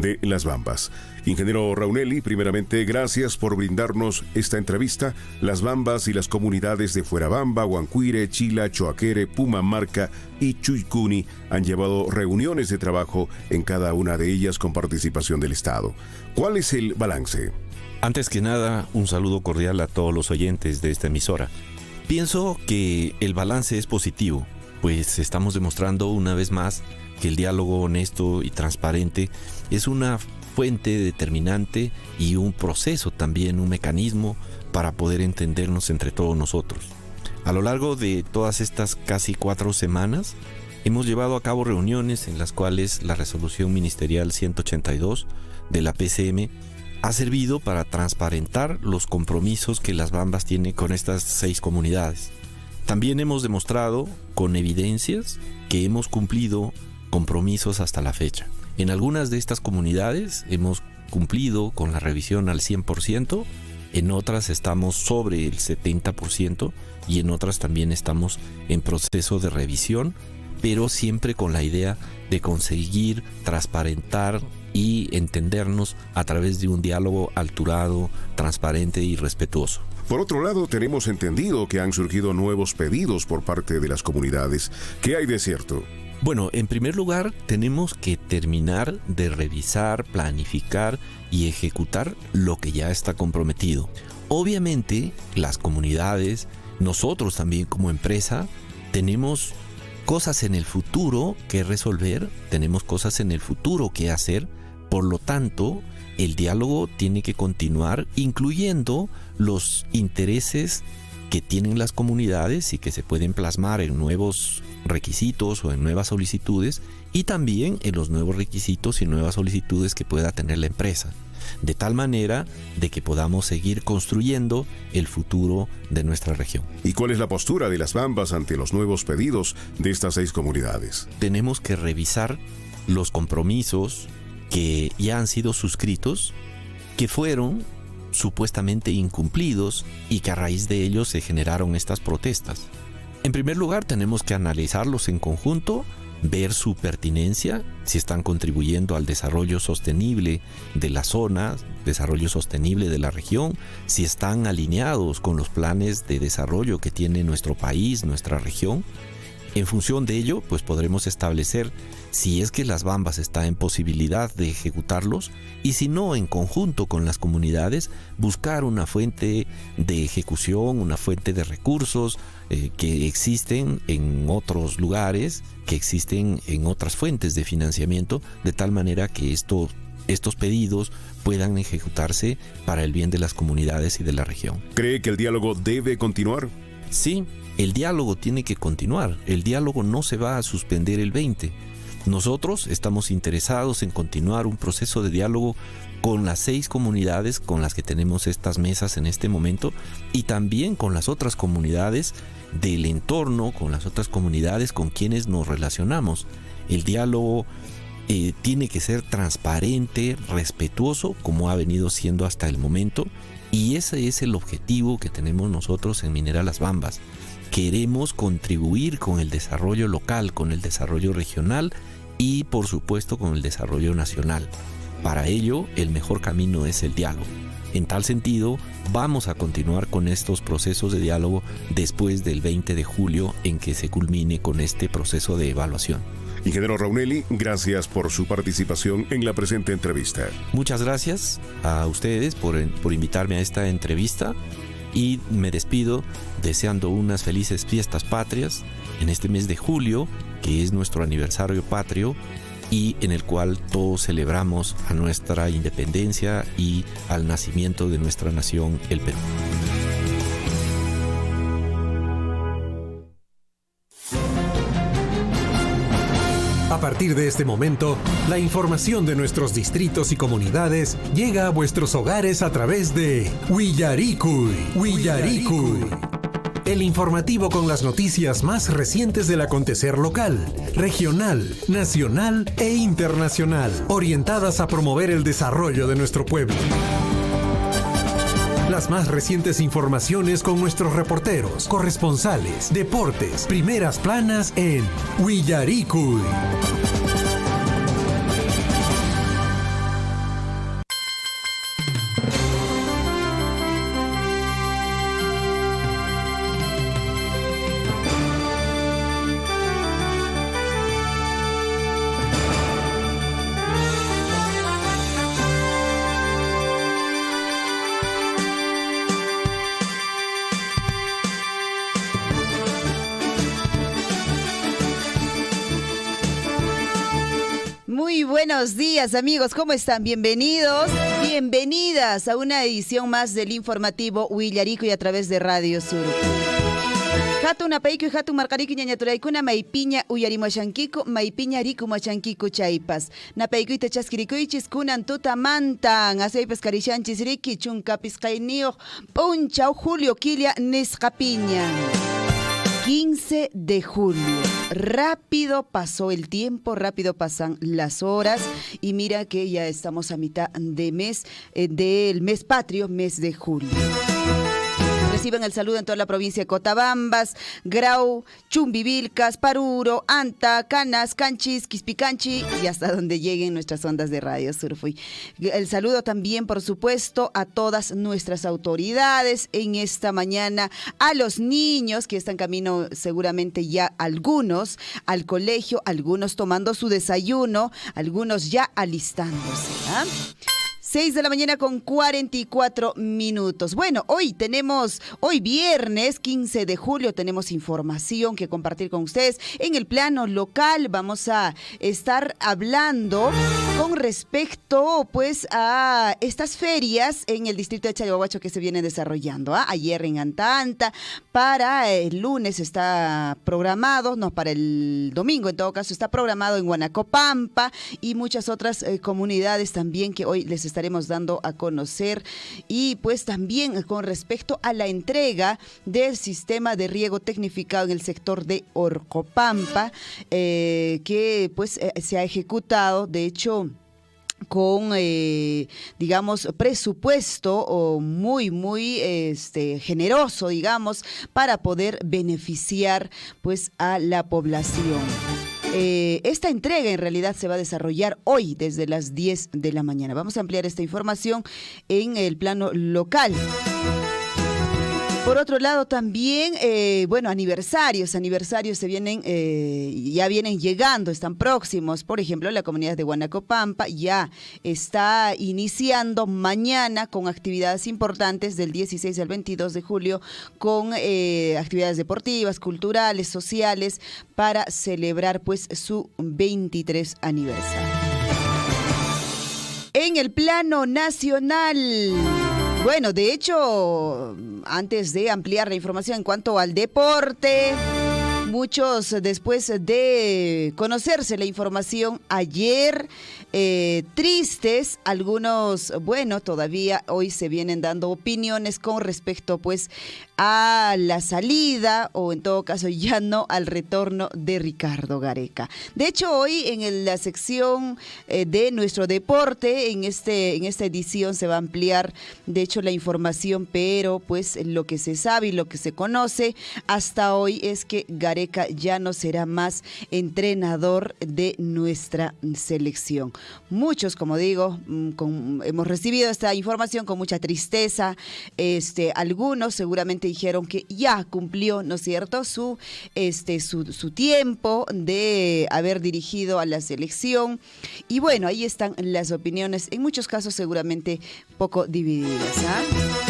de Las Bambas. Ingeniero Raunelli, primeramente, gracias por brindarnos esta entrevista. Las Bambas y las comunidades de Fuerabamba, Huancuire, Chila, Choaquere, Pumamarca y Chuycuni han llevado reuniones de trabajo en cada una de ellas con participación del Estado. ¿Cuál es el balance? Antes que nada, un saludo cordial a todos los oyentes de esta emisora. Pienso que el balance es positivo, pues estamos demostrando una vez más que el diálogo honesto y transparente es una fuente determinante y un proceso también, un mecanismo para poder entendernos entre todos nosotros. A lo largo de todas estas casi 4 semanas, hemos llevado a cabo reuniones en las cuales la resolución ministerial 182 de la PCM ha servido para transparentar los compromisos que Las Bambas tiene con estas 6 comunidades. También hemos demostrado con evidencias que hemos cumplido compromisos hasta la fecha. En algunas de estas comunidades hemos cumplido con la revisión al 100%, en otras estamos sobre el 70% y en otras también estamos en proceso de revisión, pero siempre con la idea de conseguir transparentar y entendernos a través de un diálogo alturado, transparente y respetuoso. Por otro lado, tenemos entendido que han surgido nuevos pedidos por parte de las comunidades. ¿Qué hay de cierto? Bueno, en primer lugar, tenemos que terminar de revisar, planificar y ejecutar lo que ya está comprometido. Obviamente, las comunidades, nosotros también como empresa, tenemos cosas en el futuro que resolver, tenemos cosas en el futuro que hacer. Por lo tanto, el diálogo tiene que continuar, incluyendo los intereses que tienen las comunidades y que se pueden plasmar en nuevos requisitos o en nuevas solicitudes, y también en los nuevos requisitos y nuevas solicitudes que pueda tener la empresa, de tal manera de que podamos seguir construyendo el futuro de nuestra región. ¿Y cuál es la postura de Las Bambas ante los nuevos pedidos de estas 6 comunidades? Tenemos que revisar los compromisos que ya han sido suscritos, que fueron supuestamente incumplidos y que a raíz de ellos se generaron estas protestas. En primer lugar, tenemos que analizarlos en conjunto, ver su pertinencia, si están contribuyendo al desarrollo sostenible de la zona, desarrollo sostenible de la región, si están alineados con los planes de desarrollo que tiene nuestro país, nuestra región. En función de ello, pues podremos establecer si es que Las Bambas está en posibilidad de ejecutarlos, y si no, en conjunto con las comunidades, buscar una fuente de ejecución, una fuente de recursos que existen en otros lugares, que existen en otras fuentes de financiamiento, de tal manera que estos pedidos puedan ejecutarse para el bien de las comunidades y de la región. ¿Cree que el diálogo debe continuar? Sí, el diálogo tiene que continuar. El diálogo no se va a suspender el 20. Nosotros estamos interesados en continuar un proceso de diálogo con las 6 comunidades con las que tenemos estas mesas en este momento, y también con las otras comunidades del entorno, con las otras comunidades con quienes nos relacionamos. El diálogo tiene que ser transparente, respetuoso, como ha venido siendo hasta el momento, y ese es el objetivo que tenemos nosotros en Minera Las Bambas. Queremos contribuir con el desarrollo local, con el desarrollo regional y por supuesto con el desarrollo nacional. Para ello, el mejor camino es el diálogo. En tal sentido, vamos a continuar con estos procesos de diálogo después del 20 de julio en que se culmine con este proceso de evaluación. Ingeniero Raunelli, gracias por su participación en la presente entrevista. Muchas gracias a ustedes por invitarme a esta entrevista, y me despido deseando unas felices fiestas patrias en este mes de julio, que es nuestro aniversario patrio y en el cual todos celebramos a nuestra independencia y al nacimiento de nuestra nación, el Perú. A partir de este momento, la información de nuestros distritos y comunidades llega a vuestros hogares a través de Willaricui. El informativo con las noticias más recientes del acontecer local, regional, nacional e internacional, orientadas a promover el desarrollo de nuestro pueblo. Las más recientes informaciones con nuestros reporteros, corresponsales, deportes, primeras planas en Willaricui. buenos días, amigos. ¿Cómo están? Bienvenidos, bienvenidas a una edición más del informativo Huillarico y a través de Radio Sur. Hatun apayku y hatun marqariku ñañaturaykuna maypiña uyarimachankiku, maypiña rikumachankiku chaypas. Napaykuyta chaskirikuychis kunan tutamantan, asaypas karishanchis riki chunkapis qayniyuq punchaw Julio Quilla nisqapiña. 15 de julio. Rápido pasó el tiempo, rápido pasan las horas y mira que ya estamos a mitad de mes, del mes patrio, mes de julio. Reciban el saludo en toda la provincia de Cotabambas, Grau, Chumbivilcas, Paruro, Anta, Canas, Canchis, Quispicanchi y hasta donde lleguen nuestras ondas de Radio Surfuy. El saludo también, por supuesto, a todas nuestras autoridades en esta mañana, a los niños que están camino seguramente ya algunos al colegio, algunos tomando su desayuno, algunos ya alistándose, ¿ah? 6 de la mañana con 44 minutos. Bueno, hoy viernes 15 de julio, tenemos información que compartir con ustedes. En el plano local vamos a estar hablando con respecto pues a estas ferias en el distrito de Chayahuacho que se vienen desarrollando. Ayer en Anta, para el lunes está programado, no, para el domingo en todo caso está programado en Huanacopampa y muchas otras comunidades también que hoy les estaremos dando a conocer. Y pues también con respecto a la entrega del sistema de riego tecnificado en el sector de Orcopampa, que pues se ha ejecutado, de hecho, con, digamos, presupuesto muy generoso, digamos, para poder beneficiar pues a la población. Esta entrega en realidad se va a desarrollar hoy desde las 10 de la mañana. Vamos a ampliar esta información en el plano local. Por otro lado también, aniversarios se vienen, ya vienen llegando, están próximos. Por ejemplo, la comunidad de Huanacopampa ya está iniciando mañana con actividades importantes del 16 al 22 de julio, con actividades deportivas, culturales, sociales, para celebrar pues su 23 aniversario. En el plano nacional, bueno, de hecho, antes de ampliar la información en cuanto al deporte, muchos después de conocerse la información ayer, tristes, algunos, bueno, todavía hoy se vienen dando opiniones con respecto pues a la salida o en todo caso ya no al retorno de Ricardo Gareca. De hecho, hoy en la sección de nuestro deporte, en esta edición se va a ampliar de hecho la información, pero pues lo que se sabe y lo que se conoce hasta hoy es que Gareca ya no será más entrenador de nuestra selección. Muchos, como digo, hemos recibido esta información con mucha tristeza. Algunos seguramente dijeron que ya cumplió, ¿no es cierto?, su tiempo de haber dirigido a la selección. Y bueno, ahí están las opiniones, en muchos casos seguramente poco divididas, ¿ah?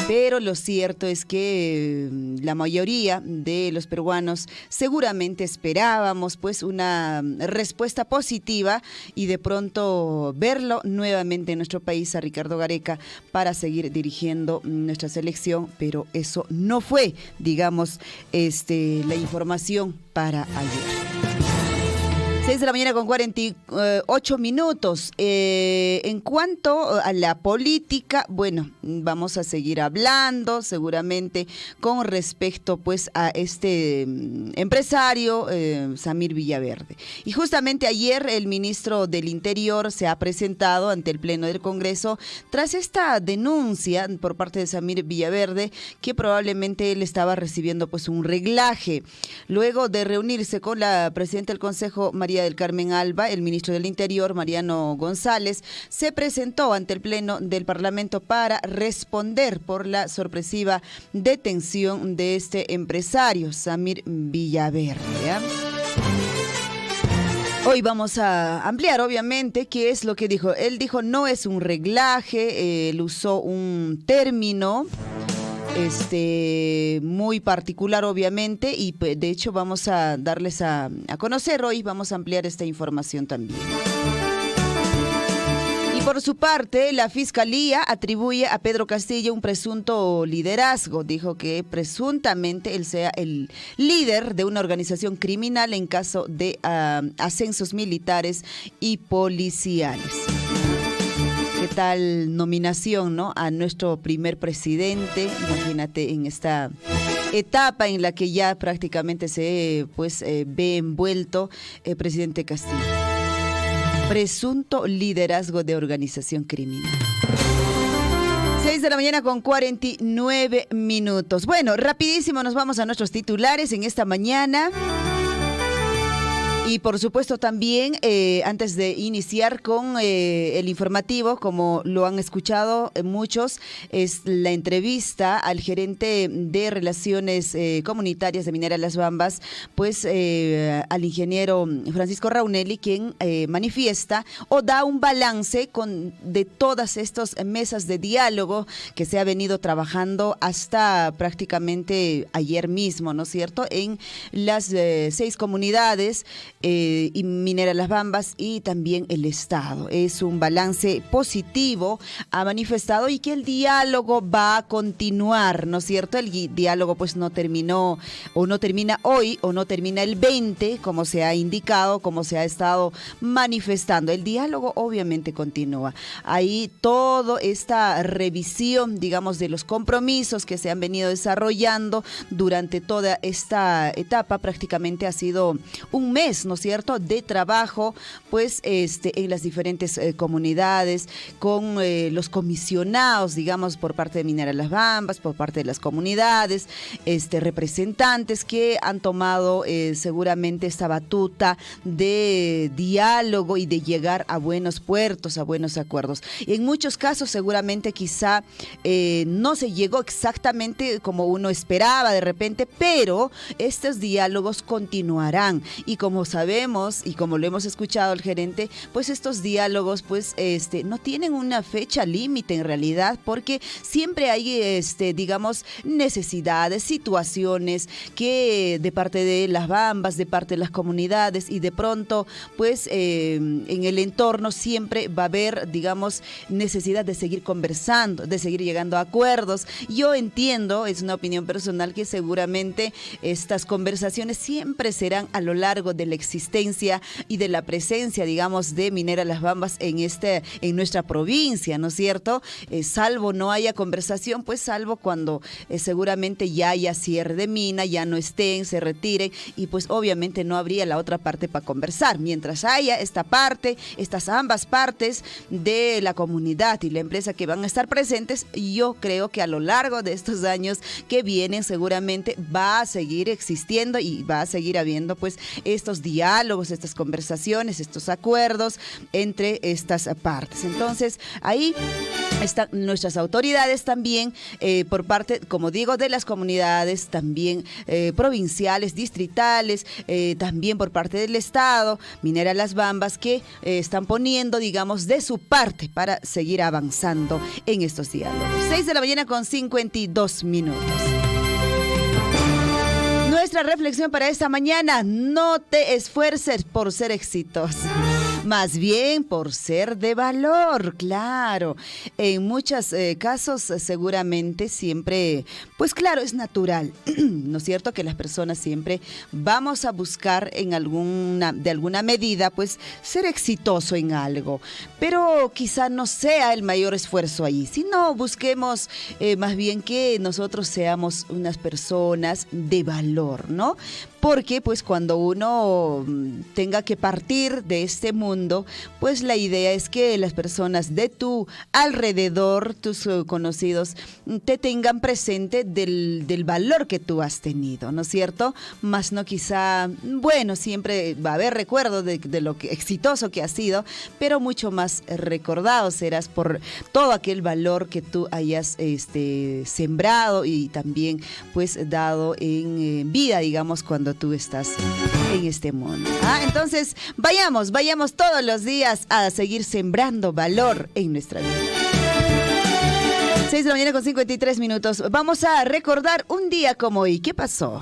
Pero lo cierto es que la mayoría de los peruanos seguramente esperábamos pues una respuesta positiva y de pronto verlo nuevamente en nuestro país a Ricardo Gareca para seguir dirigiendo nuestra selección, pero eso no fue, digamos, la información para ayer. 6 de la mañana con 48 minutos. En cuanto a la política, bueno, vamos a seguir hablando seguramente con respecto pues a este empresario, Samir Villaverde. Y justamente ayer el ministro del Interior se ha presentado ante el Pleno del Congreso tras esta denuncia por parte de Samir Villaverde que probablemente él estaba recibiendo pues un reglaje. Luego de reunirse con la presidenta del Consejo, María del Carmen Alba, el ministro del Interior, Mariano González, se presentó ante el Pleno del Parlamento para responder por la sorpresiva detención de este empresario, Samir Villaverde. Hoy vamos a ampliar, obviamente, qué es lo que dijo. Él dijo, no es un reglaje, él usó un término muy particular, obviamente, y de hecho vamos a darles a conocer hoy, vamos a ampliar esta información también. Por su parte, la Fiscalía atribuye a Pedro Castillo un presunto liderazgo. Dijo que presuntamente él sea el líder de una organización criminal en caso de ascensos militares y policiales. ¿Qué tal nominación, no? A nuestro primer presidente, imagínate en esta etapa en la que ya prácticamente se ve envuelto el presidente Castillo. Presunto liderazgo de organización criminal. 6 de la mañana con 49 minutos. Bueno, rapidísimo nos vamos a nuestros titulares en esta mañana. Y por supuesto también, antes de iniciar con el informativo, como lo han escuchado muchos, es la entrevista al gerente de Relaciones Comunitarias de Minera Las Bambas, pues al ingeniero Francisco Raunelli, quien manifiesta o da un balance de todas estas mesas de diálogo que se ha venido trabajando hasta prácticamente ayer mismo, ¿no es cierto?, en las 6 comunidades y Minera Las Bambas y también el Estado. Es un balance positivo, ha manifestado, y que el diálogo va a continuar, ¿no es cierto? El diálogo pues no terminó o no termina hoy o no termina el 20, como se ha indicado, como se ha estado manifestando. El diálogo obviamente continúa. Ahí toda esta revisión, digamos, de los compromisos que se han venido desarrollando durante toda esta etapa, prácticamente ha sido un mes, ¿no es cierto?, de trabajo, pues en las diferentes comunidades, con los comisionados, digamos, por parte de Minera Las Bambas, por parte de las comunidades, representantes que han tomado seguramente esta batuta de diálogo y de llegar a buenos puertos, a buenos acuerdos. En muchos casos seguramente quizá no se llegó exactamente como uno esperaba de repente, pero estos diálogos continuarán, y como sabemos y como lo hemos escuchado al gerente, pues estos diálogos pues no tienen una fecha límite en realidad, porque siempre hay digamos necesidades, situaciones que de parte de Las Bambas, de parte de las comunidades, y de pronto pues en el entorno siempre va a haber, digamos, necesidad de seguir conversando, de seguir llegando a acuerdos. Yo entiendo, es una opinión personal, que seguramente estas conversaciones siempre serán a lo largo de la existencia y de la presencia, digamos, de Minera Las Bambas en nuestra provincia, ¿no es cierto? Salvo no haya conversación, pues salvo cuando seguramente ya haya cierre de mina, ya no estén, se retiren, y pues obviamente no habría la otra parte para conversar. Mientras haya esta parte, estas ambas partes de la comunidad y la empresa que van a estar presentes, yo creo que a lo largo de estos años que vienen seguramente va a seguir existiendo y va a seguir habiendo pues estos diálogos, estas conversaciones, estos acuerdos entre estas partes. Entonces, ahí están nuestras autoridades también, por parte, como digo, de las comunidades, también provinciales, distritales, también por parte del Estado, Minera Las Bambas, que están poniendo, digamos, de su parte para seguir avanzando en estos diálogos. 6 de la mañana con 52 minutos. Nuestra reflexión para esta mañana: no te esfuerces por ser exitoso, más bien por ser de valor. Claro, en muchos casos seguramente siempre, pues claro, es natural, ¿no es cierto?, que las personas siempre vamos a buscar de alguna medida, pues ser exitoso en algo, pero quizá no sea el mayor esfuerzo ahí, sino busquemos más bien que nosotros seamos unas personas de valor, ¿no? Porque pues cuando uno tenga que partir de este mundo, pues la idea es que las personas de tu alrededor, tus conocidos, te tengan presente del valor que tú has tenido, ¿no es cierto? Más no quizá, bueno, siempre va a haber recuerdo de lo exitoso que has sido, pero mucho más recordado serás por todo aquel valor que tú hayas sembrado y también pues dado en vida, digamos, cuando tú estás en este mundo. Entonces, vayamos todos los días a seguir sembrando valor en nuestra vida. 6 de la mañana con 53 minutos. Vamos a recordar un día como hoy. ¿Qué pasó?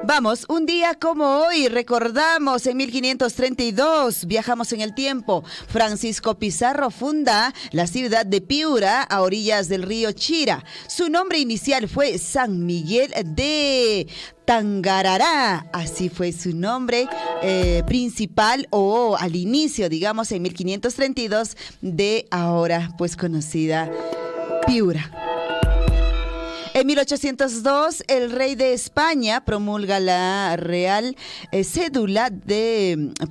Vamos, un día como hoy, recordamos en 1532, viajamos en el tiempo. Francisco Pizarro funda la ciudad de Piura, a orillas del río Chira. Su nombre inicial fue San Miguel de Tangarará, así fue su nombre principal o al inicio, digamos, en 1532 de ahora pues conocida Piura. En 1802, el rey de España promulga la Real Cédula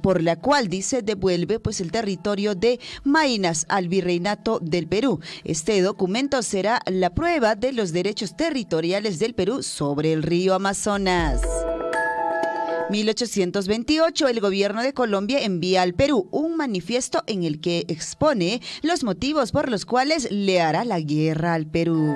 por la cual dice devuelve pues el territorio de Maynas al Virreinato del Perú. Este documento será la prueba de los derechos territoriales del Perú sobre el río Amazonas. 1828, el gobierno de Colombia envía al Perú un manifiesto en el que expone los motivos por los cuales le hará la guerra al Perú.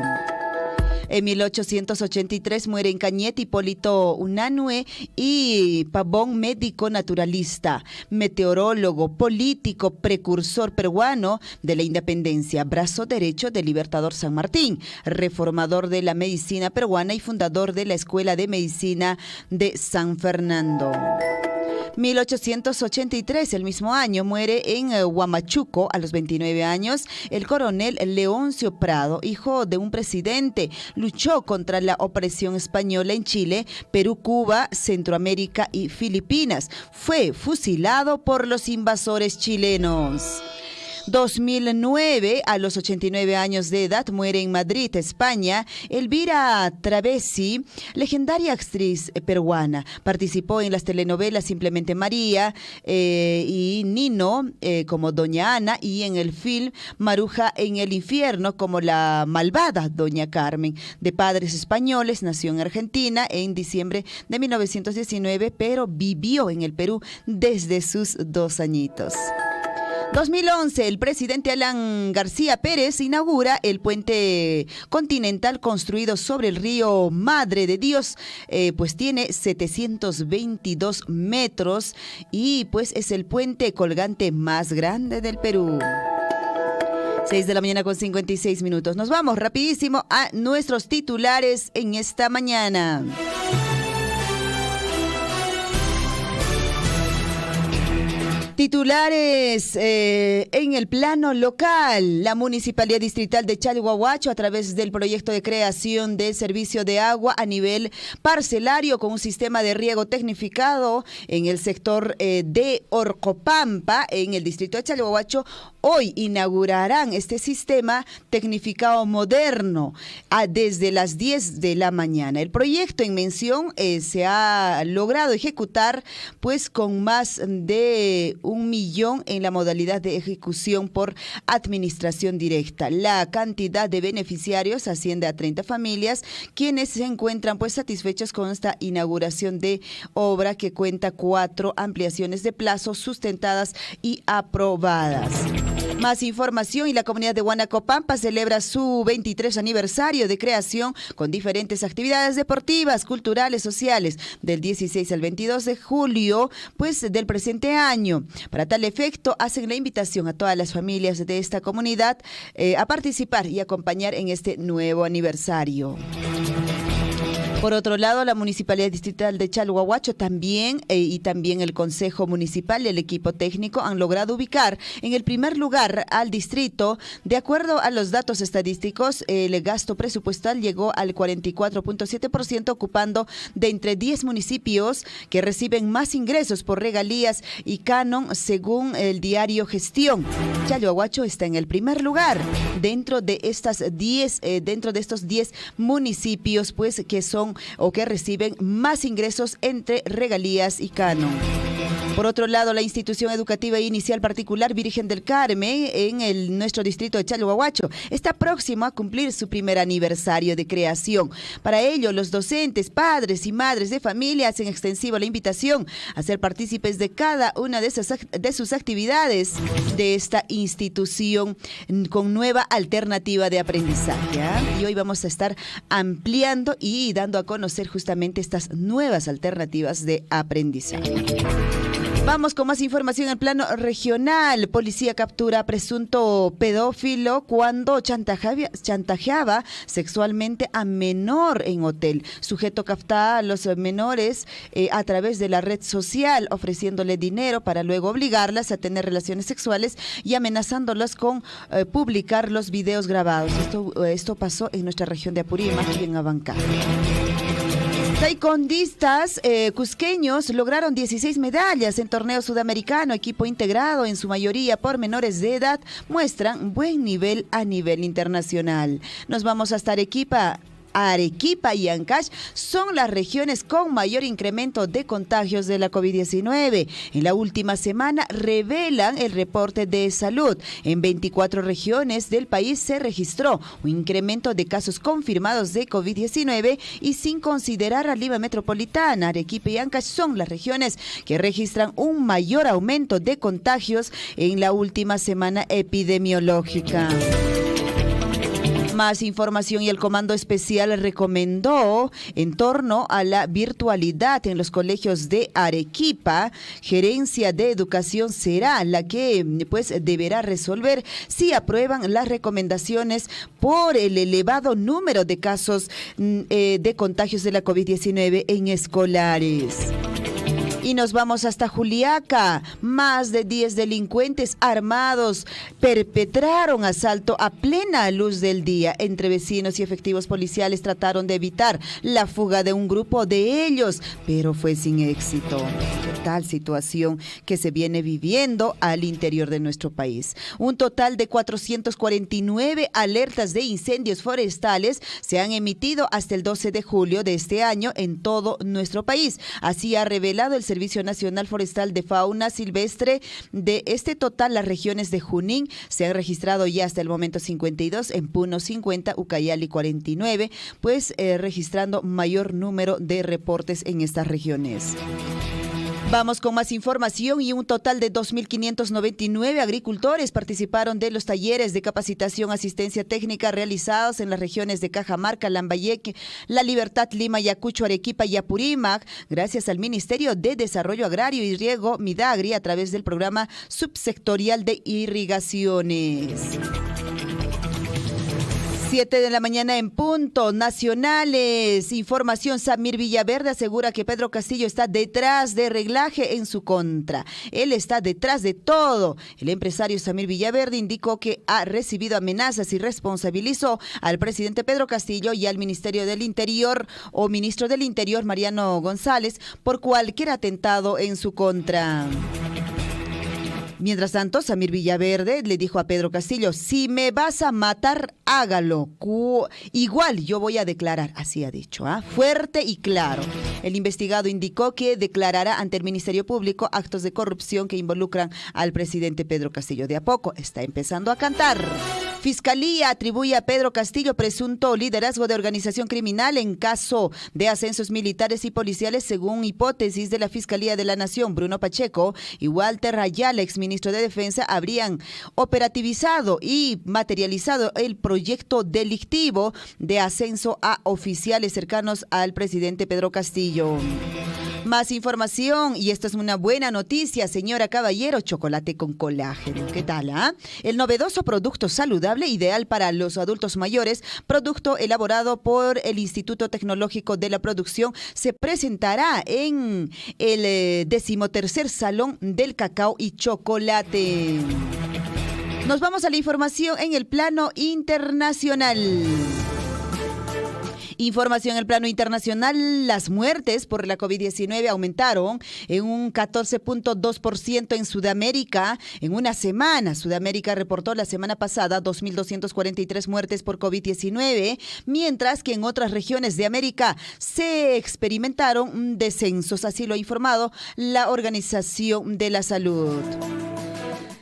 En 1883 muere en Cañete Hipólito Unanue y Pavón, médico naturalista, meteorólogo, político, precursor peruano de la independencia, brazo derecho del Libertador San Martín, reformador de la medicina peruana y fundador de la Escuela de Medicina de San Fernando. 1883, el mismo año, muere en Huamachuco, a los 29 años, el coronel Leoncio Prado, hijo de un presidente. Luchó contra la opresión española en Chile, Perú, Cuba, Centroamérica y Filipinas. Fue fusilado por los invasores chilenos. 2009, a los 89 años de edad, muere en Madrid, España, Elvira Travesi, legendaria actriz peruana. Participó en las telenovelas Simplemente María y Nino como Doña Ana, y en el film Maruja en el infierno como la malvada Doña Carmen. De padres españoles, nació en Argentina en diciembre de 1919, pero vivió en el Perú desde sus 2 añitos. 2011, el presidente Alan García Pérez inaugura el puente continental construido sobre el río Madre de Dios, pues tiene 722 metros y pues es el puente colgante más grande del Perú. 6 de la mañana con 56 minutos. Nos vamos rapidísimo a nuestros titulares en esta mañana. Titulares en el plano local. La Municipalidad Distrital de Chalhuahuacho, a través del proyecto de creación de servicio de agua a nivel parcelario con un sistema de riego tecnificado en el sector de Orcopampa, en el distrito de Chalhuahuacho, hoy inaugurarán este sistema tecnificado moderno desde las 10 de la mañana. El proyecto en mención se ha logrado ejecutar pues con más de 1 millón en la modalidad de ejecución por administración directa. La cantidad de beneficiarios asciende a 30 familias, quienes se encuentran pues satisfechos con esta inauguración de obra que cuenta 4 ampliaciones de plazo sustentadas y aprobadas. Más información, y la comunidad de Huanacopampa celebra su 23 aniversario de creación con diferentes actividades deportivas, culturales, sociales, del 16 al 22 de julio, pues del presente año. Para tal efecto, hacen la invitación a todas las familias de esta comunidad a participar y acompañar en este nuevo aniversario. Por otro lado, la Municipalidad Distrital de Chalhuahuacho también y también el Consejo Municipal y el equipo técnico han logrado ubicar en el primer lugar al distrito. De acuerdo a los datos estadísticos, el gasto presupuestal llegó al 44.7%, ocupando de entre 10 municipios que reciben más ingresos por regalías y canon, según el diario Gestión. Chalhuahuacho está en el primer lugar dentro de estos 10 municipios, pues que son o que reciben más ingresos entre regalías y canon. Por otro lado, la institución educativa inicial particular Virgen del Carmen en nuestro distrito de Chalhuahuacho está próximo a cumplir su primer aniversario de creación. Para ello, los docentes, padres y madres de familia hacen extensiva la invitación a ser partícipes de cada una de sus actividades de esta institución con nueva alternativa de aprendizaje. Y hoy vamos a estar ampliando y dando a conocer justamente estas nuevas alternativas de aprendizaje. Vamos con más información en el plano regional. Policía captura a presunto pedófilo cuando chantajeaba sexualmente a menor en hotel. Sujeto capta a los menores a través de la red social, ofreciéndole dinero para luego obligarlas a tener relaciones sexuales y amenazándolas con publicar los videos grabados. Esto pasó en nuestra región de Apurímac y en Abancay. Taekwondistas cusqueños lograron 16 medallas en torneo sudamericano. Equipo integrado en su mayoría por menores de edad muestran buen nivel a nivel internacional. Nos vamos hasta Arequipa. Arequipa y Ancash son las regiones con mayor incremento de contagios de la COVID-19. En la última semana revelan el reporte de salud. En 24 regiones del país se registró un incremento de casos confirmados de COVID-19 y sin considerar a Lima Metropolitana, Arequipa y Ancash son las regiones que registran un mayor aumento de contagios en la última semana epidemiológica. Más información y el Comando Especial recomendó en torno a la virtualidad en los colegios de Arequipa. Gerencia de Educación será la que deberá resolver si aprueban las recomendaciones por el elevado número de casos de contagios de la COVID-19 en escolares. Y nos vamos hasta Juliaca. Más de 10 delincuentes armados perpetraron asalto a plena luz del día. Entre vecinos y efectivos policiales trataron de evitar la fuga de un grupo de ellos, pero fue sin éxito. Tal situación que se viene viviendo al interior de nuestro país. Un total de 449 alertas de incendios forestales se han emitido hasta el 12 de julio de este año en todo nuestro país. Así ha revelado el Servicio Nacional Forestal de Fauna Silvestre. De este total, las regiones de Junín se han registrado ya hasta el momento 52, en Puno 50, Ucayali 49, registrando mayor número de reportes en estas regiones. Vamos con más información y un total de 2.599 agricultores participaron de los talleres de capacitación asistencia técnica realizados en las regiones de Cajamarca, Lambayeque, La Libertad, Lima, Ayacucho, Arequipa y Apurímac, gracias al Ministerio de Desarrollo Agrario y Riego, Midagri, a través del programa subsectorial de irrigaciones. 7 de la mañana en punto. Nacionales. Información. Samir Villaverde asegura que Pedro Castillo está detrás de reglaje en su contra. Él está detrás de todo. El empresario Samir Villaverde indicó que ha recibido amenazas y responsabilizó al presidente Pedro Castillo y al Ministerio del Interior o Ministro del Interior Mariano González por cualquier atentado en su contra. Mientras tanto, Samir Villaverde le dijo a Pedro Castillo, si me vas a matar, hágalo. Igual yo voy a declarar, así ha dicho, fuerte y claro. El investigado indicó que declarará ante el Ministerio Público actos de corrupción que involucran al presidente Pedro Castillo. De a poco está empezando a cantar. Fiscalía atribuye a Pedro Castillo presunto liderazgo de organización criminal en caso de ascensos militares y policiales según hipótesis de la Fiscalía de la Nación. Bruno Pacheco y Walter Ayala, exministro de Defensa, habrían operativizado y materializado el proyecto delictivo de ascenso a oficiales cercanos al presidente Pedro Castillo. Más información, y esto es una buena noticia, señora Caballero, chocolate con colágeno. ¿Qué tal? El novedoso producto saludable ideal para los adultos mayores, producto elaborado por el Instituto Tecnológico de la Producción, se presentará en el 13º Salón del Cacao y Chocolate. Nos vamos a la información en el plano internacional. Información en el plano internacional, las muertes por la COVID-19 aumentaron en un 14.2% en Sudamérica. En una semana, Sudamérica reportó la semana pasada 2.243 muertes por COVID-19, mientras que en otras regiones de América se experimentaron descensos, así lo ha informado la Organización de la Salud.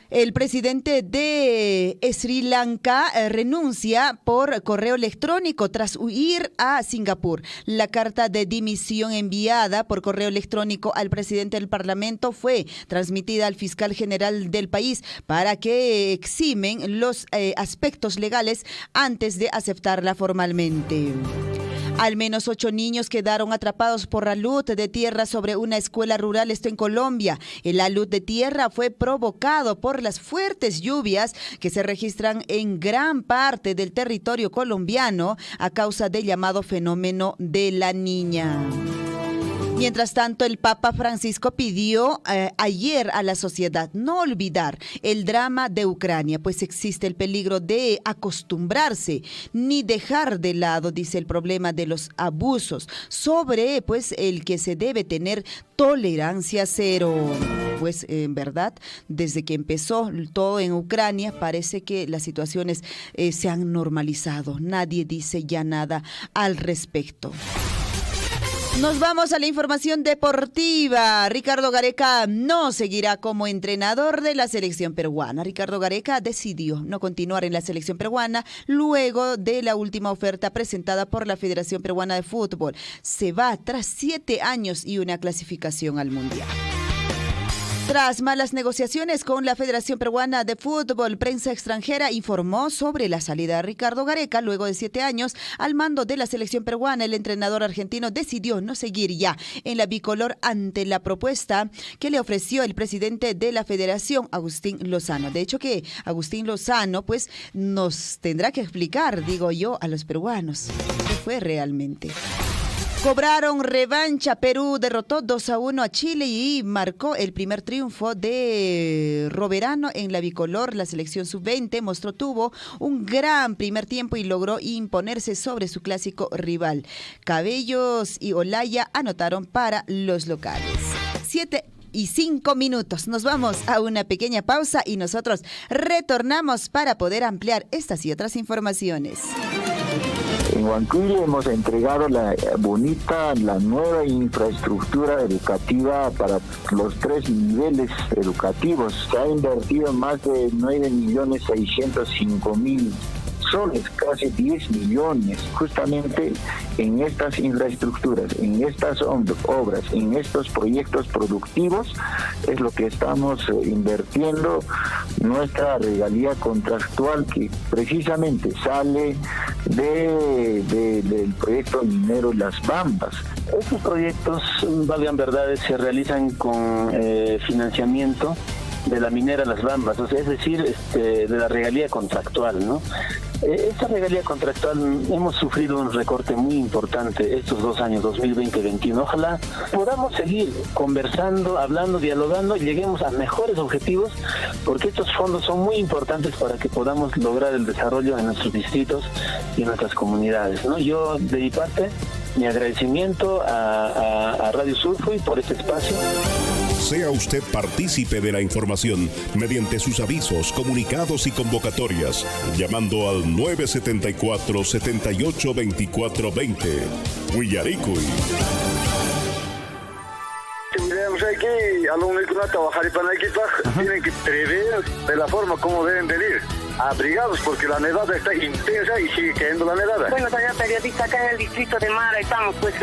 El presidente de Sri Lanka renuncia por correo electrónico tras huir a Singapur. La carta de dimisión enviada por correo electrónico al presidente del Parlamento fue transmitida al fiscal general del país para que eximen los aspectos legales antes de aceptarla formalmente. Al menos 8 niños quedaron atrapados por alud de tierra sobre una escuela rural, esto en Colombia. El alud de tierra fue provocado por las fuertes lluvias que se registran en gran parte del territorio colombiano a causa del llamado fenómeno de la Niña. Mientras tanto, el Papa Francisco pidió ayer a la sociedad no olvidar el drama de Ucrania, pues existe el peligro de acostumbrarse ni dejar de lado, dice, el problema de los abusos, sobre pues el que se debe tener tolerancia cero. Pues en verdad, desde que empezó todo en Ucrania, parece que las situaciones se han normalizado. Nadie dice ya nada al respecto. Nos vamos a la información deportiva. Ricardo Gareca no seguirá como entrenador de la selección peruana. Ricardo Gareca decidió no continuar en la selección peruana luego de la última oferta presentada por la Federación Peruana de Fútbol. Se va tras 7 años y una clasificación al Mundial. Tras malas negociaciones con la Federación Peruana de Fútbol, prensa extranjera informó sobre la salida de Ricardo Gareca. Luego de 7 años al mando de la selección peruana, el entrenador argentino decidió no seguir ya en la bicolor ante la propuesta que le ofreció el presidente de la Federación, Agustín Lozano. De hecho que Agustín Lozano pues nos tendrá que explicar, digo yo, a los peruanos qué fue realmente. Cobraron revancha. Perú derrotó 2-1 a Chile y marcó el primer triunfo de Roberano en la bicolor. La selección sub-20 tuvo un gran primer tiempo y logró imponerse sobre su clásico rival. Cabellos y Olaya anotaron para los locales. 7:05. Nos vamos a una pequeña pausa y nosotros retornamos para poder ampliar estas y otras informaciones. En Huancuire hemos entregado la nueva infraestructura educativa para los 3 niveles educativos. Se ha invertido más de 9.605.000 soles, casi 10 millones, justamente en estas infraestructuras, en estas obras, en estos proyectos productivos, es lo que estamos invirtiendo nuestra regalía contractual que precisamente sale del proyecto minero Las Bambas. Estos proyectos, valgan verdades, se realizan con financiamiento de la minera Las Bambas, o sea, es decir, de la regalía contractual, ¿no? Esta regalía contractual hemos sufrido un recorte muy importante estos 2 años, 2020-2021. Ojalá podamos seguir conversando, hablando, dialogando y lleguemos a mejores objetivos, porque estos fondos son muy importantes para que podamos lograr el desarrollo en nuestros distritos y en nuestras comunidades, ¿no? Yo, de mi parte, mi agradecimiento a Radio Surfo y por este espacio. Sea usted partícipe de la información mediante sus avisos, comunicados y convocatorias, llamando al 974-782420. Huillaricui. Tienen que prever de la forma como deben venir, abrigados, porque la nevada está intensa y sigue cayendo la nevada. Bueno, señor periodista, acá en el distrito de Mara estamos pues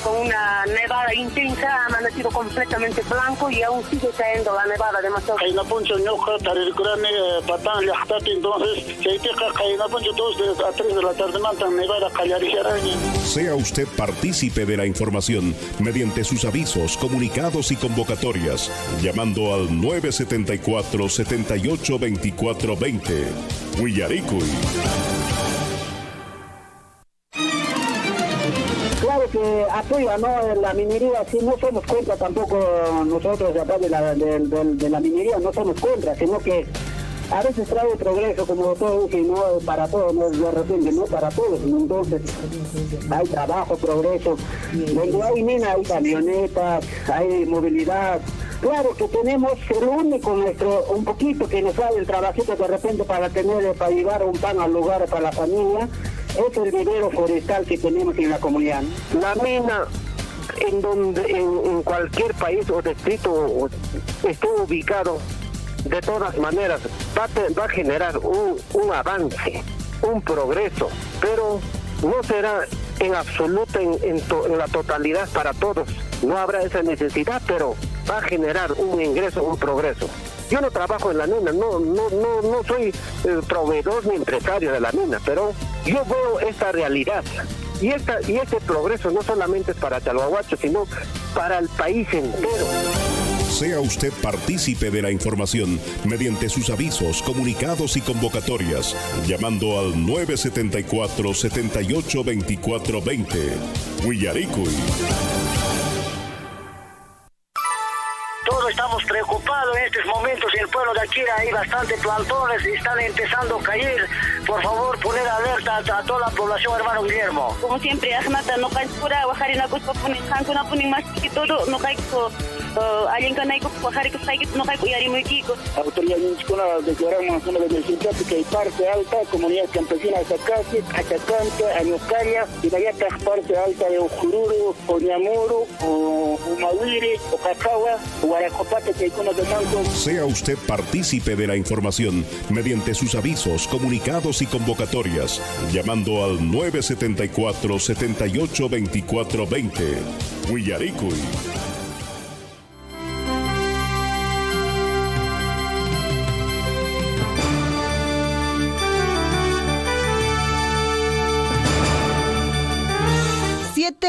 con una nevada intensa, ha amanecido completamente blanco y aún sigue cayendo la nevada demasiado. Entonces, a 3 de la tarde mantan nevada callarija. Sea usted partícipe de la información mediante sus avisos, comunicados y convocatorias, llamando al 974-782420. Huillaricui. Claro que apoya, ¿no?, la minería. Si no somos contra tampoco nosotros, de la minería, no somos contra, sino que a veces trae progreso, como todo, que no para todos, no de repente, no para todos. Entonces hay trabajo, progreso. Donde hay mina, hay camionetas, hay movilidad. Claro que tenemos el único un poquito que nos sale el trabajito de repente para llevar un pan al lugar para la familia, es el vivero forestal que tenemos en la comunidad. La mina, en cualquier país o distrito esté ubicado, de todas maneras va a generar un avance, un progreso, pero no será en absoluto en la totalidad para todos. No habrá esa necesidad, pero va a generar un ingreso, un progreso. Yo no trabajo en la mina, no soy proveedor ni empresario de la mina, pero yo veo esta realidad. Y este progreso no solamente es para Chalhuahuacho, sino para el país entero. Sea usted partícipe de la información mediante sus avisos, comunicados y convocatorias, llamando al 974-782420. Huillaricuy. Todos estamos preocupados en estos momentos. En el pueblo de Akira hay bastantes plantones y están empezando a caer. Por favor, poner alerta a toda la población, hermano Guillermo. Como siempre, Ahmata, no cae pura, bajar en la costa, ponen más que todo, no cae alguien que no cae yari muy kiko. Autoridades municipales declaramos una emergencia que hay parte alta, comunidad campesina de Zacate, Atacante, Añoscaria, y de allá parte alta de Ujururu, Oñamuru, Umawiri, Ocacagua, Guaracopate, que hay con los demás. Sea usted partícipe de la información mediante sus avisos, comunicados y convocatorias, llamando al 974-782420. Huillaricuy.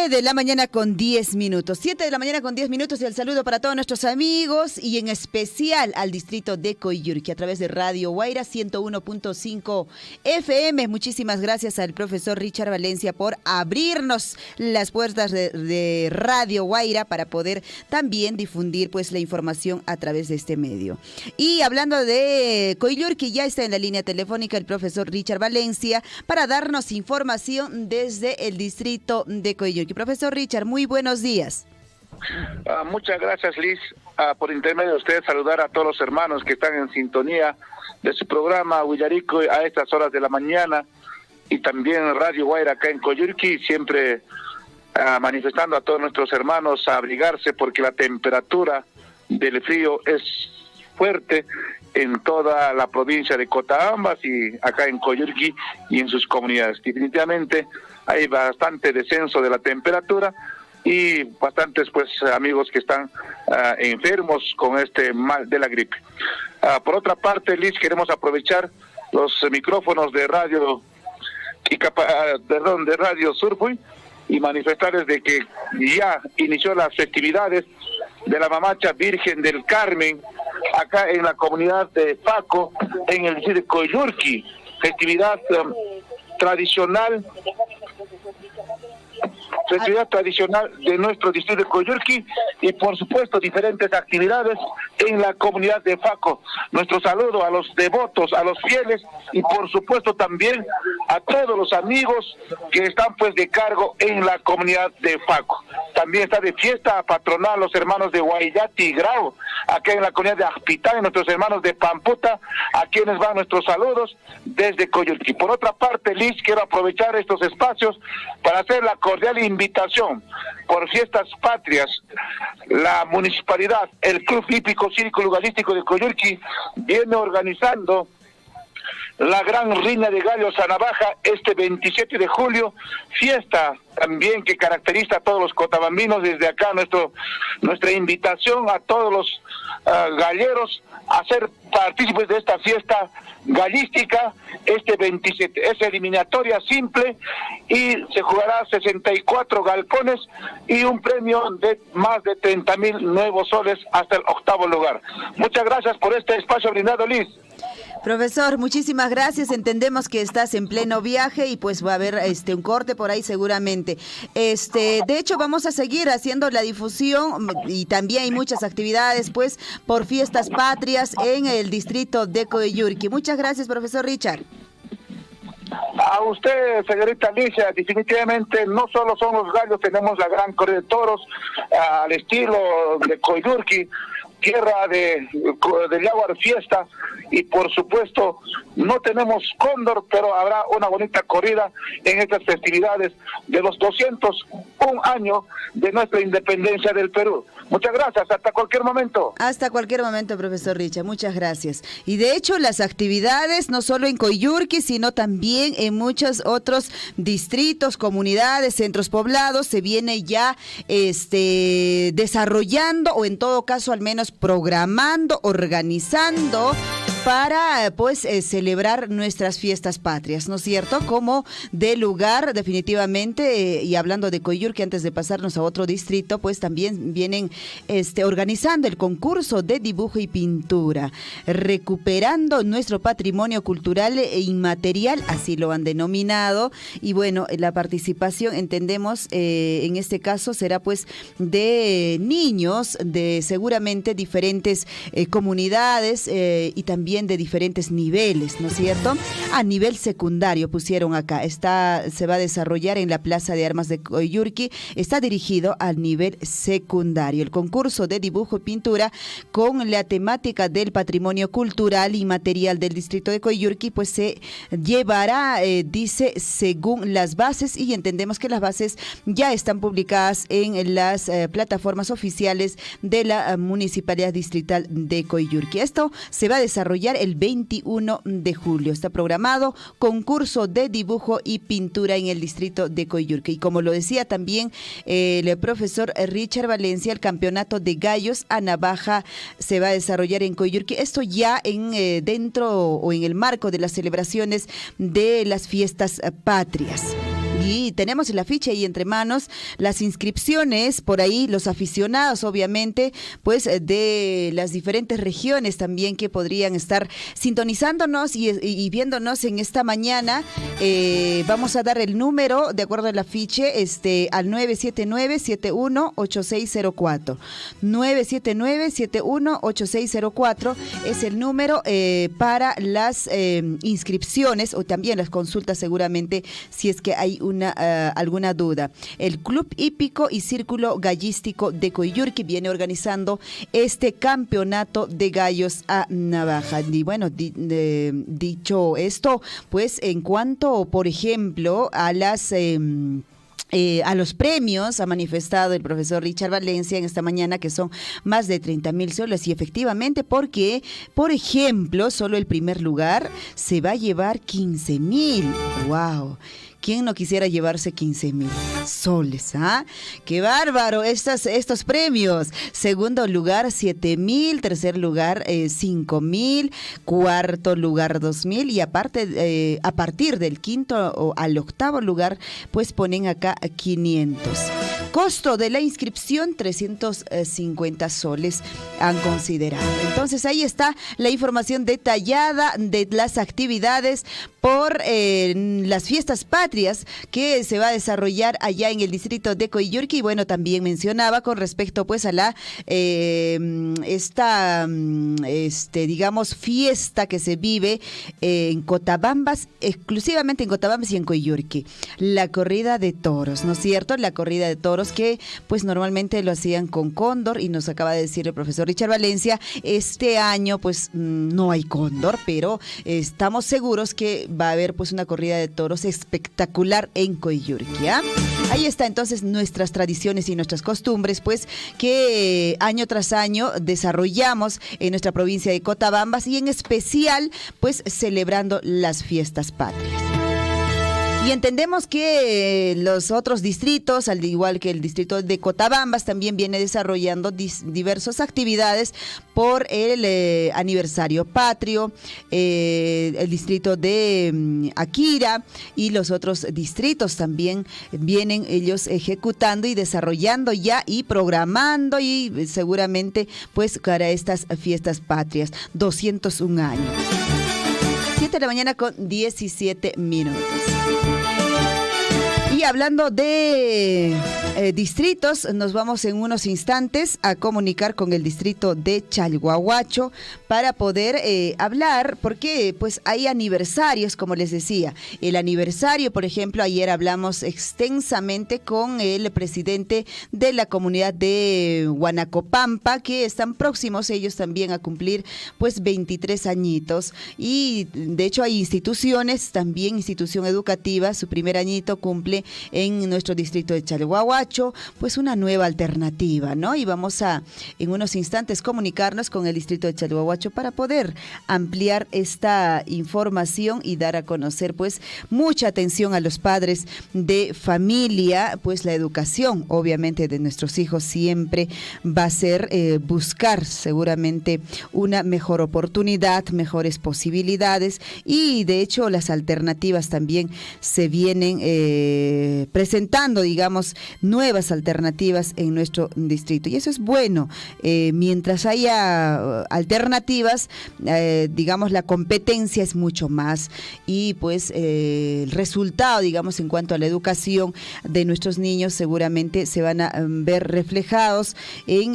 De la mañana con 10 minutos. 7 de la mañana con 10 minutos y el saludo para todos nuestros amigos y en especial al distrito de Coyurqui a través de Radio Guaira 101.5 FM. Muchísimas gracias al profesor Richard Valencia por abrirnos las puertas de Radio Guaira para poder también difundir pues la información a través de este medio. Y hablando de Coyurqui, ya está en la línea telefónica el profesor Richard Valencia para darnos información desde el distrito de Coyurqui. Profesor Richard, muy buenos días. Muchas gracias, Liz. Por intermedio de usted, saludar a todos los hermanos que están en sintonía de su programa Huillaricuy a estas horas de la mañana y también Radio Guaira acá en Coyurqui, siempre manifestando a todos nuestros hermanos a abrigarse porque la temperatura del frío es fuerte en toda la provincia de Cotabambas y acá en Coyurqui y en sus comunidades. Definitivamente hay bastante descenso de la temperatura y bastantes pues amigos que están enfermos con este mal de la gripe. Por otra parte, Liz, queremos aprovechar los micrófonos de Radio de Radio Surpuy y manifestarles de que ya inició las festividades de la Mamacha Virgen del Carmen acá en la comunidad de Paco, en el distrito de Coyurqui, festividad tradicional de nuestro distrito de Coyurqui y por supuesto diferentes actividades en la comunidad de Faco. Nuestro saludo a los devotos, a los fieles y por supuesto también a todos los amigos que están pues de cargo en la comunidad de Faco. También está de fiesta patronal los hermanos de Guayati y Grau, acá en la comunidad de Ajpitán, y nuestros hermanos de Pamputa, a quienes van nuestros saludos desde Coyurqui. Por otra parte, Liz, quiero aprovechar estos espacios para hacer la cordial invitación por Fiestas Patrias. La municipalidad, el Club Hípico Cívico Lugarístico de Coyurqui viene organizando la gran riña de gallos a navaja este 27 de julio, fiesta también que caracteriza a todos los cotabambinos. Desde acá nuestra invitación a todos los galleros a ser partícipes de esta fiesta gallística este 27. Es eliminatoria simple y se jugará 64 galpones y un premio de más de 30,000 nuevos soles hasta el 8º lugar. Muchas gracias por este espacio brindado, Liz. Profesor, muchísimas gracias. Entendemos que estás en pleno viaje y pues va a haber un corte por ahí seguramente. De hecho, vamos a seguir haciendo la difusión y también hay muchas actividades pues por Fiestas Patrias en el distrito de Coyurqui. Muchas gracias, profesor Richard. A usted, señorita Alicia, definitivamente no solo son los gallos, tenemos la gran corrida de toros al estilo de Coyurqui, tierra de Yaguar Fiesta, y por supuesto no tenemos cóndor, pero habrá una bonita corrida en estas festividades de los 201 años de nuestra independencia del Perú. Muchas gracias, hasta cualquier momento. Hasta cualquier momento, profesor Richard, muchas gracias. Y de hecho las actividades no solo en Coyurqui, sino también en muchos otros distritos, comunidades, centros poblados, se viene ya desarrollando o en todo caso al menos programando, organizando para pues celebrar nuestras fiestas patrias, ¿no es cierto? Como de lugar, definitivamente, y hablando de Coyhaique, antes de pasarnos a otro distrito, pues también vienen organizando el concurso de dibujo y pintura, recuperando nuestro patrimonio cultural e inmaterial, así lo han denominado, y bueno, la participación, entendemos, en este caso será pues de niños de seguramente diferentes comunidades y también de diferentes niveles, ¿no es cierto? A nivel secundario pusieron acá, se va a desarrollar en la Plaza de Armas de Coyhaique, está dirigido al nivel secundario. El concurso de dibujo y pintura con la temática del patrimonio cultural y material del distrito de Coyhaique, pues se llevará, dice, según las bases, y entendemos que las bases ya están publicadas en las plataformas oficiales de la Municipalidad Distrital de Coyhaique. Esto se va a desarrollar el 21 de julio. Está programado concurso de dibujo y pintura en el distrito de Coyhaique. Y como lo decía también el profesor Richard Valencia, el campeonato de gallos a navaja se va a desarrollar en Coyhaique. Esto ya dentro o en el marco de las celebraciones de las fiestas patrias. Y tenemos el afiche ahí entre manos, las inscripciones, por ahí los aficionados, obviamente, pues de las diferentes regiones también que podrían estar sintonizándonos y viéndonos en esta mañana. Vamos a dar el número, de acuerdo al afiche, al 979-718604. 979-718604 es el número para las inscripciones o también las consultas, seguramente, si es que hay alguna duda. El Club Hípico y Círculo Gallístico de Coyhaique viene organizando este campeonato de gallos a navaja. Y bueno, dicho esto, pues en cuanto, por ejemplo, a los premios, ha manifestado el profesor Richard Valencia en esta mañana que son más de 30,000 soles, y efectivamente, porque, por ejemplo, solo el primer lugar se va a llevar 15,000. ¡Wow! ¿Quién no quisiera llevarse 15,000 soles? ¿Ah? ¡Qué bárbaro! Estos premios. Segundo lugar, 7,000. Tercer lugar, 5,000. Cuarto lugar, 2,000. Y aparte, a partir del quinto al octavo lugar, pues ponen acá 500. Costo de la inscripción, 350 soles han considerado. Entonces ahí está la información detallada de las actividades por las fiestas patrias que se va a desarrollar allá en el distrito de Coyhaique. Y bueno, también mencionaba con respecto pues a la digamos fiesta que se vive en Cotabambas, exclusivamente en Cotabambas y en Coyhaique, la corrida de toros, ¿no es cierto? La corrida de toros que pues normalmente lo hacían con cóndor, y nos acaba de decir el profesor Richard Valencia, este año pues no hay cóndor, pero estamos seguros que va a haber pues una corrida de toros espectacular en Coyhaique, ¿ah? Ahí está entonces nuestras tradiciones y nuestras costumbres, pues que año tras año desarrollamos en nuestra provincia de Cotabambas, y en especial pues celebrando las fiestas patrias. Y entendemos que los otros distritos, al igual que el distrito de Cotabambas, también viene desarrollando diversas actividades por el aniversario patrio, el distrito de Akira y los otros distritos también vienen ellos ejecutando y desarrollando ya y programando, y seguramente pues para estas fiestas patrias, 201 años. 7 de la mañana con 17 minutos. Y hablando de distritos, nos vamos en unos instantes a comunicar con el distrito de Chalhuahuacho para poder hablar, porque pues hay aniversarios, como les decía. El aniversario, por ejemplo, ayer hablamos extensamente con el presidente de la comunidad de Huanacopampa, que están próximos ellos también a cumplir pues 23 añitos. Y de hecho hay instituciones, también institución educativa, su primer añito cumple en nuestro distrito de Chalhuahuacho, pues una nueva alternativa, ¿no? Y vamos a en unos instantes comunicarnos con el distrito de Chalhuahuacho para poder ampliar esta información y dar a conocer pues mucha atención a los padres de familia, pues la educación obviamente de nuestros hijos siempre va a ser buscar seguramente una mejor oportunidad, mejores posibilidades, y de hecho las alternativas también se vienen presentando, digamos, nuevas alternativas en nuestro distrito, y eso es bueno. Mientras haya alternativas, digamos, la competencia es mucho más, y pues el resultado, digamos, en cuanto a la educación de nuestros niños seguramente se van a ver reflejados en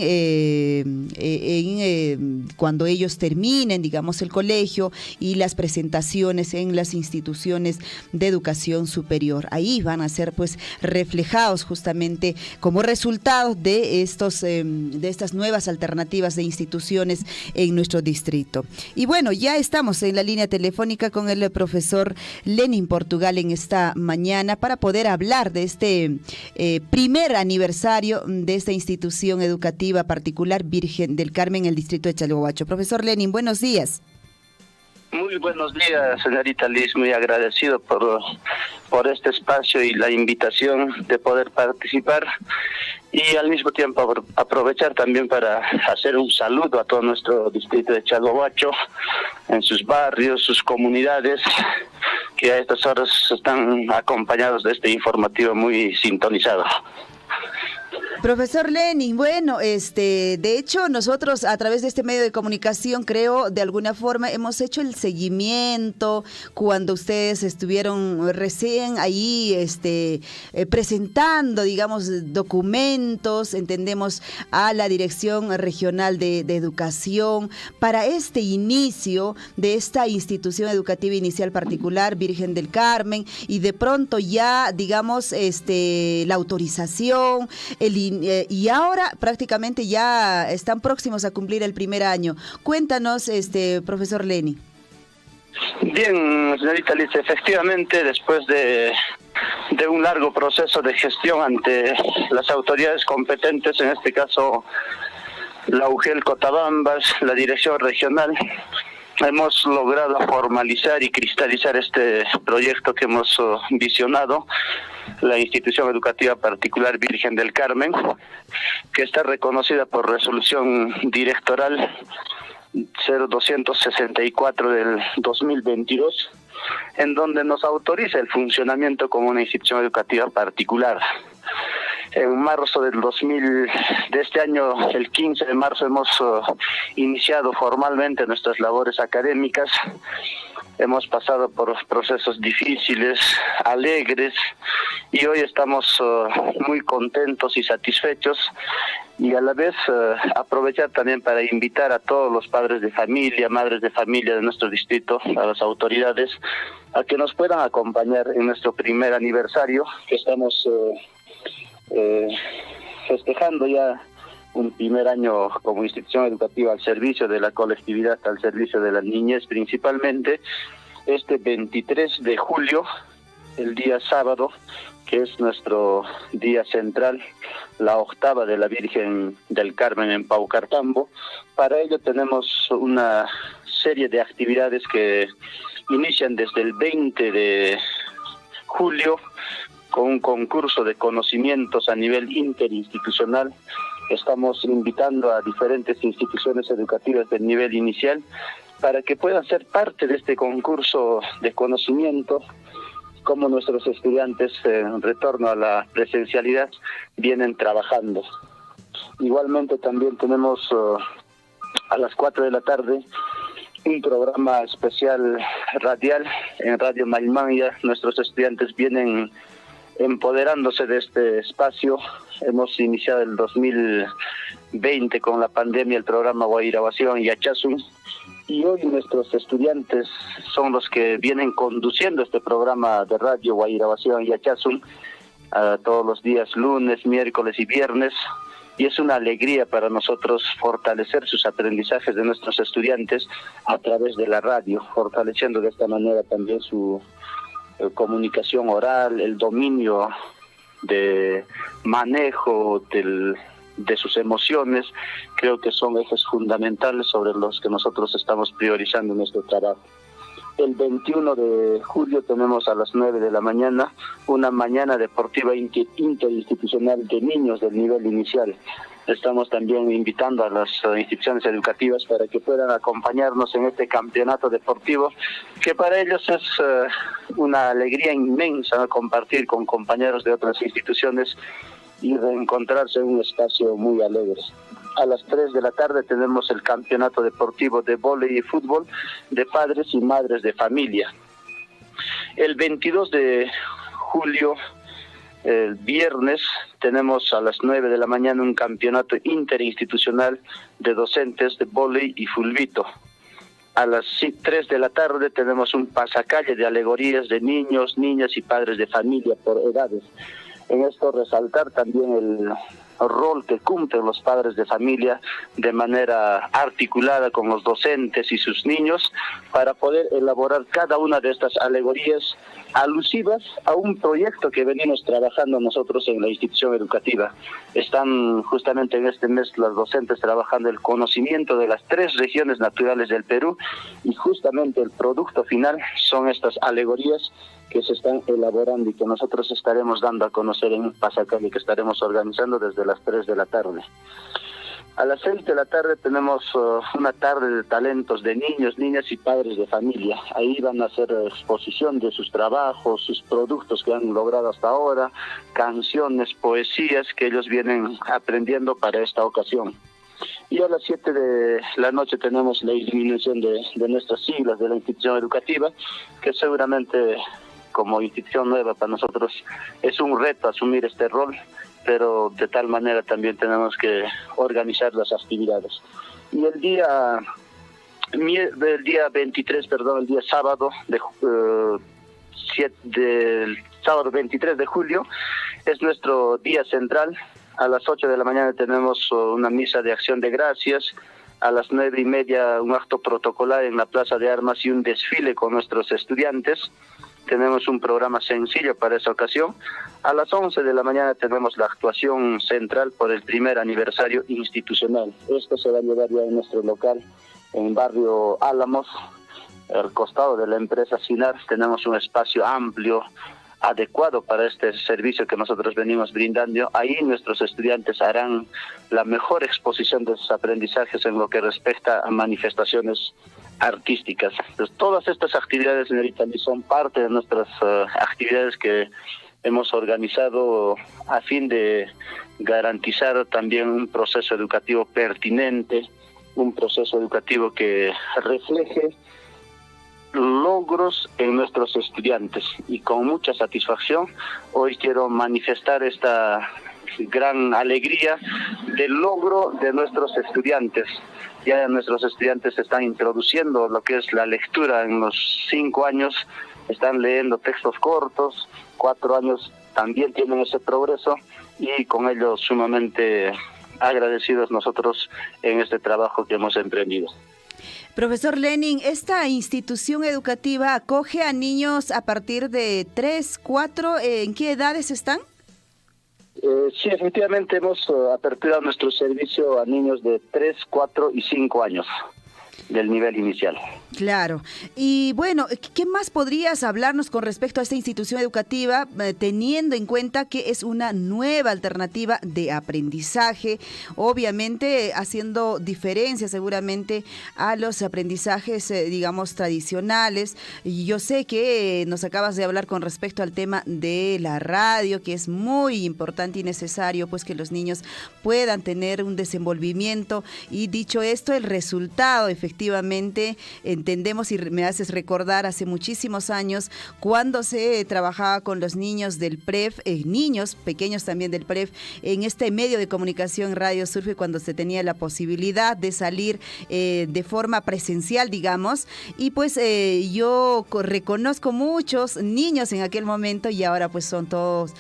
cuando ellos terminen, digamos, el colegio y las presentaciones en las instituciones de educación superior. Ahí van a ser pues reflejados justamente como resultado de estas nuevas alternativas de instituciones en nuestro distrito. Y bueno, ya estamos en la línea telefónica con el profesor Lenin Portugal en esta mañana para poder hablar de este primer aniversario de esta institución educativa particular Virgen del Carmen en el distrito de Chalhuahuacho. Profesor Lenin, buenos días. Muy buenos días, señorita Liz, muy agradecido por este espacio y la invitación de poder participar, y al mismo tiempo aprovechar también para hacer un saludo a todo nuestro distrito de Chalhuahuacho, en sus barrios, sus comunidades, que a estas horas están acompañados de este informativo muy sintonizado. Profesor Lenin, bueno, de hecho nosotros a través de este medio de comunicación, creo, de alguna forma hemos hecho el seguimiento cuando ustedes estuvieron recién ahí presentando, digamos, documentos, entendemos, a la Dirección Regional de Educación para este inicio de esta institución educativa inicial particular Virgen del Carmen, y de pronto ya, digamos, la autorización, y ahora prácticamente ya están próximos a cumplir el primer año. Cuéntanos, profesor Lenin. Bien, señorita Liz, efectivamente, después de un largo proceso de gestión ante las autoridades competentes, en este caso la UGEL Cotabambas, la Dirección Regional, hemos logrado formalizar y cristalizar este proyecto que hemos visionado, la institución educativa particular Virgen del Carmen, que está reconocida por resolución directoral 0264 del 2022, en donde nos autoriza el funcionamiento como una institución educativa particular. En marzo de este año, el 15 de marzo, hemos iniciado formalmente nuestras labores académicas. Hemos pasado por procesos difíciles, alegres, y hoy estamos muy contentos y satisfechos, y a la vez aprovechar también para invitar a todos los padres de familia, madres de familia de nuestro distrito, a las autoridades, a que nos puedan acompañar en nuestro primer aniversario, que estamos festejando ya un primer año como institución educativa al servicio de la colectividad, al servicio de la niñez principalmente. Este 23 de julio, el día sábado, que es nuestro día central, la octava de la Virgen del Carmen en Paucartambo. Para ello tenemos una serie de actividades que inician desde el 20 de julio, con un concurso de conocimientos a nivel interinstitucional. Estamos invitando a diferentes instituciones educativas del nivel inicial para que puedan ser parte de este concurso de conocimiento, como nuestros estudiantes en retorno a la presencialidad vienen trabajando. Igualmente también tenemos a las 4 de la tarde un programa especial radial en Radio Maimaya. Nuestros estudiantes vienen empoderándose de este espacio. Hemos iniciado el 2020 con la pandemia el programa Guairabación y Achazun, y hoy nuestros estudiantes son los que vienen conduciendo este programa de radio Guairabación y Achazun todos los días, lunes, miércoles y viernes, y es una alegría para nosotros fortalecer sus aprendizajes de nuestros estudiantes a través de la radio, fortaleciendo de esta manera también su comunicación oral, el dominio de manejo de sus emociones, creo que son ejes fundamentales sobre los que nosotros estamos priorizando en nuestro trabajo. El 21 de julio tenemos a las 9 de la mañana una mañana deportiva interinstitucional de niños del nivel inicial. Estamos también invitando a las instituciones educativas para que puedan acompañarnos en este campeonato deportivo, que para ellos es una alegría inmensa, ¿no?, compartir con compañeros de otras instituciones y reencontrarse en un espacio muy alegre. A las 3 de la tarde tenemos el campeonato deportivo de vóley y fútbol de padres y madres de familia. El 22 de julio, el viernes, tenemos a las 9 de la mañana un campeonato interinstitucional de docentes de vóley y fulbito. A las 3 de la tarde tenemos un pasacalle de alegorías de niños, niñas y padres de familia por edades. En esto resaltar también el rol que cumplen los padres de familia de manera articulada con los docentes y sus niños para poder elaborar cada una de estas alegorías alusivas a un proyecto que venimos trabajando nosotros en la institución educativa. Están justamente en este mes los docentes trabajando el conocimiento de las 3 regiones naturales del Perú y justamente el producto final son estas alegorías que se están elaborando y que nosotros estaremos dando a conocer en un pasacalle que estaremos organizando desde las 3 de la tarde. A las 6 de la tarde tenemos una tarde de talentos de niños, niñas y padres de familia. Ahí van a hacer exposición de sus trabajos, sus productos que han logrado hasta ahora, canciones, poesías que ellos vienen aprendiendo para esta ocasión. Y a las 7 de la noche tenemos la iluminación de nuestras siglas de la institución educativa, que seguramente como institución nueva para nosotros es un reto asumir este rol, pero de tal manera también tenemos que organizar las actividades. Y el día 23, el día sábado, del sábado 23 de julio, es nuestro día central. A las 8 de la mañana tenemos una misa de acción de gracias. A las 9:30 un acto protocolar en la Plaza de Armas y un desfile con nuestros estudiantes. Tenemos un programa sencillo para esa ocasión. A las 11 de la mañana tenemos la actuación central por el primer aniversario institucional. Esto se va a llevar ya en nuestro local, en barrio Álamos, al costado de la empresa Sinar. Tenemos un espacio amplio, adecuado para este servicio que nosotros venimos brindando. Ahí nuestros estudiantes harán la mejor exposición de sus aprendizajes en lo que respecta a manifestaciones artísticas. Entonces, todas estas actividades, señorita, son parte de nuestras actividades que hemos organizado a fin de garantizar también un proceso educativo pertinente, un proceso educativo que refleje logros en nuestros estudiantes. Y con mucha satisfacción hoy quiero manifestar esta gran alegría del logro de nuestros estudiantes. Ya nuestros estudiantes se están introduciendo lo que es la lectura en los 5 años, están leyendo textos cortos, 4 años también tienen ese progreso y con ello sumamente agradecidos nosotros en este trabajo que hemos emprendido. Profesor Lenin, ¿esta institución educativa acoge a niños a partir de 3, 4? ¿En qué edades están? Sí, efectivamente hemos aperturado nuestro servicio a niños de 3, 4 y 5 años del nivel inicial. Claro. Y bueno, ¿qué más podrías hablarnos con respecto a esta institución educativa, teniendo en cuenta que es una nueva alternativa de aprendizaje, obviamente haciendo diferencia seguramente a los aprendizajes, digamos, tradicionales? Y yo sé que nos acabas de hablar con respecto al tema de la radio, que es muy importante y necesario, pues que los niños puedan tener un desenvolvimiento. Y dicho esto, el resultado, efectivamente, entendemos y me haces recordar hace muchísimos años cuando se trabajaba con los niños del PREF, niños pequeños también del PREF, en este medio de comunicación Radio Surfe, cuando se tenía la posibilidad de salir de forma presencial, digamos, y pues yo reconozco muchos niños en aquel momento y ahora pues son todos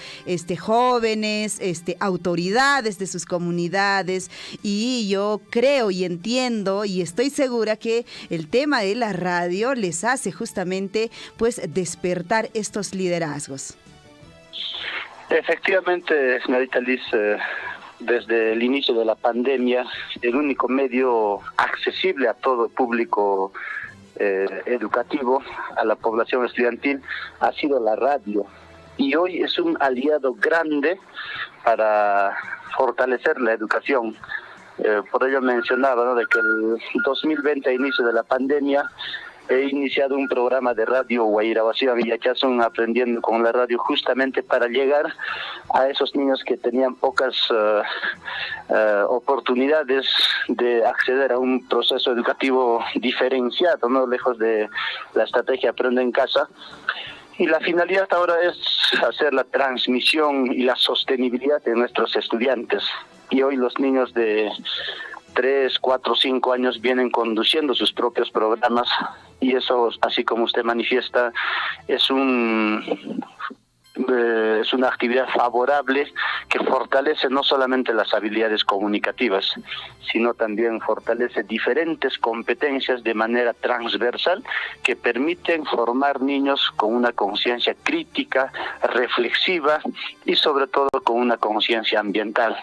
jóvenes, autoridades de sus comunidades, y yo creo y entiendo y estoy segura segura que el tema de la radio les hace justamente pues despertar estos liderazgos. Efectivamente, señorita Liz, desde el inicio de la pandemia, el único medio accesible a todo el público educativo, a la población estudiantil, ha sido la radio. Y hoy es un aliado grande para fortalecer la educación. Por ello mencionaba, ¿no?, de que el 2020, a inicio de la pandemia, he iniciado un programa de radio Guairabacía Villachazón, aprendiendo con la radio, justamente para llegar a esos niños que tenían pocas oportunidades de acceder a un proceso educativo diferenciado, no lejos de la estrategia Aprende en Casa. Y la finalidad ahora es hacer la transmisión y la sostenibilidad de nuestros estudiantes. Y hoy los niños de 3, 4, 5 años vienen conduciendo sus propios programas, y eso, así como usted manifiesta, es una actividad favorable que fortalece no solamente las habilidades comunicativas, sino también fortalece diferentes competencias de manera transversal que permiten formar niños con una conciencia crítica, reflexiva y sobre todo con una conciencia ambiental.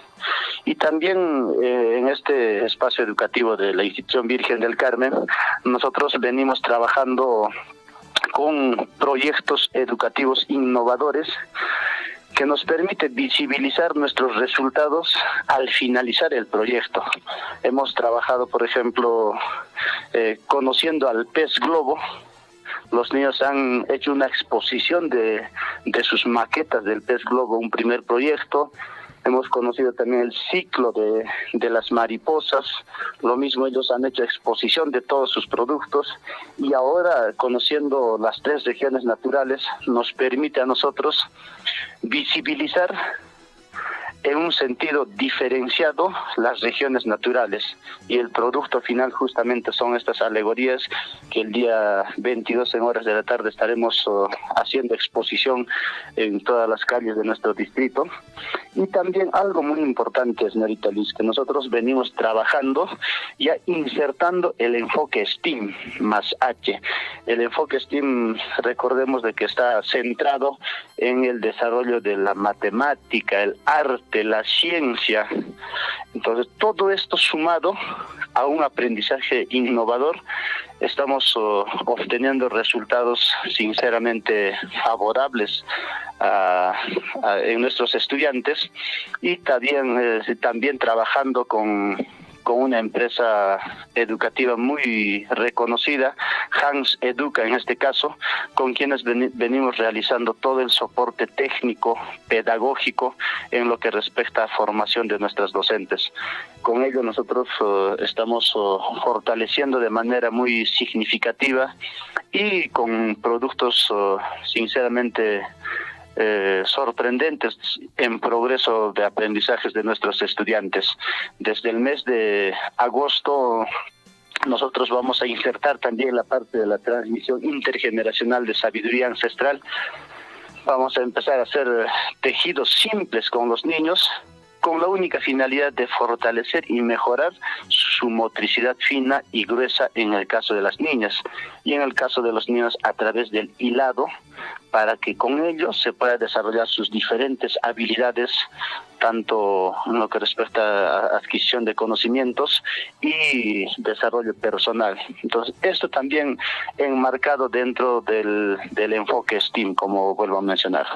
Y también en este espacio educativo de la Institución Virgen del Carmen, nosotros venimos trabajando con proyectos educativos innovadores que nos permite visibilizar nuestros resultados al finalizar el proyecto. Hemos trabajado, por ejemplo, conociendo al pez globo. Los niños han hecho una exposición de sus maquetas del pez globo, un primer proyecto. Hemos conocido también el ciclo de las mariposas. Lo mismo, ellos han hecho exposición de todos sus productos, y ahora, conociendo las 3 regiones naturales, nos permite a nosotros visibilizar en un sentido diferenciado las regiones naturales, y el producto final justamente son estas alegorías que el día 22 en horas de la tarde estaremos haciendo exposición en todas las calles de nuestro distrito. Y también algo muy importante, señorita Liz, que nosotros venimos trabajando, ya insertando el enfoque STEAM más H. El enfoque STEAM, recordemos de que está centrado en el desarrollo de la matemática, el arte, la ciencia. Entonces, todo esto sumado a un aprendizaje innovador, estamos obteniendo resultados sinceramente favorables en nuestros estudiantes, y también trabajando con una empresa educativa muy reconocida, Hans Educa en este caso, con quienes venimos realizando todo el soporte técnico, pedagógico, en lo que respecta a formación de nuestras docentes. Con ello nosotros estamos fortaleciendo de manera muy significativa y con productos sinceramente sorprendentes en progreso de aprendizajes de nuestros estudiantes. Desde el mes de agosto nosotros vamos a insertar también la parte de la transmisión intergeneracional de sabiduría ancestral. Vamos a empezar a hacer tejidos simples con los niños, con la única finalidad de fortalecer y mejorar su motricidad fina y gruesa en el caso de las niñas, y en el caso de los niños a través del hilado, para que con ello se pueda desarrollar sus diferentes habilidades, tanto en lo que respecta a adquisición de conocimientos y desarrollo personal. Entonces, esto también enmarcado dentro del enfoque STEAM, como vuelvo a mencionar.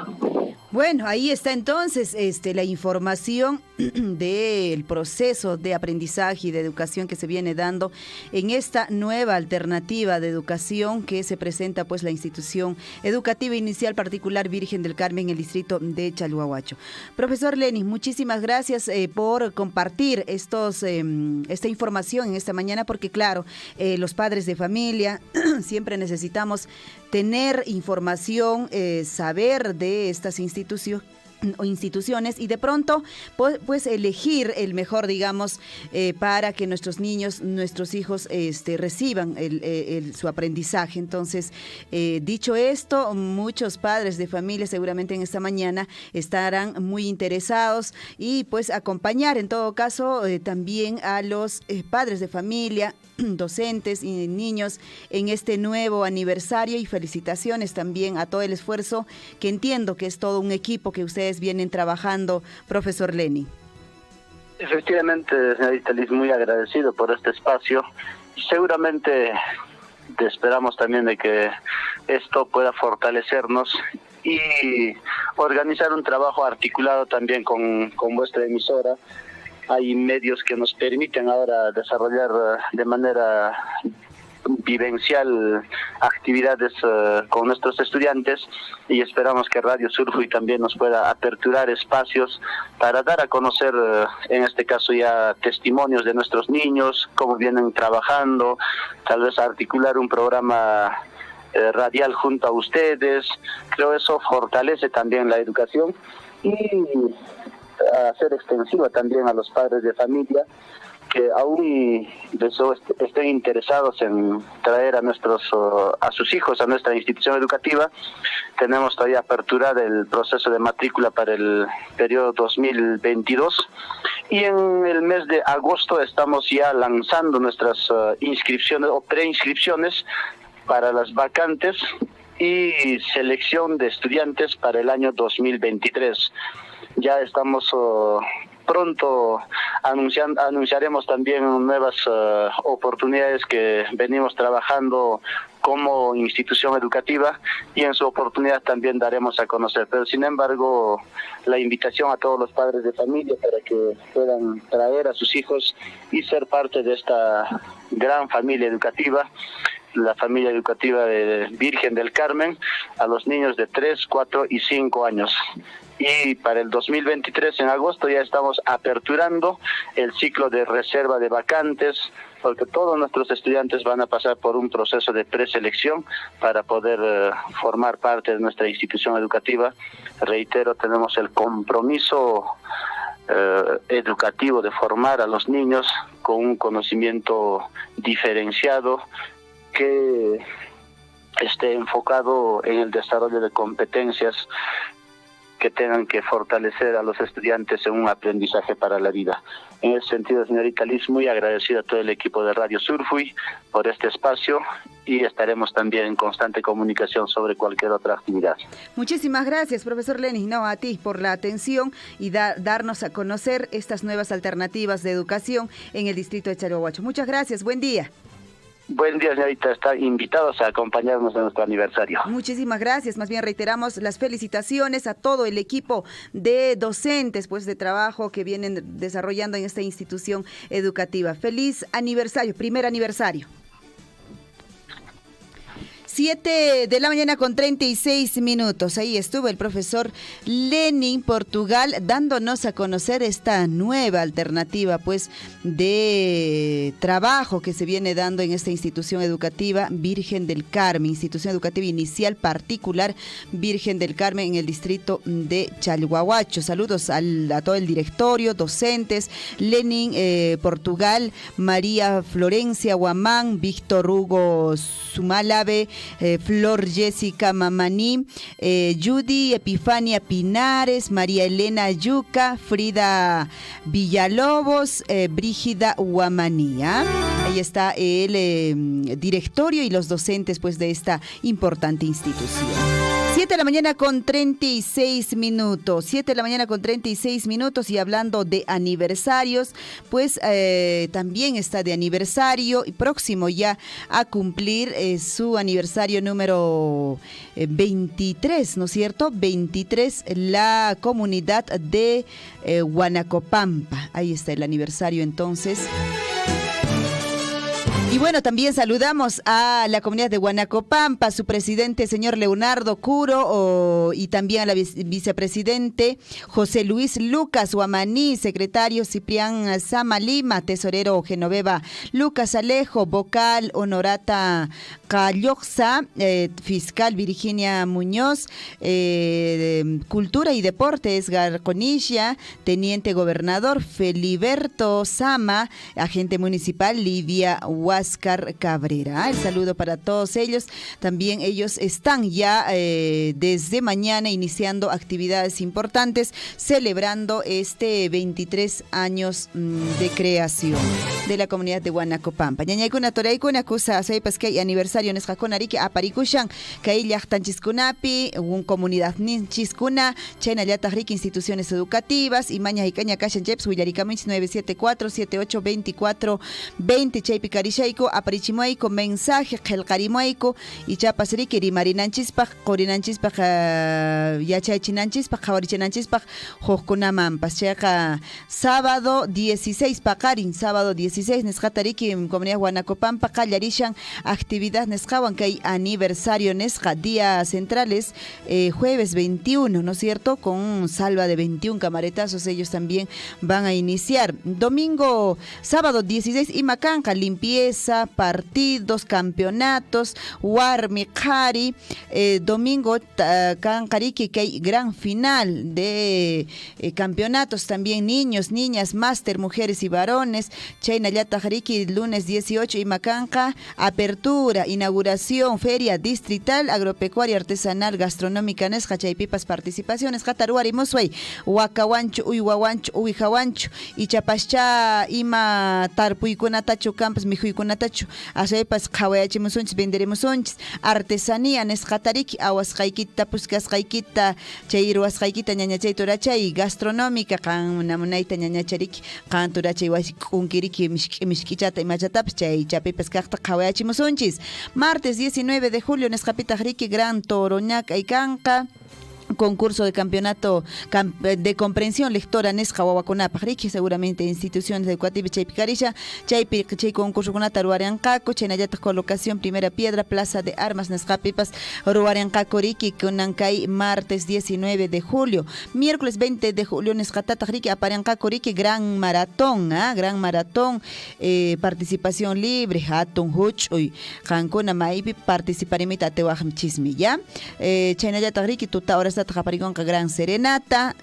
Bueno, ahí está entonces la información del proceso de aprendizaje y de educación que se viene dando en esta nueva alternativa de educación que se presenta pues la institución educativa inicial particular Virgen del Carmen en el distrito de Chalhuahuacho. Profesor Lenis, muchísimas gracias por compartir esta información en esta mañana, porque claro, los padres de familia siempre necesitamos tener información, saber de estas instituciones o instituciones, y de pronto pues elegir el mejor, digamos, para que nuestros niños, nuestros hijos reciban su aprendizaje. Entonces, dicho esto, muchos padres de familia seguramente en esta mañana estarán muy interesados y pues acompañar en todo caso también a los padres de familia, docentes y niños en este nuevo aniversario, y felicitaciones también a todo el esfuerzo que entiendo que es todo un equipo que ustedes vienen trabajando, profesor Lenin. Efectivamente, señorita Liz, muy agradecido por este espacio. Seguramente esperamos también de que esto pueda fortalecernos y organizar un trabajo articulado también con vuestra emisora. Hay medios que nos permiten ahora desarrollar de manera vivencial actividades con nuestros estudiantes, y esperamos que Radio Surfui también nos pueda aperturar espacios para dar a conocer, en este caso ya testimonios de nuestros niños, cómo vienen trabajando, tal vez articular un programa radial junto a ustedes. Creo eso fortalece también la educación y hacer extensiva también a los padres de familia que aún estén interesados en traer a sus hijos a nuestra institución educativa. Tenemos todavía apertura del proceso de matrícula para el periodo 2022, y en el mes de agosto estamos ya lanzando nuestras inscripciones o preinscripciones para las vacantes y selección de estudiantes para el año 2023. Ya estamos pronto anunciaremos también nuevas oportunidades que venimos trabajando como institución educativa, y en su oportunidad también daremos a conocer. Pero sin embargo, la invitación a todos los padres de familia para que puedan traer a sus hijos y ser parte de esta gran familia educativa, la familia educativa de Virgen del Carmen, a los niños de 3, 4 y 5 años. Y para el 2023, en agosto, ya estamos aperturando el ciclo de reserva de vacantes, porque todos nuestros estudiantes van a pasar por un proceso de preselección para poder formar parte de nuestra institución educativa. Reitero, tenemos el compromiso educativo de formar a los niños con un conocimiento diferenciado que esté enfocado en el desarrollo de competencias que tengan que fortalecer a los estudiantes en un aprendizaje para la vida. En ese sentido, señorita Liz, muy agradecido a todo el equipo de Radio Surfui por este espacio, y estaremos también en constante comunicación sobre cualquier otra actividad. Muchísimas gracias, profesor Lenin, a ti por la atención y darnos a conocer estas nuevas alternativas de educación en el distrito de Chalhuahuacho. Muchas gracias, buen día. Buen día, señorita. Están invitados a acompañarnos en nuestro aniversario. Muchísimas gracias. Más bien reiteramos las felicitaciones a todo el equipo de docentes, pues, de trabajo que vienen desarrollando en esta institución educativa. Feliz aniversario, primer aniversario. 7 de la mañana con 36 minutos. Ahí estuvo el profesor Lenin Portugal dándonos a conocer esta nueva alternativa, pues, de trabajo que se viene dando en esta institución educativa Virgen del Carmen, institución educativa inicial particular Virgen del Carmen en el distrito de Chalhuahuacho. Saludos a todo el directorio, docentes, Lenin Portugal, María Florencia Guamán, Víctor Hugo Sumalave, Flor Jessica Mamaní, Judy Epifania Pinares, María Elena Yuca, Frida Villalobos, Brígida Huamanía. Ahí está el directorio y los docentes, pues, de esta importante institución. 7 de la mañana con 36 minutos. 7 de la mañana con 36 minutos. Y hablando de aniversarios, pues también está de aniversario y próximo ya a cumplir su aniversario número 23, ¿no es cierto? 23, la comunidad de Huanacopampa. Ahí está el aniversario entonces. Y bueno, también saludamos a la comunidad de Huanacopampa, su presidente, señor Leonardo Curo, y también a la vicepresidente José Luis Lucas Huamaní, secretario Ciprián Sama Lima, tesorero Genoveva Lucas Alejo, vocal Honorata Calloxa, fiscal Virginia Muñoz, Cultura y Deportes Garconilla, teniente gobernador Feliberto Sama, agente municipal Lidia Huáscar Cabrera. El saludo para todos ellos. También ellos están ya desde mañana iniciando actividades importantes, celebrando este 23 años de creación de la comunidad de Huanacopampa. Ñañaykuna toraykuna kusa saypas kay aniversario nisqakunariki aparikushan kay llaqtanchiskunapi un comunidad ninchiskuna chaynallataq riki instituciones educativas y maña hikaña kashan jeps willarikamunchis 974-7824-20 chaypi karishayku aparichimuayku mensaje qillqarimuayku y chapas riki rimarinanchispaq qurinanchispaq yachaychinanchispaq qhawarichinanchispaq huqkunamanpas chayqa sábado 16 paqarin sábado 16 nisqata riki comunidad Huanacopampa qallarishan actividad nisqawan kay aniversario nisqa día centrales jueves 21, ¿no es cierto? Con un salva de 21 camaretazos ellos también van a iniciar. Domingo, sábado 16 Imacanca, limpieza, partidos, campeonatos, Warmi Kari, domingo Cancariki que hay gran final de campeonatos también niños, niñas, máster, mujeres y varones, Chaynallata Jariki lunes 18 Imacanca, apertura, inauguración, feria distrital, agropecuaria, artesanal, gastronómica, Nesja, Chaypipas, participaciones, Jataruari, Mosway, Huacahuancho, Uyhuahuancho, Uijahuancho, y Chapascha, Ima, Tarpuikunatacho, Campos, Mijuikunatacho, Asepas, Kawayachimusunchis, venderemusunchis, artesanía, Nesjatariki, Aguasjaikita, Puscasjaikita, Chairuasjaikita, Ñañachaiturachay, gastronómica, Namunaita, Ñañachariki, Canturachay, Unkiriki, Mishkichata y Machatap, Chay, Chapipas, Cacta, Kawayachimusunchis, martes 19 de julio, Nescapita Riki, Gran Toroñac, Aicanca, concurso de campeonato de comprensión lectora Nesja Huahuaconapa Riki, seguramente instituciones educativas Chaypicarisha, Chay concurso con Ruariancaco, Chaynayata colocación primera piedra, plaza de armas Nesjapipas, Ruariancaco Riki, Kunancay, martes 19 de julio, miércoles 20 de julio Nesjatata Riki, Apariancaco Riki, gran maratón, participación libre, Hatun Huch, Cancuna Maipi, participarimita Tehuajam Chismi, ¿ya? Chaynayata Riki, tuta ahora Japarigonca Gran Serenata,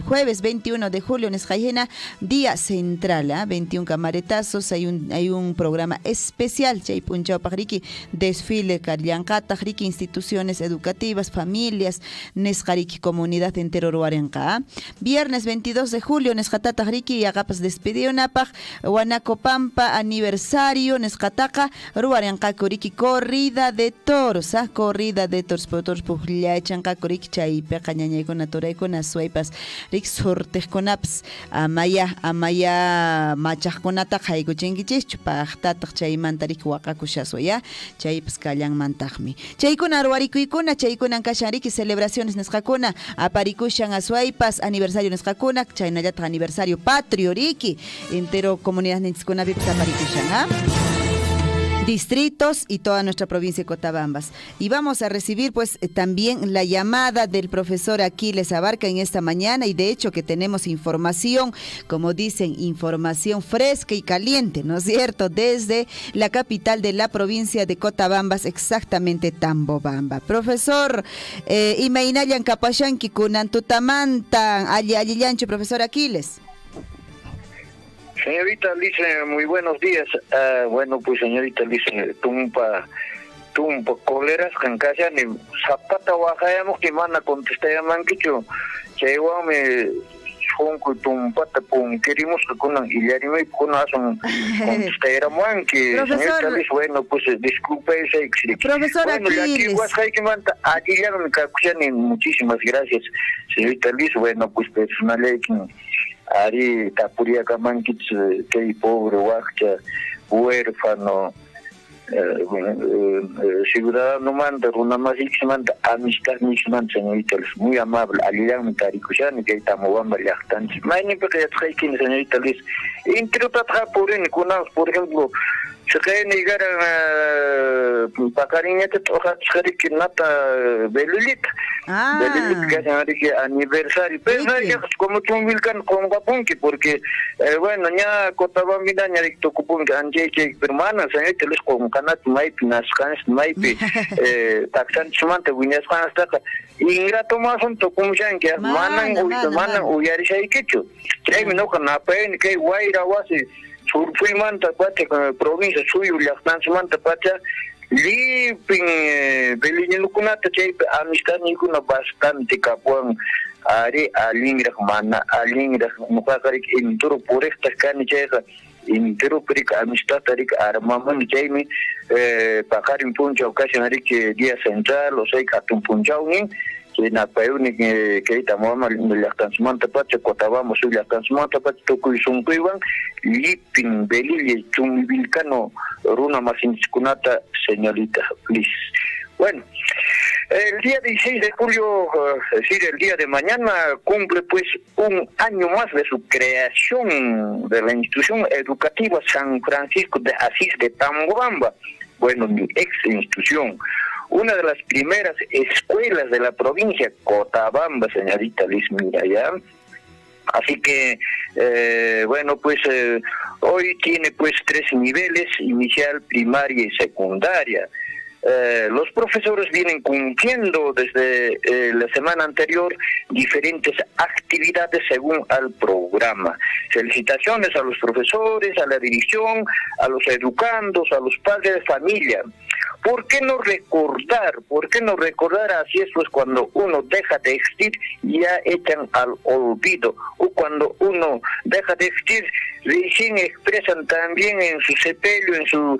jueves 21 de julio en Esjayena, día central, 21 camaretazos, hay un programa especial, Chaypunchao Pajariki, desfile Carliancata, Riki, instituciones educativas, familias, Nesjariki, comunidad entero Ruarenca. Viernes 22 de julio, Nesjatata Riki, Agapas despedido Napaj, Huanacopampa, aniversario, Nesjataca, Ruarenca Coriki, corrida de toros, potors Pujliachanca Coriki, Chay Pecañañaykuna turaykuna suaypas rik sortejkunapas amaya machaqkunata qaykuchinkichischu paqtataq chaymanta rik waqakushaswa ya chaypas kallanmantaqmi chaykuna ruwarikuykuna chaykunan kashan riki celebraciones nisqakuna aparikushan asuaypas aniversario nisqakuna chaynallataq aniversario patrio riki entero comunidad ninchikunapipas aparikushan distritos y toda nuestra provincia de Cotabambas. Y vamos a recibir pues también la llamada del profesor Aquiles Abarca en esta mañana y de hecho que tenemos información, como dicen, información fresca y caliente, ¿no es cierto? Desde la capital de la provincia de Cotabambas, exactamente Tambobamba. Profesor, Imainayan Capashanki Kunantutamanta, Allillancho, profesor Aquiles. Señorita Lice, muy buenos días. Bueno, pues señorita Lice, tumpa coleras cancayani zapata wajayamos que mana contestayaman kicho chayguame honku tumpata pun queremos que con illarime con ason contestayaman que señorita Lice, bueno, pues disculpe ese éxito. Profesor bueno, aquí guasay que manta allillan cacuchani, muchísimas gracias, señorita Lice. Bueno, pues personalmente Ari Tapuria Kamankits, que pobre, huacha, huérfano, ciudadano manda, una más manda, amistad manda, señorita, muy amable, Alian Tarikushani, que estamos vamos a Mañana, porque ya trae señorita Liz. Entre otras, por ejemplo, se quieren llegar a Pacariñete, hojas que nata Belulita. Belulita que aniversario. Pero no es como tú Wilcan con Guapunque, porque, bueno, ya Cotabambina, ya dictó Cupunque, Anjeche, hermanas, te les con Canat Maipi, Nascans Maipi, Taxan Chumante, Winas Canastaka. Ingrato más un tocumchan que manan uyarisha y quecho. Que me no can apen, que guaira wasi. Surfui manta pacha con la provincia suyo la estancia manta pacha liping belini lukunata che amistad ni kuna bastante kapuan are alingra mana alingra mukakarik inturo por esta cani cheka inturo perik amistad tarik armaman jaimi pakarin puncha ocasión arik día central o sei katun punchaunin que na pauni que estamos la estancia pacha cotabamos la estancia pacha toco y son cuivan liping belili chumbilcano runa más inskunata señorita please. Bueno, el día 16 de julio, es decir, el día de mañana, cumple pues un año más de su creación de la institución educativa San Francisco de Asís de Tambobamba. Bueno, mi ex institución, una de las primeras escuelas de la provincia Cotabamba, señorita Liz Miraya. Así que, bueno, pues hoy tiene pues 3 niveles, inicial, primaria y secundaria. Los profesores vienen cumpliendo desde la semana anterior diferentes actividades según al programa. Felicitaciones a los profesores, a la dirección, a los educandos, a los padres de familia. ¿Por qué no recordar? ¿Por qué no recordar? Así es pues cuando uno deja de existir ya echan al olvido, o cuando uno deja de existir recién expresan también en su sepelio, en su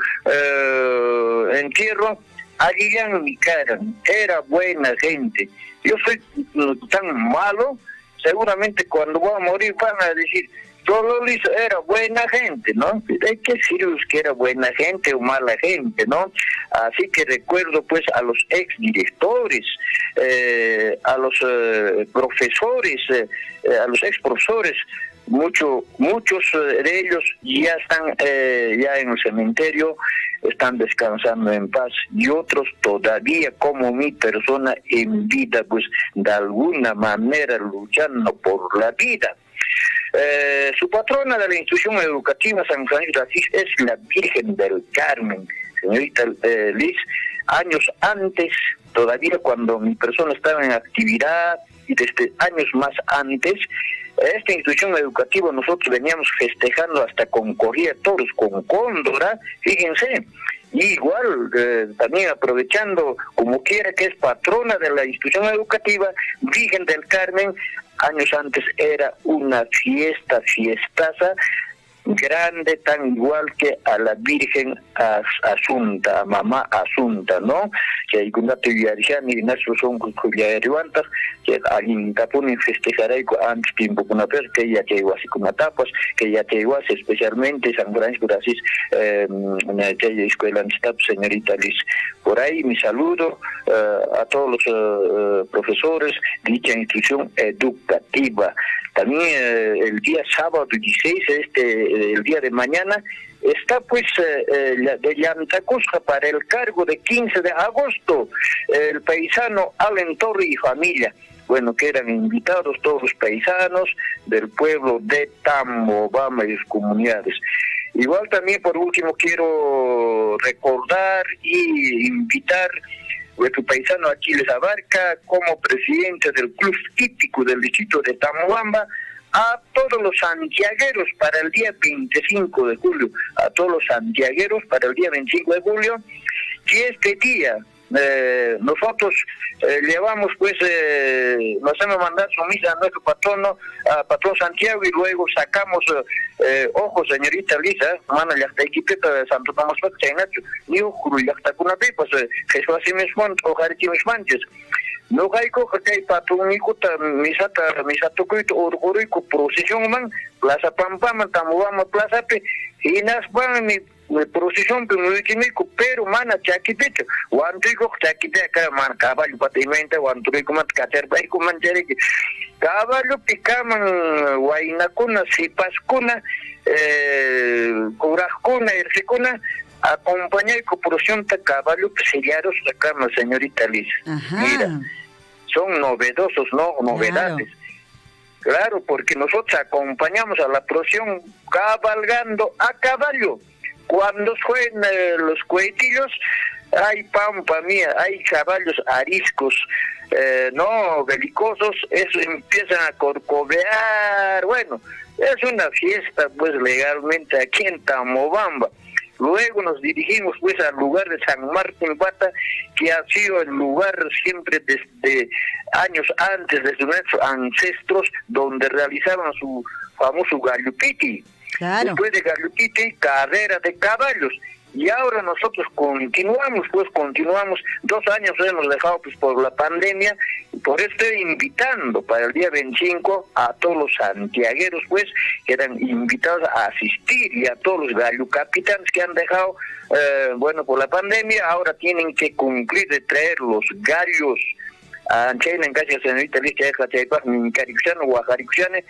entierro, Aguillán mi cara, era buena gente. Yo soy tan malo, seguramente cuando voy a morir van a decir, Dololis era buena gente, ¿no? Hay que decir que era buena gente o mala gente, ¿no? Así que recuerdo pues a los exdirectores, a los profesores, a los exprofesores, muchos de ellos ya están ya en el cementerio, están descansando en paz, y otros todavía como mi persona en vida, pues de alguna manera luchando por la vida. Su patrona de la institución educativa San Francisco de Asís es la Virgen del Carmen, señorita Liz. Años antes, todavía cuando mi persona estaba en actividad, y desde años más antes, esta institución educativa nosotros veníamos festejando hasta con corrida de toros, con cóndora, fíjense. Y igual, también aprovechando, como quiera que es patrona de la institución educativa, Virgen del Carmen, años antes era una fiestaza grande, tan igual que a la Virgen Asunta, a Mamá Asunta, ¿no? Que hay un dato y nuestros son cuyaruantas, que alguien tapunin festejará antes tiempo con una persona que ya llegó así como tapas, que ya llegó especialmente San Francisco de Asís, una escuela señorita Liz. Por ahí mi saludo a todos los profesores de dicha institución educativa. También el día sábado 16, el día de mañana, está pues de Llantacusca para el cargo de 15 de agosto, el paisano Allen Torre y familia. Bueno, que eran invitados todos los paisanos del pueblo de Tambobamba y sus comunidades. Igual también por último quiero recordar y invitar nuestro paisano Aquiles Abarca como presidente del club hípico del distrito de Tambobamba a todos los santiagueros para el día 25 de julio, a todos los santiagueros para el día 25 de julio, que este día nosotros llevamos pues nos hemos mandado su misa a nuestro patrono, a patrón Santiago, y luego sacamos ojo señorita Lisa, mana ya está equipeta de Santo Tomás Pachainacho, ni ojuru ya está con una pues Jesús así mismo, ojalá que mis manches. No hay que hay patrón y cuta misato cuito orgorico procesión man, plaza Pampama, Tambobamba, plaza P, y nas van mi procesión pero mana chaquipito wantrico chaquipeta man caballo patimenta wantrico man caterpaico man jereke caballo picaman guainacuna sipascuna curascuna irficuna acompañar con producción de caballo sellaros acá, señorita Liz. Mira, son novedosos, ¿no? Novedades. Claro, porque nosotros acompañamos a la procesión cabalgando a caballo. Cuando suenan los cohetillos, hay pampa mía, hay caballos ariscos, no belicosos, eso empiezan a corcovear. Bueno, es una fiesta pues legalmente aquí en Tamobamba. Luego nos dirigimos pues al lugar de San Martín Bata, que ha sido el lugar siempre desde años antes, desde nuestros ancestros, donde realizaron su famoso Gallupiti. Claro. Después de Gallupiti, carrera de caballos. Y ahora nosotros continuamos, 2 años hemos dejado pues por la pandemia, y por eso estoy invitando para el día 25 a todos los santiagueros pues, que eran invitados a asistir, y a todos los gallo-capitanes que han dejado, por la pandemia, ahora tienen que cumplir de traer los gallos. Anchaina en calle señorita Liz Chaypa, Caricuchano, Guajaricuchane,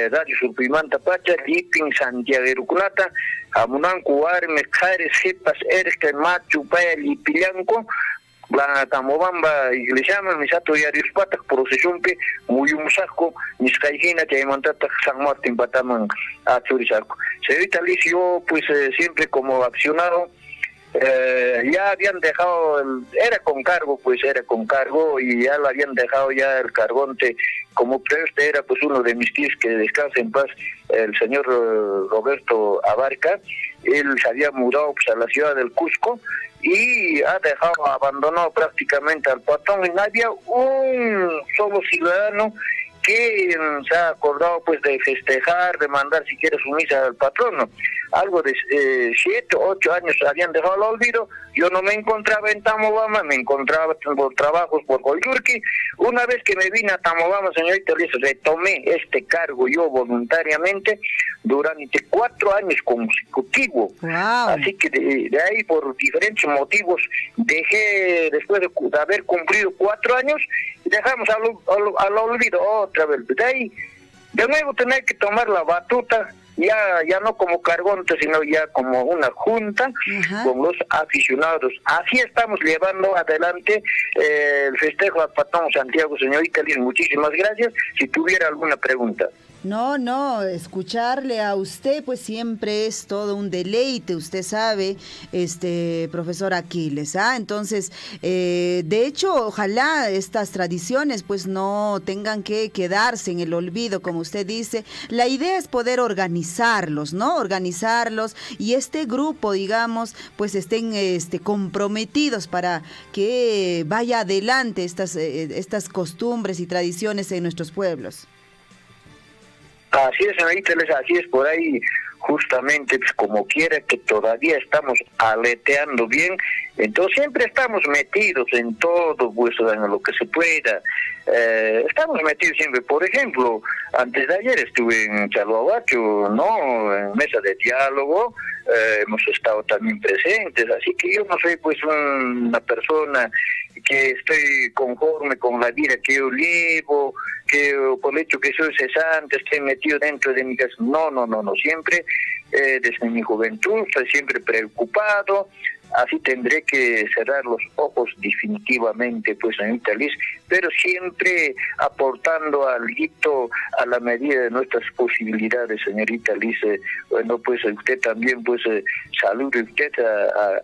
Radio Supimanta Pacha, Lipin, Santiago Culata, Amunanco, Armes, Cares, Jepas, Erska, Machu, Paya, Lipilanco, la Tamobamba, Iglesia, Misato y Arius Patak, procesión que muy un saco, Niscaijina, Chaimantata, San Martín, Bataman, a Churisaco. Señorita Liz, yo pues siempre como accionado, ya habían dejado, era con cargo y ya lo habían dejado ya el cargonte como preste, era pues uno de mis tíos que descansa en paz, el señor Roberto Abarca. Él se había mudado pues a la ciudad del Cusco y ha dejado abandonado prácticamente al patrón, y no había un solo ciudadano que se ha acordado pues de festejar, de mandar si quiere su misa al patrono. Algo de 7, 8 años habían dejado el olvido. Yo no me encontraba en Tamobamba, me encontraba por trabajos por Coyurqui. Una vez que me vine a Tamobamba, señorita Liz, retomé este cargo yo voluntariamente durante 4 años consecutivos. Wow. Así que de ahí, por diferentes motivos, dejé, después de haber cumplido 4 años, dejamos al olvido otra vez. De ahí, de nuevo tener que tomar la batuta, ya no como cargonte, sino ya como una junta con los aficionados. Así estamos llevando adelante el festejo al patrón Santiago, señorita Liz. Muchísimas gracias. Si tuviera alguna pregunta. No, escucharle a usted pues siempre es todo un deleite, usted sabe, profesor Aquiles, Entonces, de hecho, ojalá estas tradiciones pues no tengan que quedarse en el olvido, como usted dice. La idea es poder organizarlos, ¿no? Organizarlos, y este grupo, digamos, pues estén comprometidos para que vaya adelante estas costumbres y tradiciones en nuestros pueblos. Así es, señorita, así es, por ahí justamente pues, como quiera que todavía estamos aleteando bien, entonces siempre estamos metidos en todo, pues en lo que se pueda, estamos metidos siempre. Por ejemplo, antes de ayer estuve en Chalhuahuacho, ¿no?, en mesa de diálogo, hemos estado también presentes, así que yo no soy pues una persona que estoy conforme con la vida que yo llevo, que por el hecho que soy cesante estoy metido dentro de mi casa. No, siempre desde mi juventud estoy siempre preocupado. Así tendré que cerrar los ojos definitivamente, pues, señorita Liz, pero siempre aportando algo a la medida de nuestras posibilidades, señorita Liz. Bueno, pues usted también, pues, salude usted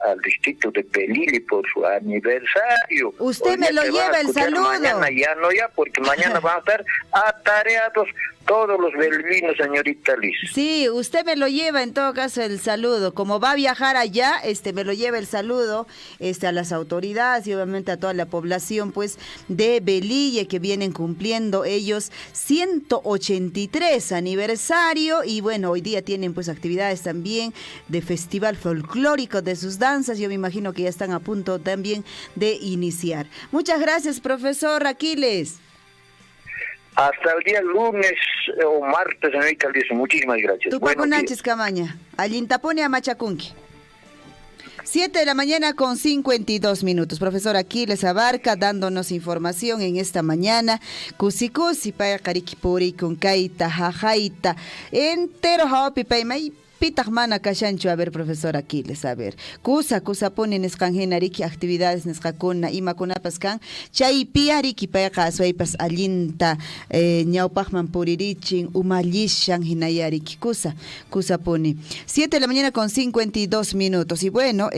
al distrito de Pelili por su aniversario. Usted me lo lleva el saludo. Mañana ya, porque mañana van a estar atareados todos los belvinos, señorita Liz. Sí, usted me lo lleva en todo caso el saludo. Como va a viajar allá, me lo lleva el saludo a las autoridades y obviamente a toda la población pues de Belille, que vienen cumpliendo ellos 183 aniversario, y bueno, hoy día tienen pues actividades también de festival folclórico de sus danzas. Yo me imagino que ya están a punto también de iniciar. Muchas gracias, profesor Aquiles. Hasta el día lunes o martes, señorita Liz. Muchísimas gracias. Tupaco Nánchez Camaña, Allintapone a Machacunqui. 7 de la mañana con 52 minutos. Profesor Aquiles Abarca dándonos información en esta mañana. Cusicusi, paya carikipuri, con caita, jajaita. Entero haopi, paimay. Pitaq mana kashanchu, a ver, profesor Aquiles, a ver. Kusa ponen escanjenariki actividades nesqakuna imakunapas kan. Chay piariki payqa aswaypas allinta ñawpaqman puririchin, umallishan hinayariki. Kusa pone. 7 de la mañana con 52 minutos. Y bueno,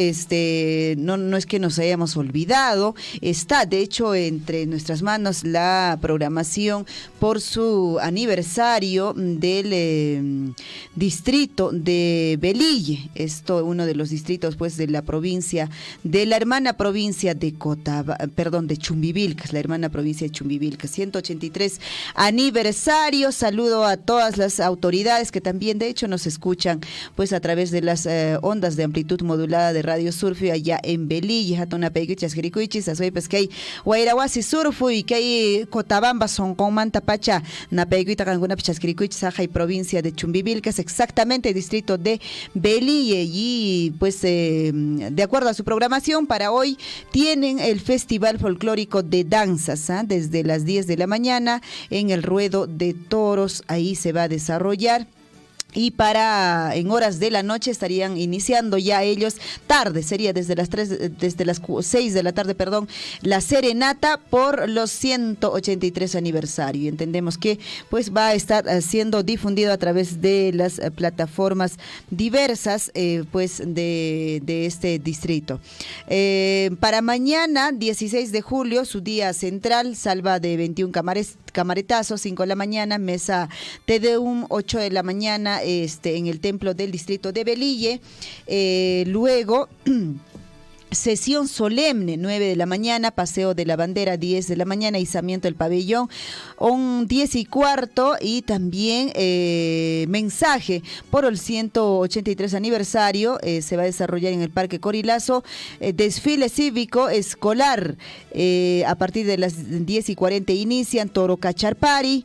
no es que nos hayamos olvidado. Está, de hecho, entre nuestras manos la programación por su aniversario del distrito de Velille, uno de los distritos pues de la provincia, de la hermana provincia de de Chumbivilcas, la hermana provincia de Chumbivilcas, 183 aniversario. Saludo a todas las autoridades que también de hecho nos escuchan pues a través de las ondas de amplitud modulada de Radio Surfio allá en Velille, Hatunapeyguichas, Grikuichis, Azuipes, que hay Guairawasi Surfu y que hay Cotabamba, son con Mantapacha, Napeyguita, Canguna, Pichascricuichis, Saja y provincia de Chumbivilcas, exactamente distrito de Velille. Y pues de acuerdo a su programación para hoy tienen el Festival Folclórico de Danzas, desde las 10 de la mañana en el ruedo de toros, ahí se va a desarrollar. Y en horas de la noche estarían iniciando ya ellos, tarde, sería desde las 6 de la tarde, la serenata por los 183 aniversario. Y entendemos que pues va a estar siendo difundido a través de las plataformas diversas pues de este distrito. Para mañana, 16 de julio, su día central, salva de 21 camaretazos, 5 de la mañana, mesa Tedeum, 8 de la mañana, en el templo del distrito de Velille. Luego sesión solemne, 9 de la mañana, paseo de la bandera, 10 de la mañana, izamiento del pabellón, 10:15, y también mensaje por el 183 aniversario, se va a desarrollar en el Parque Corilazo, desfile cívico escolar, a partir de las 10:40 inician toro cacharpari,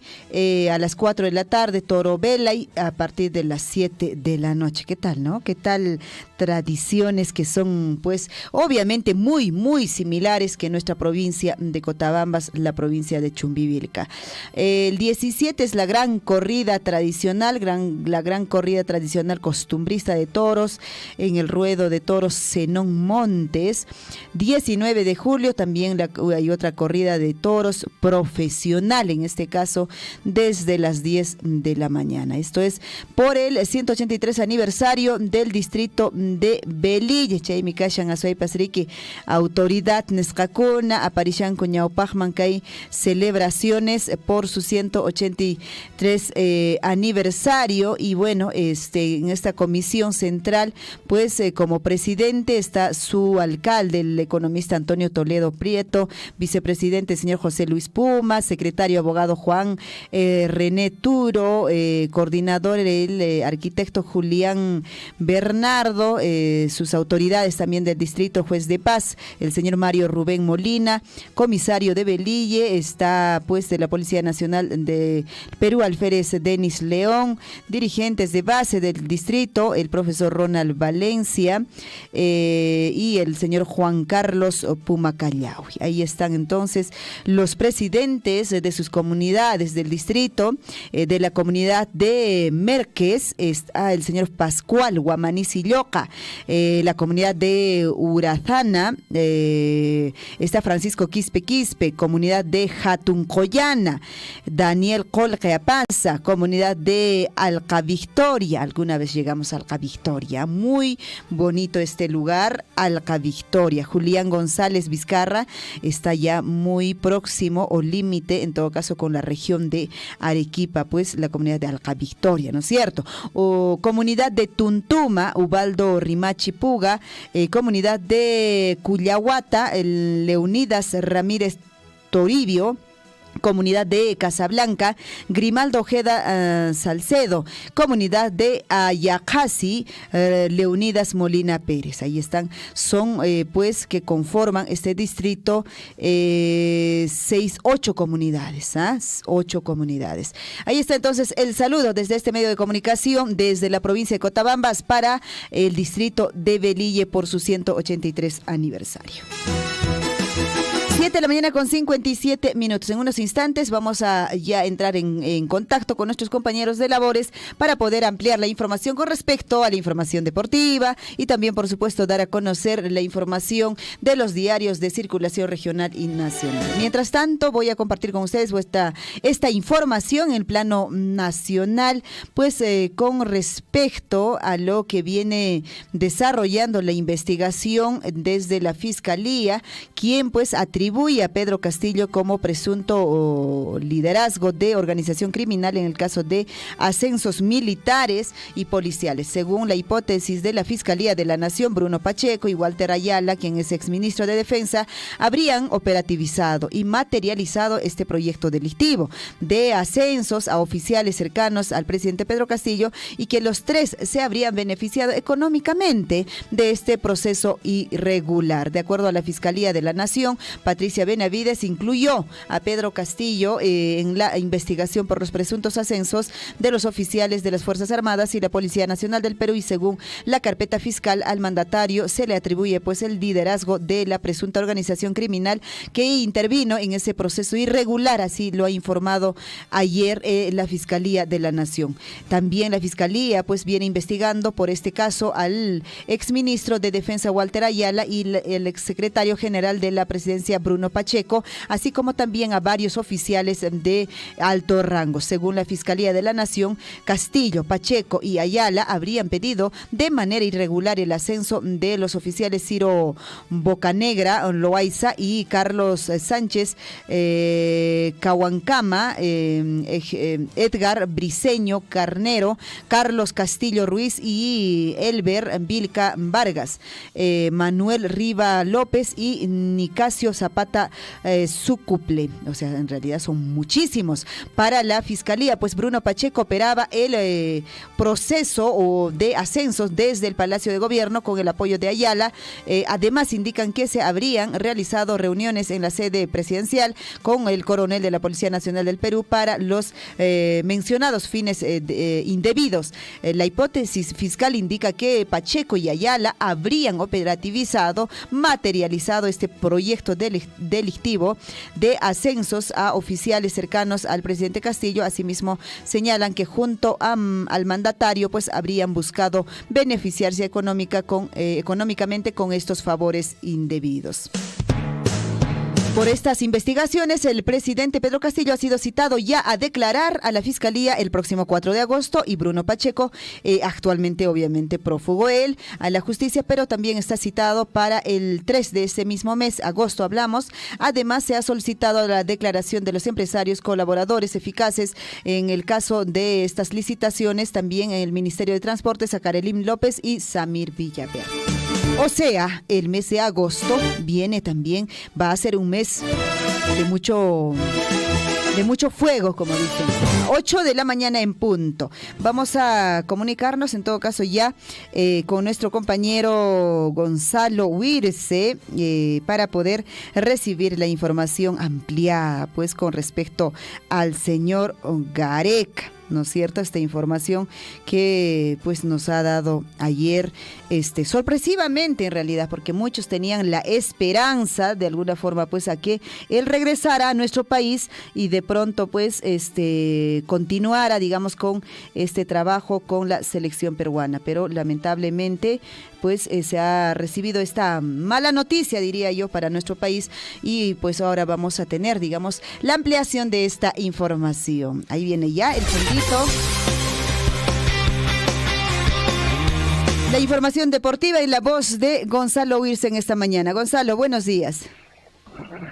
a las 4 de la tarde toro vela, y a partir de las 7 de la noche. ¿Qué tal, no? ¿Qué tal tradiciones que son pues obviamente muy, muy similares que nuestra provincia de Cotabambas, la provincia de Chumbivilca? El 17 es la gran corrida tradicional, la gran corrida tradicional costumbrista de toros en el ruedo de toros Zenón Montes. 19 de julio también hay otra corrida de toros profesional, en este caso desde las 10 de la mañana. Esto es por el 183 aniversario del distrito de Velille. Chaymi kashan aswaypas riki autoridad nesqakuna aparishan ñawpaqman kay celebraciones por su 183 aniversario. Y bueno, en esta comisión central pues como presidente está su alcalde, el economista Antonio Toledo Prieto, vicepresidente señor José Luis Puma, secretario abogado Juan René Turo, coordinador el arquitecto Julián Bernardo, sus autoridades también del distrito, juez de paz el señor Mario Rubén Molina, comisario de Velille, está pues de la Policía Nacional de Perú alférez Denis León, dirigentes de base del distrito, el profesor Ronald Valencia y el señor Juan Carlos Puma Callao. Ahí están entonces los presidentes de sus comunidades del distrito. De la comunidad de Merques está el señor Pascual Guamaní Silloca, la comunidad de Urazana está Francisco Quispe, comunidad de Jatuncoyana, Daniel Colqueapanza, comunidad de Alca Victoria. Alguna vez llegamos a Alca Victoria, muy bonito este lugar, Alca Victoria. Julián González Vizcarra está ya muy próximo o límite en todo caso con la región de Arequipa, pues la comunidad de Alca Victoria, ¿no es cierto? O comunidad de Tuntuma, Ubaldo Rimachi Puga, comunidad de Cuyahuata, Leonidas Ramírez Toribio, comunidad de Casablanca, Grimaldo Ojeda Salcedo, comunidad de Ayacasi, Leonidas Molina Pérez. Ahí están, son pues que conforman este distrito 8 comunidades, 8 comunidades. Ahí está entonces el saludo desde este medio de comunicación, desde la provincia de Cotabambas para el distrito de Velille por su 183 aniversario. 7:57 a.m. En unos instantes vamos a ya entrar en contacto con nuestros compañeros de labores para poder ampliar la información con respecto a la información deportiva y también, por supuesto, dar a conocer la información de los diarios de circulación regional y nacional. Mientras tanto, voy a compartir con ustedes esta información en el plano nacional, pues con respecto a lo que viene desarrollando la investigación desde la Fiscalía, quien pues atribuye a Pedro Castillo como presunto liderazgo de organización criminal en el caso de ascensos militares y policiales. Según la hipótesis de la Fiscalía de la Nación, Bruno Pacheco y Walter Ayala, quien es exministro de Defensa, habrían operativizado y materializado este proyecto delictivo de ascensos a oficiales cercanos al presidente Pedro Castillo y que los tres se habrían beneficiado económicamente de este proceso irregular. De acuerdo a la Fiscalía de la Nación, Patricia Benavides incluyó a Pedro Castillo en la investigación por los presuntos ascensos de los oficiales de las Fuerzas Armadas y la Policía Nacional del Perú, y según la carpeta fiscal al mandatario se le atribuye pues el liderazgo de la presunta organización criminal que intervino en ese proceso irregular, así lo ha informado ayer la Fiscalía de la Nación. También la Fiscalía pues viene investigando por este caso al exministro de Defensa Walter Ayala y el exsecretario general de la Presidencia Bruno Pacheco, así como también a varios oficiales de alto rango. Según la Fiscalía de la Nación, Castillo, Pacheco y Ayala habrían pedido de manera irregular el ascenso de los oficiales Ciro Bocanegra Loaiza y Carlos Sánchez Cahuancama, Edgar Briceño Carnero, Carlos Castillo Ruiz y Elber Vilca Vargas, Manuel Riva López y Nicasio Zapata Sucuple. O sea, en realidad son muchísimos. Para la Fiscalía, pues Bruno Pacheco operaba el proceso de ascensos desde el Palacio de Gobierno con el apoyo de Ayala. Además, indican que se habrían realizado reuniones en la sede presidencial con el coronel de la Policía Nacional del Perú para los mencionados fines indebidos. La hipótesis fiscal indica que Pacheco y Ayala habrían operativizado, materializado este proyecto delictivo de ascensos a oficiales cercanos al presidente Castillo. Asimismo, señalan que junto al mandatario pues habrían buscado beneficiarse económicamente con estos favores indebidos. Por estas investigaciones, el presidente Pedro Castillo ha sido citado ya a declarar a la Fiscalía el próximo 4 de agosto y Bruno Pacheco, actualmente obviamente prófugo él, a la justicia, pero también está citado para el 3 de ese mismo mes, agosto hablamos. Además, se ha solicitado la declaración de los empresarios colaboradores eficaces en el caso de estas licitaciones, también en el Ministerio de Transportes, a Karelim López y Samir Villaverde. O sea, el mes de agosto viene también, va a ser un mes de mucho fuego, como dicen. 8 de la mañana en punto. Vamos a comunicarnos, en todo caso, ya con nuestro compañero Gonzalo Huirce para poder recibir la información ampliada, pues, con respecto al señor Gareca, ¿no es cierto? Esta información que pues nos ha dado ayer, sorpresivamente en realidad, porque muchos tenían la esperanza de alguna forma pues a que él regresara a nuestro país y de pronto pues continuara, digamos, con este trabajo con la selección peruana, pero lamentablemente pues se ha recibido esta mala noticia, diría yo, para nuestro país, y pues ahora vamos a tener, digamos, la ampliación de esta información. Ahí viene ya el fondito. La información deportiva y la voz de Gonzalo Huirce en esta mañana. Gonzalo, buenos días.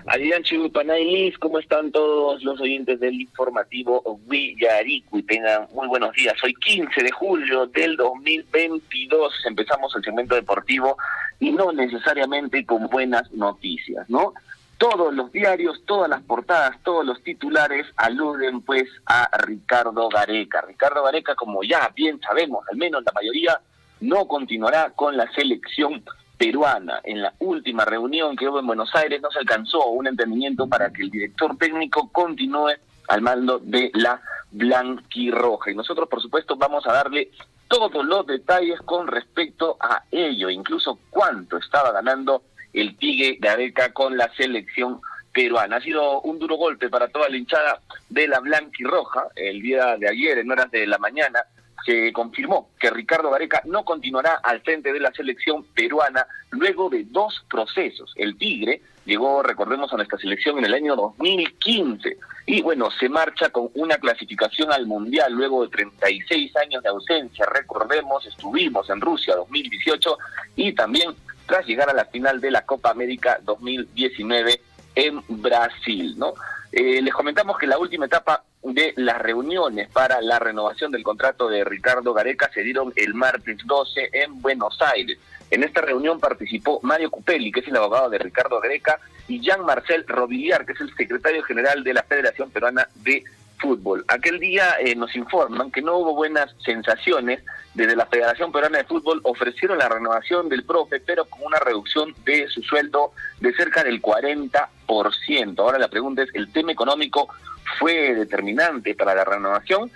Adrián Chihupanay Liz, ¿cómo están todos los oyentes del informativo Huillarico? Y tengan muy buenos días. Hoy 15 de julio del 2022 empezamos el segmento deportivo y no necesariamente con buenas noticias, ¿no? Todos los diarios, todas las portadas, todos los titulares aluden pues a Ricardo Gareca. Ricardo Gareca, como ya bien sabemos, al menos la mayoría, no continuará con la selección peruana. En la última reunión que hubo en Buenos Aires no se alcanzó un entendimiento para que el director técnico continúe al mando de la blanquirroja. Y nosotros, por supuesto, vamos a darle todos los detalles con respecto a ello, incluso cuánto estaba ganando el Tigre Gareca con la selección peruana. Ha sido un duro golpe para toda la hinchada de la blanquirroja. El día de ayer, en horas de la mañana, se confirmó que Ricardo Gareca no continuará al frente de la selección peruana luego de 2 procesos. El Tigre llegó, recordemos, a nuestra selección en el año 2015 y bueno, se marcha con una clasificación al Mundial luego de 36 años de ausencia. Recordemos, estuvimos en Rusia 2018 y también tras llegar a la final de la Copa América 2019 en Brasil, ¿no? Les comentamos que la última etapa de las reuniones para la renovación del contrato de Ricardo Gareca se dieron el martes 12 en Buenos Aires. En esta reunión participó Mario Cupelli, que es el abogado de Ricardo Gareca, y Jean-Marcel Robiliard, que es el secretario general de la Federación Peruana de Fútbol. Aquel día nos informan que no hubo buenas sensaciones. Desde la Federación Peruana de Fútbol ofrecieron la renovación del profe, pero con una reducción de su sueldo de cerca del 40%. Ahora la pregunta es, ¿el tema económico fue determinante para la renovación?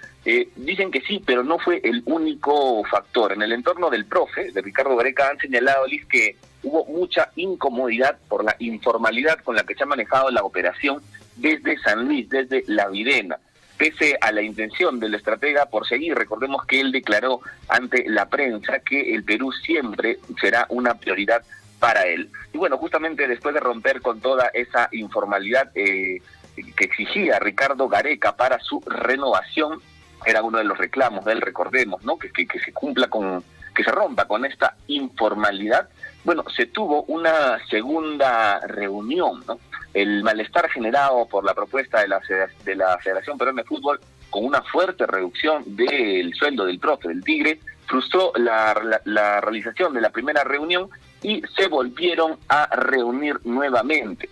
Dicen que sí, pero no fue el único factor. En el entorno del profe, de Ricardo Gareca, han señalado, Liz, que hubo mucha incomodidad por la informalidad con la que se ha manejado la operación desde San Luis, desde La Videna. Pese a la intención del estratega por seguir, recordemos que él declaró ante la prensa que el Perú siempre será una prioridad para él. Y bueno, justamente después de romper con toda esa informalidad que exigía Ricardo Gareca para su renovación, era uno de los reclamos de él, recordemos, ¿no? Que se cumpla con, que se rompa con esta informalidad. Bueno, se tuvo una segunda reunión, ¿no? El malestar generado por la propuesta de la Federación Peruana de Fútbol, con una fuerte reducción del sueldo del profe del Tigre, frustró la realización de la primera reunión y se volvieron a reunir nuevamente.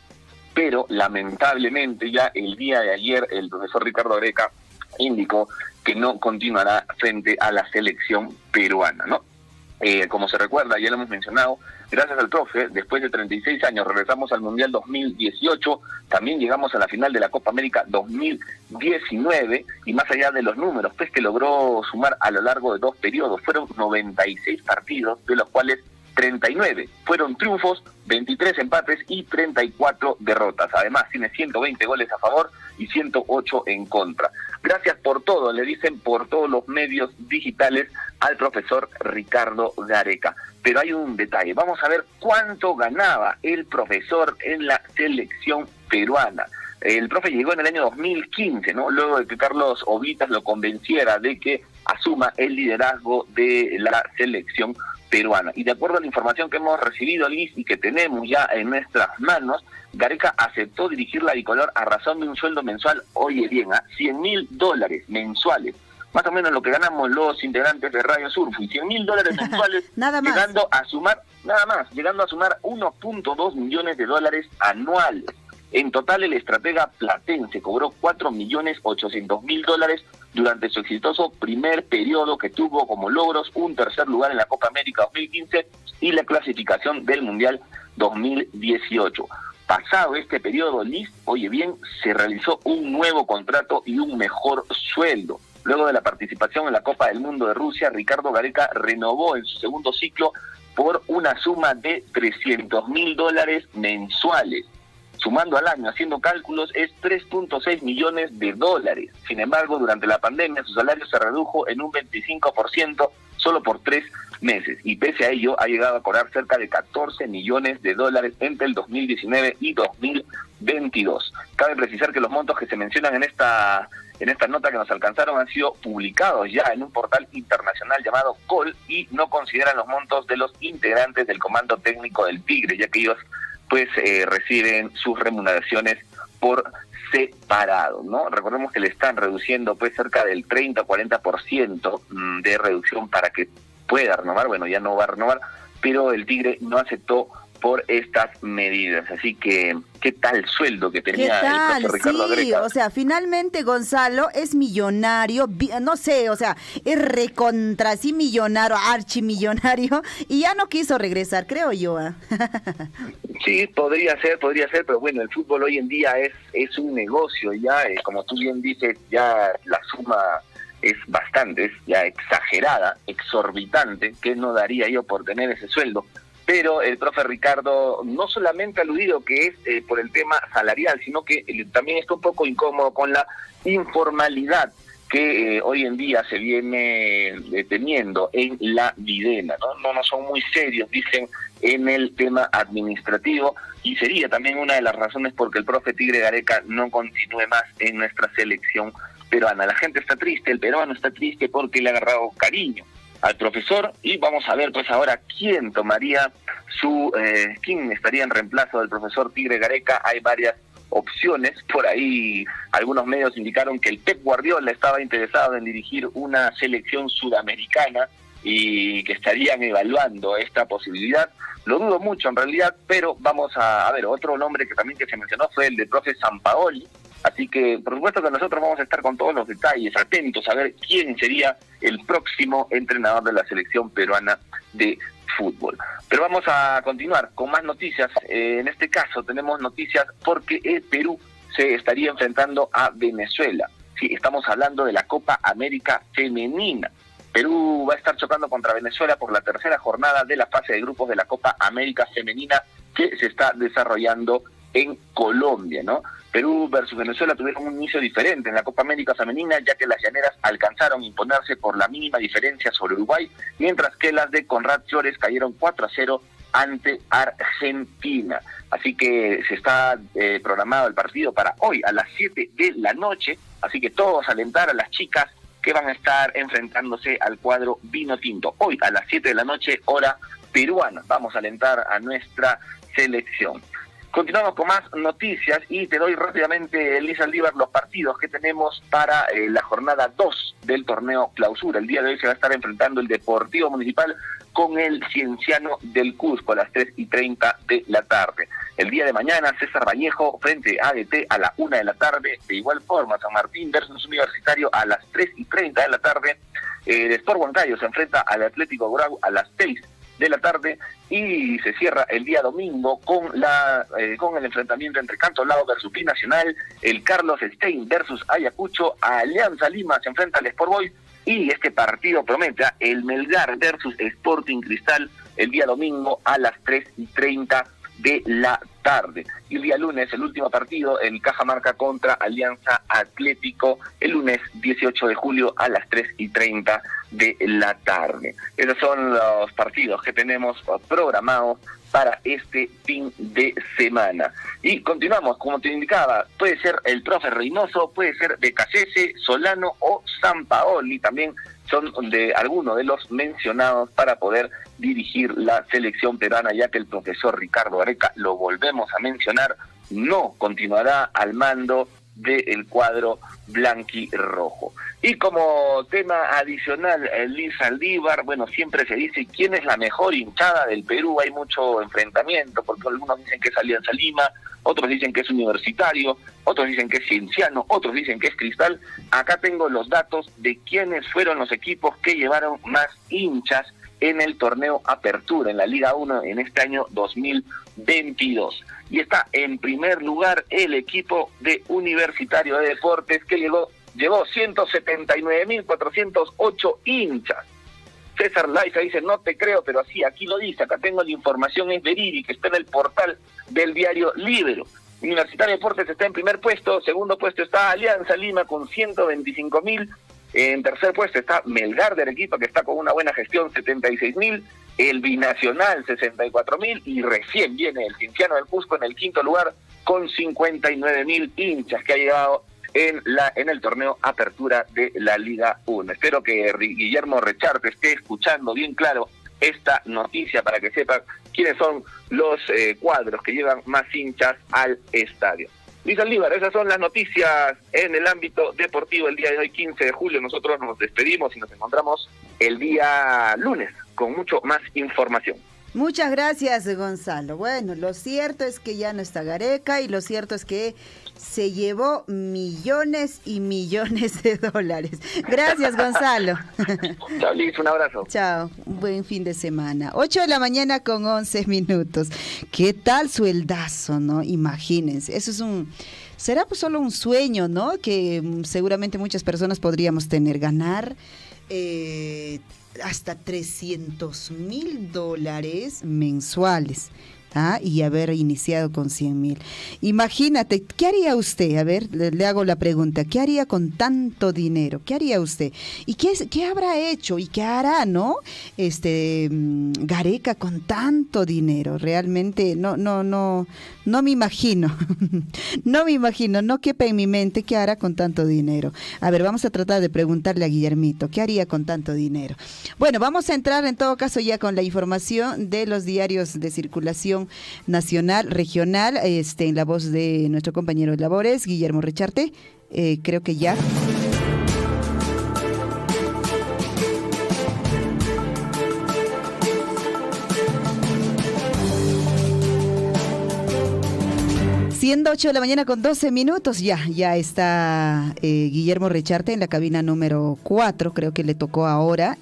Pero lamentablemente ya el día de ayer el profesor Ricardo Gareca indicó que no continuará frente a la selección peruana, ¿no? Como se recuerda, ya lo hemos mencionado, gracias al profe, después de 36 años regresamos al Mundial 2018, también llegamos a la final de la Copa América 2019, y más allá de los números, pues que logró sumar a lo largo de 2 periodos, fueron 96 partidos, de los cuales 39 fueron triunfos, 23 empates y 34 derrotas. Además, tiene 120 goles a favor y 108 en contra. Gracias por todo, le dicen por todos los medios digitales al profesor Ricardo Gareca. Pero hay un detalle, vamos a ver cuánto ganaba el profesor en la selección peruana. El profe llegó en el año 2015, ¿no? Luego de que Carlos Oblitas lo convenciera de que asuma el liderazgo de la selección peruana. Y de acuerdo a la información que hemos recibido, Liz, y que tenemos ya en nuestras manos, Gareca aceptó dirigir la bicolor a razón de un sueldo mensual, oye bien, $100,000 mensuales, más o menos lo que ganamos los integrantes de Radio Surf, y $100,000 mensuales, llegando a sumar 1.2 millones de dólares anuales. En total, el estratega platense cobró $4.800.000 durante su exitoso primer periodo, que tuvo como logros un tercer lugar en la Copa América 2015 y la clasificación del Mundial 2018. Pasado este periodo, Liz, oye bien, se realizó un nuevo contrato y un mejor sueldo. Luego de la participación en la Copa del Mundo de Rusia, Ricardo Gareca renovó en su segundo ciclo por una suma de $300,000 mensuales. Sumando al año, haciendo cálculos, es 3.6 millones de dólares. Sin embargo, durante la pandemia, su salario se redujo en un 25% solo por 3 meses. Y pese a ello, ha llegado a cobrar cerca de 14 millones de dólares entre el 2019 y 2022. Cabe precisar que los montos que se mencionan en esta nota que nos alcanzaron han sido publicados ya en un portal internacional llamado COL y no consideran los montos de los integrantes del Comando Técnico del Tigre, ya que ellos pues reciben sus remuneraciones por separado, ¿no? Recordemos que le están reduciendo pues cerca del 30-40% de reducción para que pueda renovar. Bueno, ya no va a renovar, pero el Tigre no aceptó por estas medidas. Así que, ¿qué tal sueldo que tenía el profesor Ricardo Gareca? O sea, finalmente Gonzalo es millonario, no sé, o sea, es recontra, sí millonario, archimillonario, y ya no quiso regresar, creo yo. Sí, podría ser, pero bueno, el fútbol hoy en día es un negocio ya, como tú bien dices, ya la suma es bastante, es ya exagerada, exorbitante, que no daría yo por tener ese sueldo. pero el profe Ricardo no solamente ha aludido que es por el tema salarial, sino que también está un poco incómodo con la informalidad que hoy en día se viene teniendo en la Videna, ¿no? No son muy serios, dicen, en el tema administrativo, y sería también una de las razones por que el profe Tigre Gareca no continúe más en nuestra selección peruana. La gente está triste, el peruano está triste porque le ha agarrado cariño al profesor, y vamos a ver pues ahora quién tomaría quién estaría en reemplazo del profesor Tigre Gareca. Hay varias opciones, por ahí algunos medios indicaron que el Pep Guardiola estaba interesado en dirigir una selección sudamericana y que estarían evaluando esta posibilidad. Lo dudo mucho en realidad, pero vamos a ver, otro nombre que también que se mencionó fue el de profe Sampaoli, así que por supuesto que nosotros vamos a estar con todos los detalles, atentos a ver quién sería el próximo entrenador de la selección peruana de fútbol. Pero vamos a continuar con más noticias. En este caso tenemos noticias porque el Perú se estaría enfrentando a Venezuela. Sí, estamos hablando de la Copa América Femenina. Perú va a estar chocando contra Venezuela por la tercera jornada de la fase de grupos de la Copa América Femenina que se está desarrollando en Colombia, ¿no? Perú versus Venezuela tuvieron un inicio diferente en la Copa América Femenina, ya que las llaneras alcanzaron a imponerse por la mínima diferencia sobre Uruguay, mientras que las de Conrad Flores cayeron 4-0 ante Argentina. Así que se está programado el partido para hoy a las 7 de la noche, así que todos alentar a las chicas que van a estar enfrentándose al cuadro vino tinto. Hoy a las 7 de la noche, hora peruana. Vamos a alentar a nuestra selección. Continuamos con más noticias y te doy rápidamente, Elisa Aldívar, los partidos que tenemos para la jornada 2 del torneo Clausura. El día de hoy se va a estar enfrentando el Deportivo Municipal con el Cienciano del Cusco a las 3:30 de la tarde. El día de mañana, César Vallejo frente a ADT a la 1 de la tarde. De igual forma, San Martín versus Universitario a las 3:30 de la tarde. Sport Huancayo se enfrenta al Atlético Grau a las 6 de la tarde, y se cierra el día domingo con el enfrentamiento entre Cantolao versus Binacional, el Carlos Stein versus Ayacucho, Alianza Lima se enfrenta al Sport Boys, y este partido promete el Melgar versus Sporting Cristal el día domingo a las 3:30 de la tarde. Y el día lunes, el último partido, en Cajamarca contra Alianza Atlético, el lunes 18 de julio a las 3:30 de la tarde. Esos son los partidos que tenemos programados para este fin de semana. Y continuamos, como te indicaba, puede ser el profe Reynoso, puede ser Becasese, Solano o Sampaoli, también son de algunos de los mencionados para poder dirigir la selección peruana, ya que el profesor Ricardo Gareca, lo volvemos a mencionar, no continuará al mando del cuadro blanquirrojo. Y como tema adicional, Liz Aldívar, bueno, siempre se dice quién es la mejor hinchada del Perú. Hay mucho enfrentamiento, porque algunos dicen que es Alianza Lima, otros dicen que es Universitario, otros dicen que es Cienciano, otros dicen que es Cristal. Acá tengo los datos de quiénes fueron los equipos que llevaron más hinchas en el torneo Apertura, en la Liga 1, en este año 2022. Y está en primer lugar el equipo de Universitario de Deportes, que llevó 179.408 hinchas. César Laiza dice, no te creo, pero así, aquí lo dice, acá tengo la información, es verídica, está en el portal del diario Libero. Universitario de Deportes está en primer puesto, segundo puesto está Alianza Lima con 125.000, en tercer puesto está Melgar de Arequipa, que está con una buena gestión, 76.000, el Binacional 64.000, y recién viene el Cienciano del Cusco en el quinto lugar con 59.000 hinchas que ha llegado en el torneo Apertura de la Liga 1. Espero que Guillermo Recharte esté escuchando bien claro esta noticia para que sepan quiénes son los cuadros que llevan más hinchas al estadio. Luis Aldívar, esas son las noticias en el ámbito deportivo el día de hoy, 15 de julio. Nosotros nos despedimos y nos encontramos el día lunes con mucho más información. Muchas gracias, Gonzalo. Bueno, lo cierto es que ya no está Gareca y lo cierto es que se llevó millones y millones de dólares. Gracias, Gonzalo. Chao, Liz, un abrazo. Chao, un buen fin de semana. 8 de la mañana con 11 minutos. ¿Qué tal sueldazo, no? Imagínense, eso es será pues solo un sueño, ¿no? Que seguramente muchas personas podríamos tener, ganar hasta $300,000 mensuales. Y haber iniciado con 100,000. Imagínate, ¿qué haría usted? A ver, le hago la pregunta, ¿qué haría con tanto dinero? ¿Qué haría usted? ¿Y qué habrá hecho? ¿Y qué hará, no? Gareca con tanto dinero, realmente no me imagino. No me imagino, no quepa en mi mente qué hará con tanto dinero. A ver, vamos a tratar de preguntarle a Guillermito, ¿qué haría con tanto dinero? Bueno, vamos a entrar en todo caso ya con la información de los diarios de circulación nacional, regional, en la voz de nuestro compañero de labores, Guillermo Richarte. Creo que ya. Siendo 8 de la mañana con 12 minutos, ya está Guillermo Richarte en la cabina número 4, creo que le tocó ahora,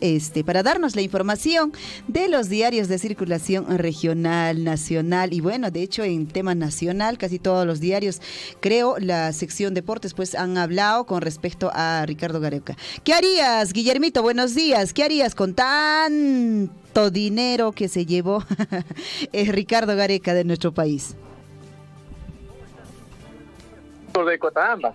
para darnos la información de los diarios de circulación regional, nacional, y bueno, de hecho en tema nacional, casi todos los diarios, creo, la sección deportes, pues han hablado con respecto a Ricardo Gareca. ¿Qué harías, Guillermito? Buenos días, ¿qué harías con tanto dinero que se llevó Ricardo Gareca de nuestro país? De Cotambas.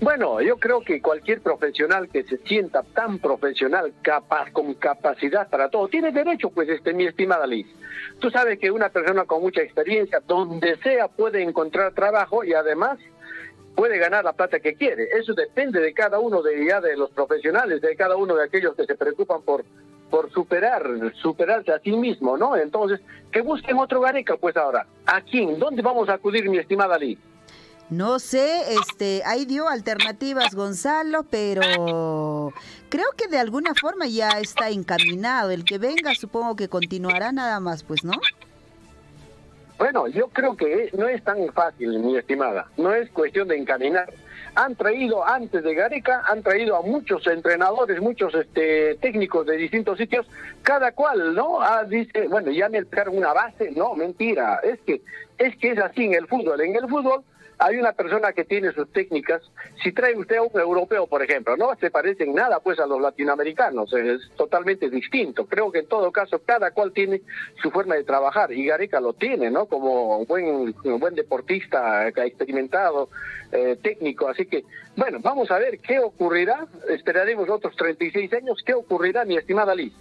Bueno, yo creo que cualquier profesional que se sienta tan profesional, capaz, con capacidad para todo, tiene derecho, pues, mi estimada Liz. Tú sabes que una persona con mucha experiencia, donde sea, puede encontrar trabajo y además puede ganar la plata que quiere. Eso depende de cada uno de los profesionales, de cada uno de aquellos que se preocupan por superarse a sí mismo, ¿no? Entonces, que busquen otro Gareca, pues ahora. ¿A quién? ¿Dónde vamos a acudir, mi estimada Liz? No sé, ahí dio alternativas Gonzalo, pero creo que de alguna forma ya está encaminado. El que venga supongo que continuará nada más, pues, ¿no? Bueno, yo creo que no es tan fácil, mi estimada. No es cuestión de encaminar. Han traído, antes de Gareca, han traído a muchos entrenadores, muchos técnicos de distintos sitios, cada cual, ¿no? Dice, bueno, ya me trajeron una base. No, mentira. Es que es así en el fútbol. En el fútbol hay una persona que tiene sus técnicas. Si trae usted a un europeo, por ejemplo, no se parece en nada pues a los latinoamericanos, es totalmente distinto. Creo que en todo caso cada cual tiene su forma de trabajar y Gareca lo tiene, ¿no? Como buen deportista, experimentado, técnico. Así que, bueno, vamos a ver qué ocurrirá. Esperaremos otros 36 años. ¿Qué ocurrirá, mi estimada Liz?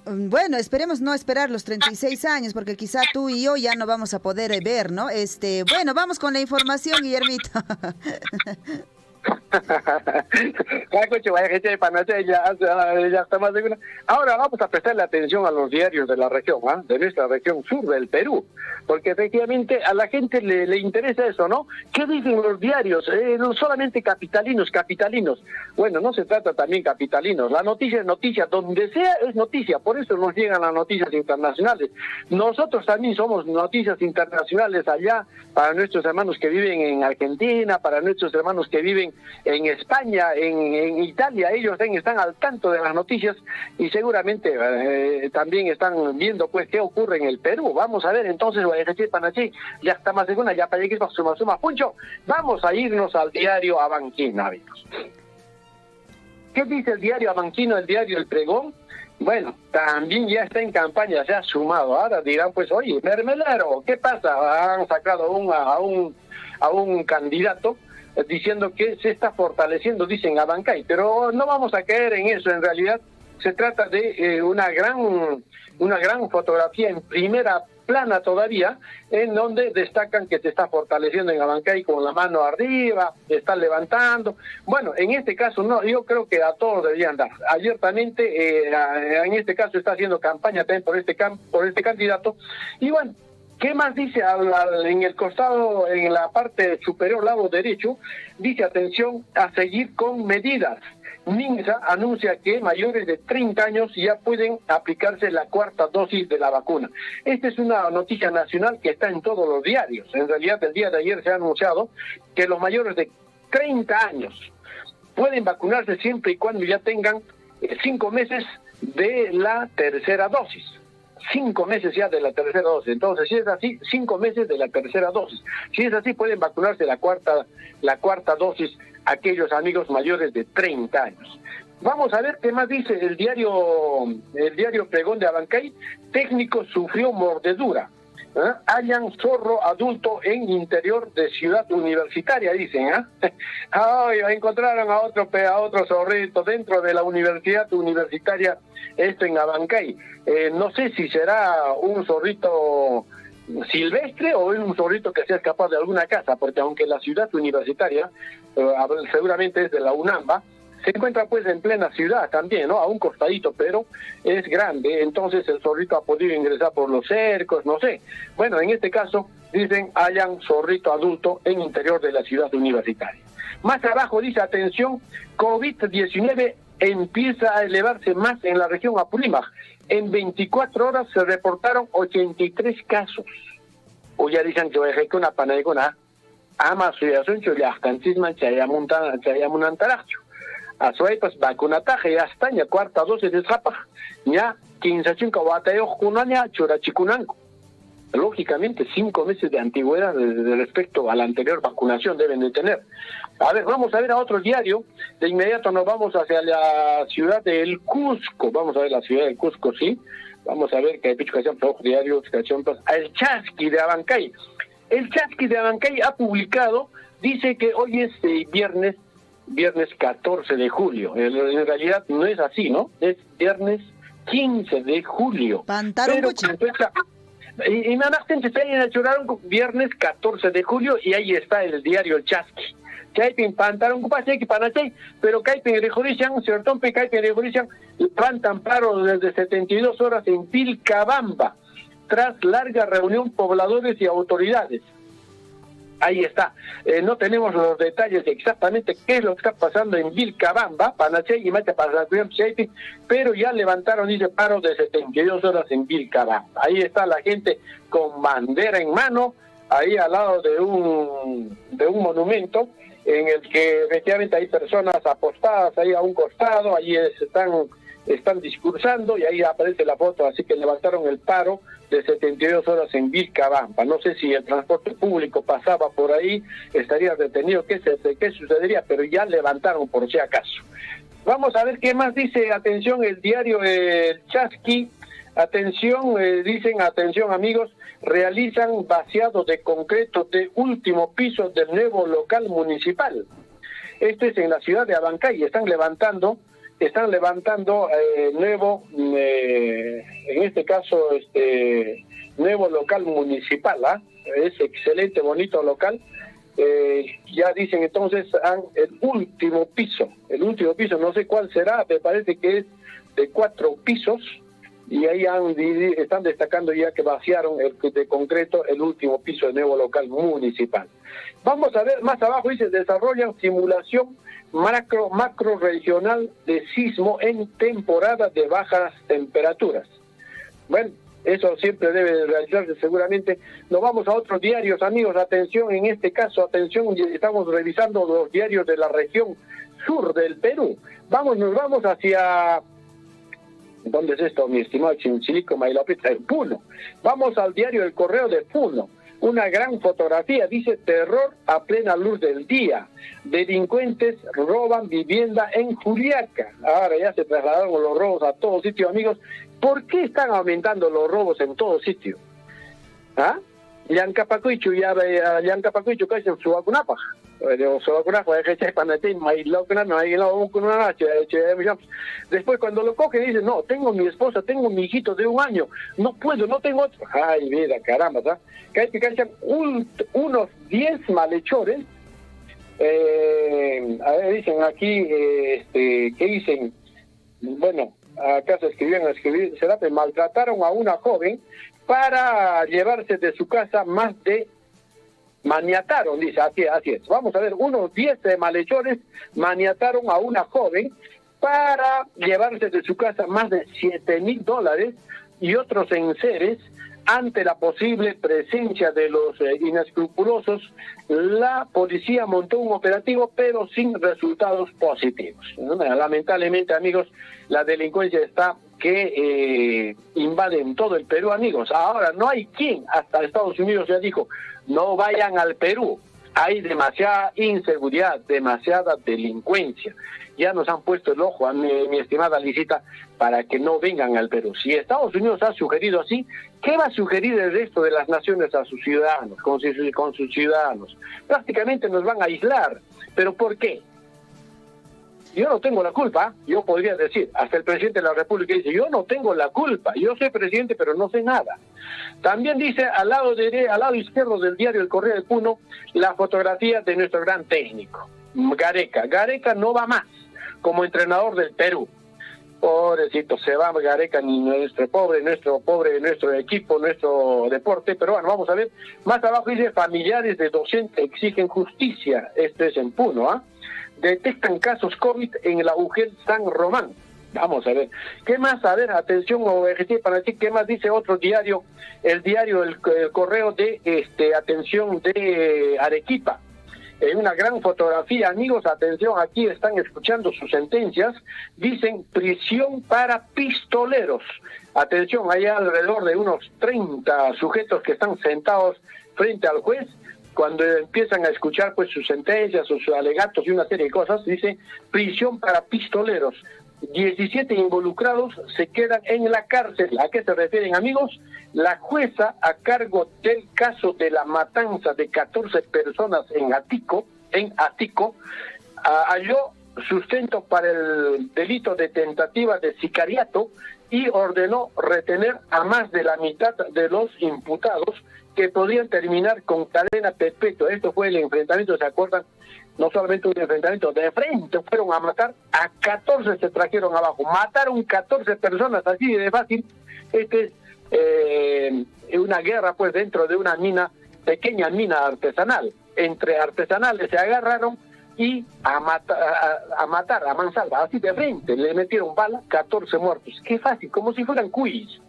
Bueno, esperemos no esperar los 36 años, porque quizá tú y yo ya no vamos a poder ver, ¿no? Bueno, vamos con la información, Guillermito. Ahora vamos a prestarle atención a los diarios de la región, de nuestra región sur del Perú, porque efectivamente a la gente le interesa eso, ¿no? ¿Qué dicen los diarios? No solamente capitalinos. Bueno, no se trata también capitalinos. La noticia es noticia, donde sea es noticia, por eso nos llegan las noticias internacionales. Nosotros también somos noticias internacionales allá para nuestros hermanos que viven en Argentina, para nuestros hermanos que viven en España, en Italia. Ellos están al tanto de las noticias y seguramente también están viendo pues qué ocurre en el Perú. Vamos a ver entonces, ya está más de una, ya para llegar suma puncho. Vamos a irnos al diario Abanquino, amigos. ¿Qué dice el diario Abanquino, el diario El Pregón? Bueno, también ya está en campaña, se ha sumado. Ahora dirán pues, oye, mermelero, ¿qué pasa? Han sacado a un candidato diciendo que se está fortaleciendo, dicen Abancay, pero no vamos a caer en eso. En realidad se trata de una gran fotografía en primera plana todavía, en donde destacan que se está fortaleciendo en Abancay con la mano arriba, está levantando. Bueno, en este caso no, yo creo que a todos deberían dar. Abiertamente, en este caso está haciendo campaña también por este candidato. Y bueno, ¿qué más dice? En el costado, en la parte superior, lado derecho, dice atención a seguir con medidas. MINSA anuncia que mayores de 30 años ya pueden aplicarse la cuarta dosis de la vacuna. Esta es una noticia nacional que está en todos los diarios. En realidad, el día de ayer se ha anunciado que los mayores de 30 años pueden vacunarse siempre y cuando ya tengan 5 meses de la tercera dosis. 5 meses ya de la tercera dosis. Entonces, si es así, 5 meses de la tercera dosis. Si es así, pueden vacunarse la cuarta dosis aquellos amigos mayores de 30 años. Vamos a ver qué más dice el diario Pregón de Abancay. Técnico sufrió mordedura. Hallan zorro adulto en interior de ciudad universitaria, dicen. Ay, encontraron a otro zorrito dentro de la universidad universitaria, esto en Abancay. No sé si será un zorrito silvestre o un zorrito que sea escapado de alguna casa, porque aunque la ciudad universitaria seguramente es de la UNAMBA, se encuentra pues en plena ciudad también, ¿no? A un costadito, pero es grande, entonces el zorrito ha podido ingresar por los cercos, no sé. Bueno, en este caso, dicen, hallan zorrito adulto en interior de la ciudad universitaria. Más abajo dice, atención, COVID-19 empieza a elevarse más en la región Apurímac. En 24 horas se reportaron 83 casos. O ya dicen que hay una panaigona, ama su yasuncho, ya cantisman, chayamunantaracho. A su vez, pues, vacunataje, ya está, ya cuarta dosis de zapa, ya 15 guatayo, junaña, churachicunanco. Lógicamente, 5 meses de antigüedad respecto a la anterior vacunación deben de tener. A ver, vamos a ver a otro diario. De inmediato nos vamos hacia la ciudad del Cusco. Vamos a ver la ciudad del Cusco, sí. Vamos a ver que hay pichucación, diario, el Chasqui de Abancay. El Chasqui de Abancay ha publicado, dice que hoy es viernes 14 de julio. En realidad no es así, ¿no? Es viernes 15 de julio. Pero y nada más se está viernes 14 de julio y ahí está el diario El Chasqui. Caipin pantaron cupase que panachay, pero Caipin Rejorician, cierto, Caipin Rejorician, plantan paro desde 72 horas en Vilcabamba, tras larga reunión pobladores y autoridades. Ahí está. No tenemos los detalles de exactamente qué es lo que está pasando en Vilcabamba, Panachay y Macha Pasacuyan, pero ya levantaron ese paro de 72 horas en Vilcabamba. Ahí está la gente con bandera en mano, ahí al lado de un monumento en el que efectivamente hay personas apostadas ahí a un costado, ahí están discursando y ahí aparece la foto, así que levantaron el paro de 72 horas en Vilcabamba. No sé si el transporte público pasaba por ahí, estaría detenido, qué sucedería, pero ya levantaron por si acaso. Vamos a ver qué más dice, atención, el diario El Chasqui. Atención, dicen, atención amigos, realizan vaciado de concreto de último piso del nuevo local municipal. Esto es en la ciudad de Abancay, están levantando nuevo, en este caso, nuevo local municipal, es excelente, bonito local. Ya dicen entonces el último piso, no sé cuál será, me parece que es de 4 pisos, y ahí están destacando ya que vaciaron de concreto el último piso del nuevo local municipal. Vamos a ver, más abajo dice, desarrollan simulación macro regional de sismo en temporada de bajas temperaturas. Bueno, eso siempre debe realizarse seguramente. Nos vamos a otros diarios, amigos, atención, en este caso, atención, estamos revisando los diarios de la región sur del Perú. Nos vamos hacia... ¿Dónde es esto, mi estimado Chinchilico Mailopita? En Puno. Vamos al diario El Correo de Puno. Una gran fotografía, dice, terror a plena luz del día. Delincuentes roban vivienda en Juliaca. Ahora ya se trasladaron los robos a todo sitio, amigos. ¿Por qué están aumentando los robos en todo sitio? Llancapacuichu, casi en su vacunapa. Después cuando lo cogen dice, no, tengo mi esposa, tengo mi hijito de 1 año, no puedo, no tengo otro. Ay, mira, caramba, ¿sabes? Que cachan unos 10 malhechores. A ver, dicen aquí, ¿qué dicen? Bueno, acá se escribieron, será que maltrataron a una joven para llevarse de su casa maniataron, dice, así es. Vamos a ver, unos 10 malhechores maniataron a una joven para llevarse de su casa más de $7,000 y otros enseres. Ante la posible presencia de los inescrupulosos, la policía montó un operativo, pero sin resultados positivos. Lamentablemente, amigos, la delincuencia está que invade en todo el Perú, amigos. Ahora, no hay quien, hasta Estados Unidos ya dijo, no vayan al Perú. Hay demasiada inseguridad, demasiada delincuencia. Ya nos han puesto el ojo, a mi estimada Lisita, para que no vengan al Perú. Si Estados Unidos ha sugerido así, ¿qué va a sugerir el resto de las naciones a sus ciudadanos, con sus ciudadanos? Prácticamente nos van a aislar. ¿Pero por qué? Yo no tengo la culpa, yo podría decir, hasta el presidente de la República dice, yo no tengo la culpa, yo soy presidente pero no sé nada. También dice al lado izquierdo del diario El Correo del Puno, la fotografía de nuestro gran técnico, Gareca. Gareca no va más como entrenador del Perú. Pobrecito, se va Gareca, nuestro equipo, nuestro deporte. Pero bueno, vamos a ver, más abajo dice, familiares de docentes exigen justicia. Esto es en Puno, ¿ah? Detectan casos COVID en la UGEL San Román. Vamos a ver. ¿Qué más? A ver, atención, para decir qué más dice otro diario, el Correo de atención de Arequipa. Una gran fotografía, amigos, atención, aquí están escuchando sus sentencias. Dicen prisión para pistoleros. Atención, hay alrededor de unos 30 sujetos que están sentados frente al juez. Cuando empiezan a escuchar pues sus sentencias, sus alegatos y una serie de cosas, dice prisión para pistoleros. 17 involucrados se quedan en la cárcel. ¿A qué se refieren, amigos? La jueza a cargo del caso de la matanza de 14 personas en Atico, halló sustento para el delito de tentativa de sicariato y ordenó retener a más de la mitad de los imputados que podían terminar con cadena perpetua. Esto fue el enfrentamiento, ¿se acuerdan? No solamente un enfrentamiento, de frente fueron a matar a 14, se trajeron abajo, mataron 14 personas, así de fácil. Este es una guerra pues dentro de una pequeña mina artesanal. Entre artesanales se agarraron y a matar a mansalva, así de frente, le metieron bala, 14 muertos. Qué fácil, como si fueran cuis.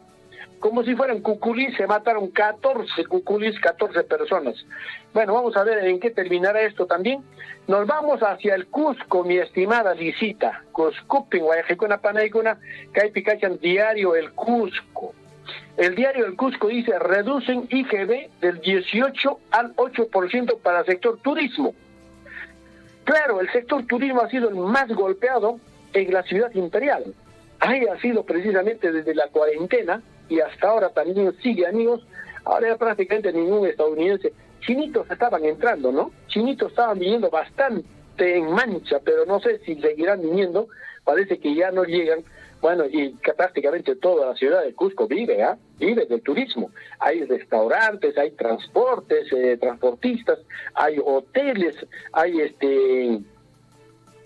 Como si fueran cuculís, se mataron 14 cuculís, 14 personas. Bueno, vamos a ver en qué terminará esto también. Nos vamos hacia el Cusco, mi estimada Lisita. Cuscupin, Guayajicuna, Panaicuna, Caipicachan, diario El Cusco. El diario El Cusco dice, reducen IGB del 18 al 8% para el sector turismo. Claro, el sector turismo ha sido el más golpeado en la ciudad imperial. Ahí ha sido precisamente desde la cuarentena, y hasta ahora también sigue, amigos. Ahora ya prácticamente ningún estadounidense. Chinitos estaban entrando, ¿no? Chinitos estaban viniendo bastante en mancha, pero no sé si seguirán viniendo. Parece que ya no llegan. Bueno, y que prácticamente toda la ciudad de Cusco vive del turismo. Hay restaurantes, hay transportes, transportistas, hay hoteles, hay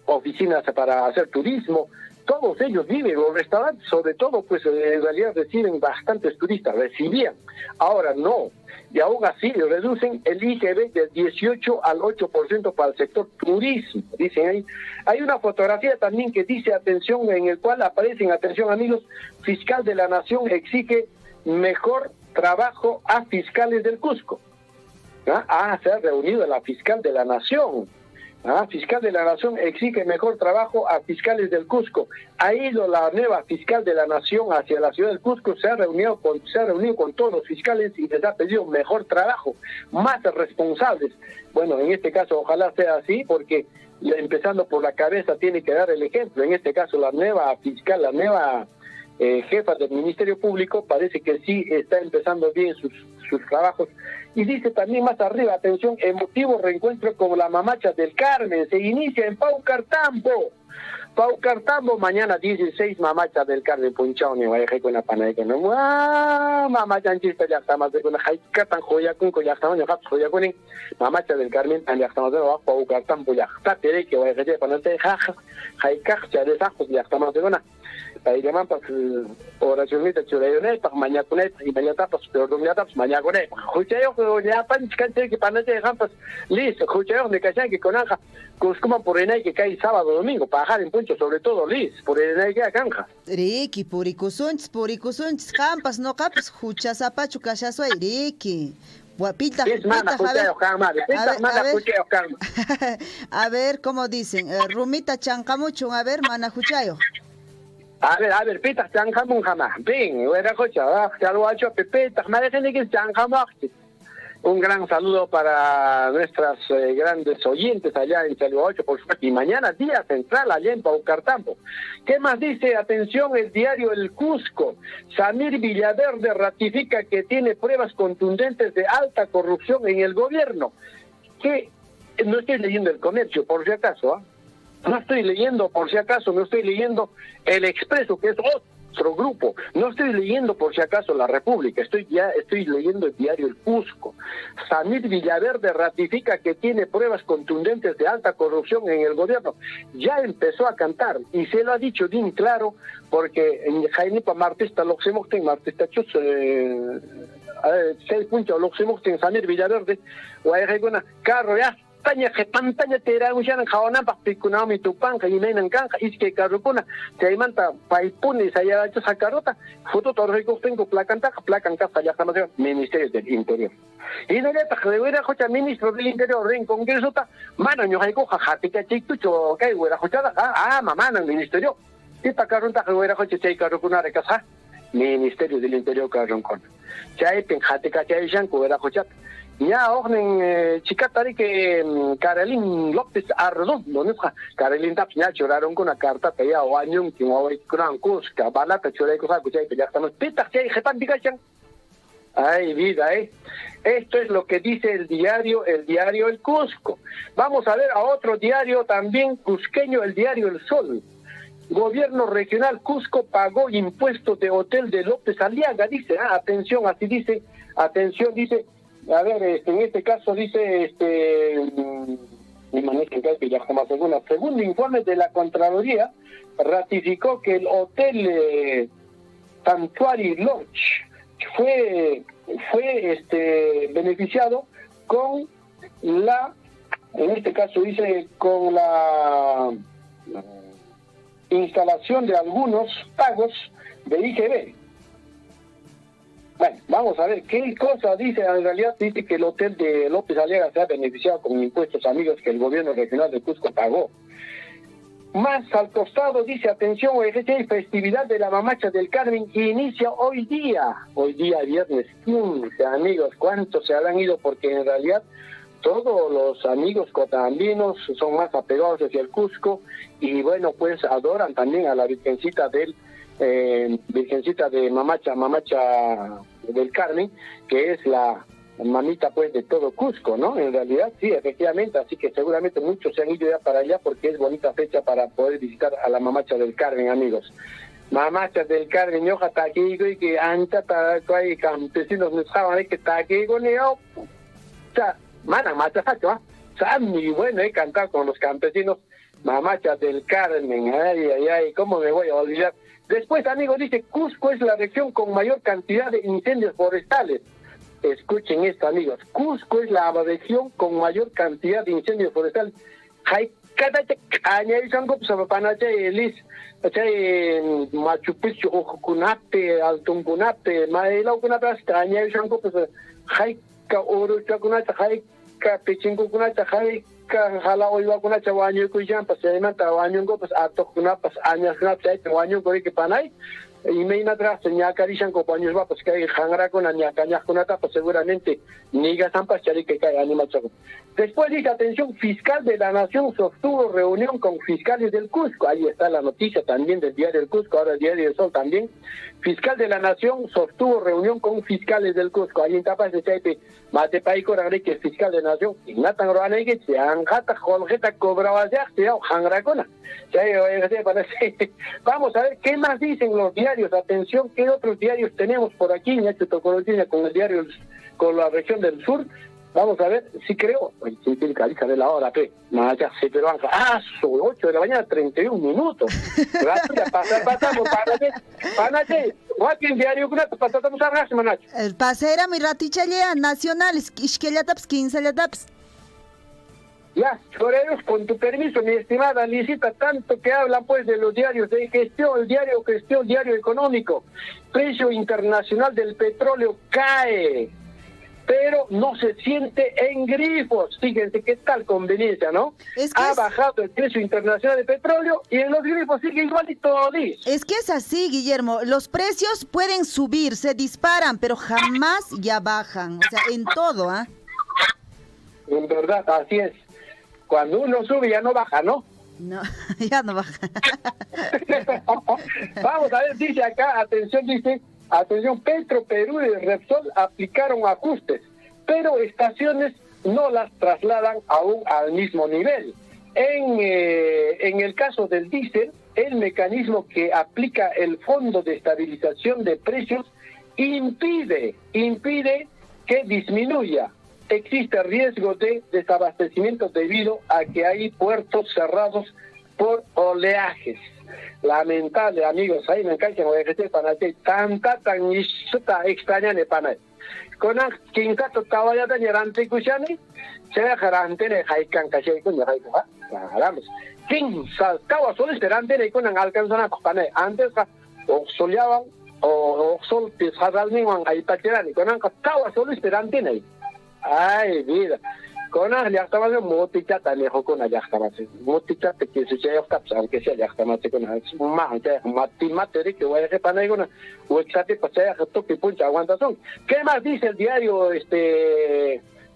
oficinas para hacer turismo. Todos ellos viven, los restaurantes sobre todo, pues en realidad reciben bastantes turistas, recibían, ahora no, y aún así reducen el IGB del 18 al 8% para el sector turismo, dicen ahí. Hay una fotografía también que dice, atención, en el cual aparecen, atención amigos, fiscal de la Nación exige mejor trabajo a fiscales del Cusco. Se ha reunido la fiscal de la Nación. Fiscal de la Nación exige mejor trabajo a fiscales del Cusco. Ha ido la nueva fiscal de la Nación hacia la ciudad del Cusco, se ha reunido con todos los fiscales y les ha pedido mejor trabajo, más responsables. Bueno, en este caso ojalá sea así, porque empezando por la cabeza tiene que dar el ejemplo. En este caso la nueva fiscal, la nueva jefa del Ministerio Público, parece que sí está empezando bien sus trabajos. Y dice también más arriba, atención, emotivo reencuentro con la mamacha del Carmen, se inicia en Paucartambo. Paucartambo, mañana 16, mamacha del Carmen, punchao, ni vaya con la pana que no, mamacha chiste ya está más de una jaika tan joya con ya está no joya con mamacha del Carmen, ya está más de abajo, Paucartambo ya está, tere que vaya que para te jaja, jaika ya de sajos ya está más de una. Para llaman para oracionita churayone para mañana con él y mañana tapas pero domingo tapas mañana con él escuchayo que ya pan cante que para te dejan pues listo escuchayo de cachan que con anja como por enay que cae sábado domingo para dejar en puncho sobre todo lis por enay que canja Ricky puricusunch campas no capas escuchas apachu cachazo ahí Ricky Guapita, a ver cómo dicen rumita chancamucho a ver mana escuchayo. A ver, pita chancamun jamás. Bien, era cocha, ya lo ha hecho pepeta, me dejen que chancamun. Un gran saludo para nuestras grandes oyentes allá en Selva 8, por supuesto. Y mañana día central allá en Paucartambo. ¿Qué más dice? Atención, el diario El Cusco. Samir Villaverde ratifica que tiene pruebas contundentes de alta corrupción en el gobierno. Que no estoy leyendo El Comercio, por si acaso, ¿ah? No estoy leyendo, por si acaso, no estoy leyendo El Expreso, que es otro grupo. No estoy leyendo, por si acaso, La República. Estoy leyendo el diario El Cusco. Samir Villaverde ratifica que tiene pruebas contundentes de alta corrupción en el gobierno. Ya empezó a cantar, y se lo ha dicho bien claro, porque en Jainipa Martista, Loxemocten, Martista Chus, 6 puntos, Loxemocten, Samir Villaverde, o hay alguna carro ya. Tanya que pantalla tera usian kawana bakti kunami tupang kainan kang iske karukuna jaimanta paipuni saya aja sakarota foto torreko tengo placanta falla kama Ministerio del Interior y no le tajewera jocha Ministro del Interior en Congreso ta mano nyo haiko jajatika chitu cho kai wera jocha mamá no Ministerio y ta karunta wera jocha chai karukuna rekasa Ministerio del Interior karunkon chai pen jatika chai jan ko wera jocha ya onen chicatari que Carolyn López Arredondo, ¿no? Carolyn taps ya choraron con una carta que ya o año que no hay gran cusca, balata choré cosa que ya estamos pitas que hay jepan digachan. Ay, vida, Esto es lo que dice el diario El Cusco. Vamos a ver a otro diario también cusqueño, el diario El Sol. Gobierno regional Cusco pagó impuestos de hotel de López Aliaga, dice, atención, así dice, dice. A ver, en este caso dice, segundo informe de la Contraloría, ratificó que el hotel Sanctuary Lodge fue beneficiado con la, en este caso dice, con la instalación de algunos pagos de IGB. Bueno, vamos a ver qué cosa dice. En realidad dice que el hotel de López Aliaga se ha beneficiado con impuestos, amigos, que el gobierno regional de Cusco pagó. Más al costado dice, atención, festividad de la Mamacha del Carmen inicia hoy día viernes 15, amigos. ¿Cuántos se habrán ido? Porque en realidad todos los amigos cotambinos son más apegados hacia el Cusco y bueno, pues adoran también a la Virgencita de Mamacha del Carmen, que es la mamita pues de todo Cusco, ¿no? En realidad sí, efectivamente, así que seguramente muchos se han ido ya para allá porque es bonita fecha para poder visitar a la Mamacha del Carmen, amigos. Mamacha del Carmen, yo hasta aquí y que antes hay campesinos no saben que está aquí con ellos, o sea, macha facho, muy bueno cantar con los campesinos. Mamacha del Carmen, ay, ¿cómo me voy a olvidar? Después, amigos, dice, Cusco es la región con mayor cantidad de incendios forestales. Escuchen esto, amigos. Cusco es la región con mayor cantidad de incendios forestales. Machu Picchu, Ojucunape, Altuncunape, Maelaucunape, Cañayusanco, pues, Jaika, Uruchacunacha, Jaika, Pichincucunacha, Jaika, Jala oiva kuna chawaño kuyan pas además tawaño go pues ato kuna pas añas kuna chai tawaño go que panay y me inatra seña carishan compañeros va pues que hay jangra con añacañas kuna ta pues seguramente niga zampas chari que cae animal chaco. Después dice, atención, fiscal de la Nación sostuvo reunión con fiscales del Cusco. Ahí está la noticia también del diario El Cusco, ahora el diario El Sol también. Fiscal de la Nación sostuvo reunión con fiscales del Cusco. Ahí en tapas de Chaipe, Mate Paico, que es fiscal de la Nación. Ignatan Roanegue, se han jata, Jorgeta, cobraba ya, se ha jangracona. Vamos a ver qué más dicen los diarios. Atención, qué otros diarios tenemos por aquí, en este Tocolotina, con el diario, con la región del sur. Vamos a ver, sí creo, sí tiene caliza de la hora, Maya, sí, pero vamos, 8 de la mañana, 31 minutos. Gracias, pasamos, para Joaquín diario, pasamos a raza, manacho. El pasera, mi raticha lea, nacional, isquellataps, 15 lataps. Ya, choreros, con tu permiso, mi estimada Lisita, tanto que hablan pues de los diarios de gestión, el diario económico, precio internacional del petróleo cae. pero no se siente en grifos. Fíjense qué tal conveniencia, ¿no? Ha bajado el precio internacional de petróleo y en los grifos sigue igualito, Liz. Es que es así, Guillermo. Los precios pueden subir, se disparan, pero jamás ya bajan. O sea, en todo, ¿ah? En verdad, así es. Cuando uno sube ya no baja, ¿no? No, ya no baja. Vamos a ver, dice acá, atención, Petro, Perú y Repsol aplicaron ajustes, pero estaciones no las trasladan aún al mismo nivel. En el caso del diésel, el mecanismo que aplica el Fondo de Estabilización de Precios impide que disminuya. Existe riesgo de desabastecimiento debido a que hay puertos cerrados por oleajes. Lamentable, amigos, ahí me encanta voy a decir para ti tanta tan extraña de panay. Con quien cato tabaya dañerante cuchani, se dejarante de haikan caché con haika. Vamos. Quien saltaba solo esperante de con alcanzan a panay. Antes o soleaban o sol pisaralni wan ahí patirani con estaba solo esperante de. Ay, vida. Con ya estaba de motichata mejor con allá estaba motichata que se lleva aunque sea ya estaba con más ya mate que voy a hacer para alguna o exacte pasea que puncha aguanta son. ¿Qué más dice el diario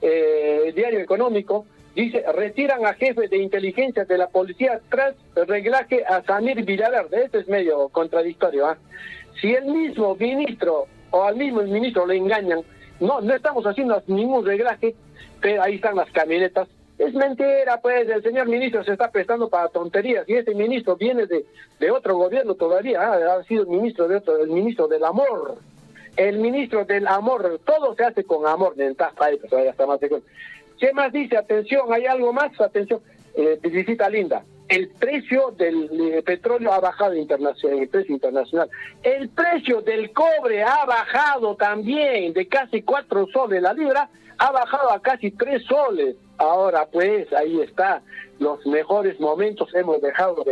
diario económico? Dice, retiran a jefe de inteligencia de la policía tras reglaje a Samir Villaverde. Esto es medio contradictorio, ¿ah? Si el mismo ministro o al mismo ministro le engañan, no estamos haciendo ningún reglaje, pero ahí están las camionetas. Es mentira, pues, el señor ministro se está prestando para tonterías, y ese ministro viene de otro gobierno todavía, ha sido el ministro del amor. El ministro del amor, todo se hace con amor. ¿Qué más dice? Atención, ¿hay algo más? Atención, visita linda. El precio del petróleo ha bajado internacional, el precio internacional. El precio del cobre ha bajado también, de casi 4 soles la libra, ha bajado a casi 3 soles. Ahora pues, ahí está, los mejores momentos hemos dejado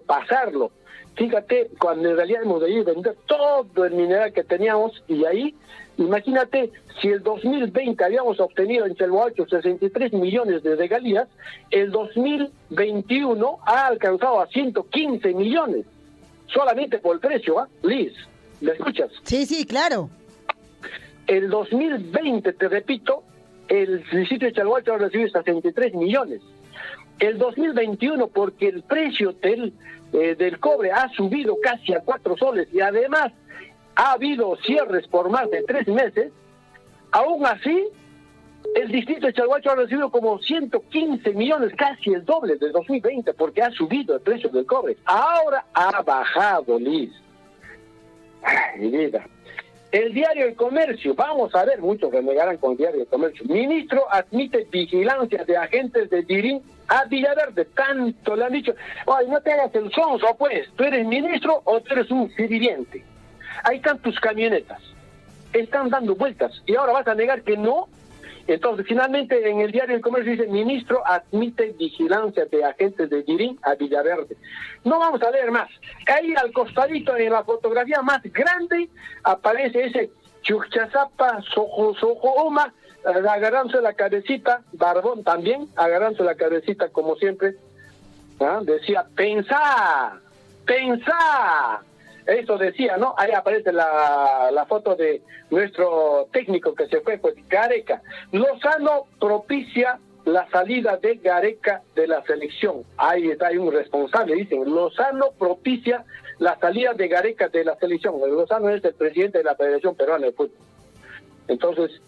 pasarlo. Fíjate, cuando en realidad hemos debido vender todo el mineral que teníamos, y ahí, imagínate, si el 2020 habíamos obtenido en Chelhuacho 63 millones de regalías, el 2021 ha alcanzado a 115 millones, solamente por el precio, ¿ah? Liz, ¿me escuchas? Sí, claro. El 2020, te repito, el distrito de Chelhuacho ha recibido 63 millones. El 2021, porque el precio del cobre ha subido casi a 4 soles y además ha habido cierres por más de 3 meses, aún así, el distrito de Chalhuacho ha recibido como 115 millones, casi el doble de 2020, porque ha subido el precio del cobre. Ahora ha bajado, Liz. Ay, mi vida. El diario El Comercio, vamos a ver, muchos renegarán con el diario El Comercio. Ministro admite vigilancia de agentes de Dirín a Villaverde. Tanto le han dicho, ay, no te hagas el sonso, pues, ¿tú eres ministro o tú eres un sirviente? Ahí están tus camionetas, están dando vueltas, y ahora vas a negar que no. Entonces, finalmente, en el diario El Comercio dice, ministro admite vigilancia de agentes de Dirín a Villaverde. No vamos a leer más. Ahí al costadito, en la fotografía más grande, aparece ese Chuchazapa, Sojooma, agarrándose la cabecita, Barbón también, agarrándose la cabecita como siempre. ¿Ah? Decía, pensá. Eso decía, ¿no? Ahí aparece la foto de nuestro técnico que se fue, pues, Gareca. Lozano propicia la salida de Gareca de la selección. Ahí está, hay un responsable, dicen. Lozano propicia la salida de Gareca de la selección. Lozano es el presidente de la Federación Peruana de Fútbol. Entonces,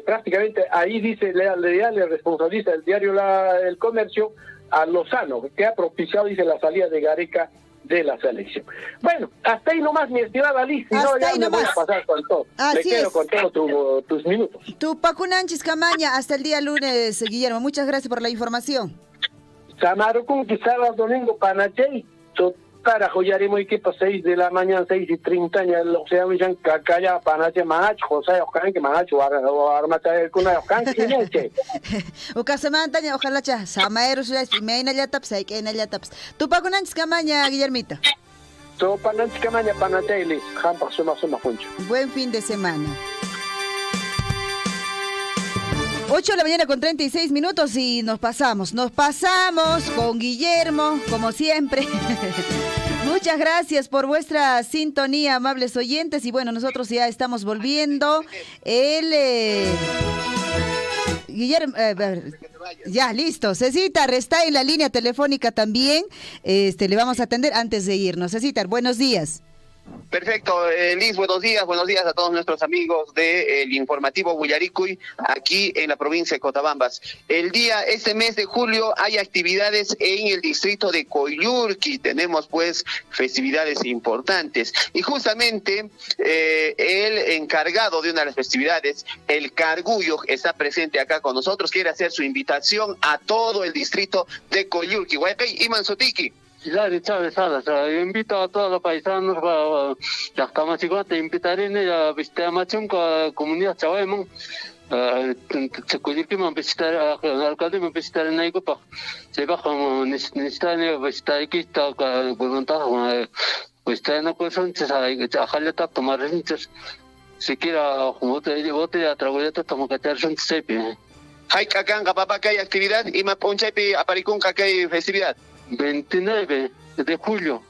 prácticamente ahí dice, le responsabiliza el diario El Comercio a Lozano, que ha propiciado, dice, la salida de Gareca de la selección. Bueno, hasta ahí nomás, mi estimada Liz, si no, ya me voy a pasar con todo. Me quedo con todos tus minutos. Tu Pacunanchis Camaña, hasta el día lunes, Guillermo. Muchas gracias por la información. Samarucun, que sábado, domingo, Panachay, para joyaremos equipo 6 de la mañana, 6:30, los sea Villan, Cacaya, Panachay, Manacho, José, Ocan, que Manacho, Armata, el Cuna, Ocan, que Yenche. Ucasamantanya, ojalá cha, Samaeros, Meina Yataps, hay que en Yataps. Tu Pacunanchis Camaña, Guillermito. Tu Pananchis Camaña, Panachay, Liz, Jampa, suma, puncho. Buen fin de semana. 8 de la mañana con 36 minutos y nos pasamos con Guillermo, como siempre. Muchas gracias por vuestra sintonía, amables oyentes. Y bueno, nosotros ya estamos volviendo. Guillermo, ya, listo. Cecitar está en la línea telefónica también. Le vamos a atender antes de irnos. Cecitar, buenos días. Perfecto, Liz, buenos días a todos nuestros amigos del informativo Willaricui, aquí en la provincia de Cotabambas. Este mes de julio hay actividades en el distrito de Coyurqui, tenemos pues festividades importantes, y justamente el encargado de una de las festividades, el Cargullo, está presente acá con nosotros, quiere hacer su invitación a todo el distrito de Coyurqui. Guaypey, Iman Sotiki. Hilario Chávez Salas, yo invito a todos los paisanos, las Camachiguate, invitaré a visitar a Machunca, comunidad Chahuayman, Coyurqui, visitar al alcalde, visitar en Naigupa, se baja, necesitan visitar aquí, voluntad, visitar en la cuestión, a Jaleta, tomar recientes, siquiera, bote a Tragoyeta, tomar catarrón, sepi. Hay cacanga, papá, que hay actividad, y me ponchepi a Paricunca, que hay festividad. 29 de julio.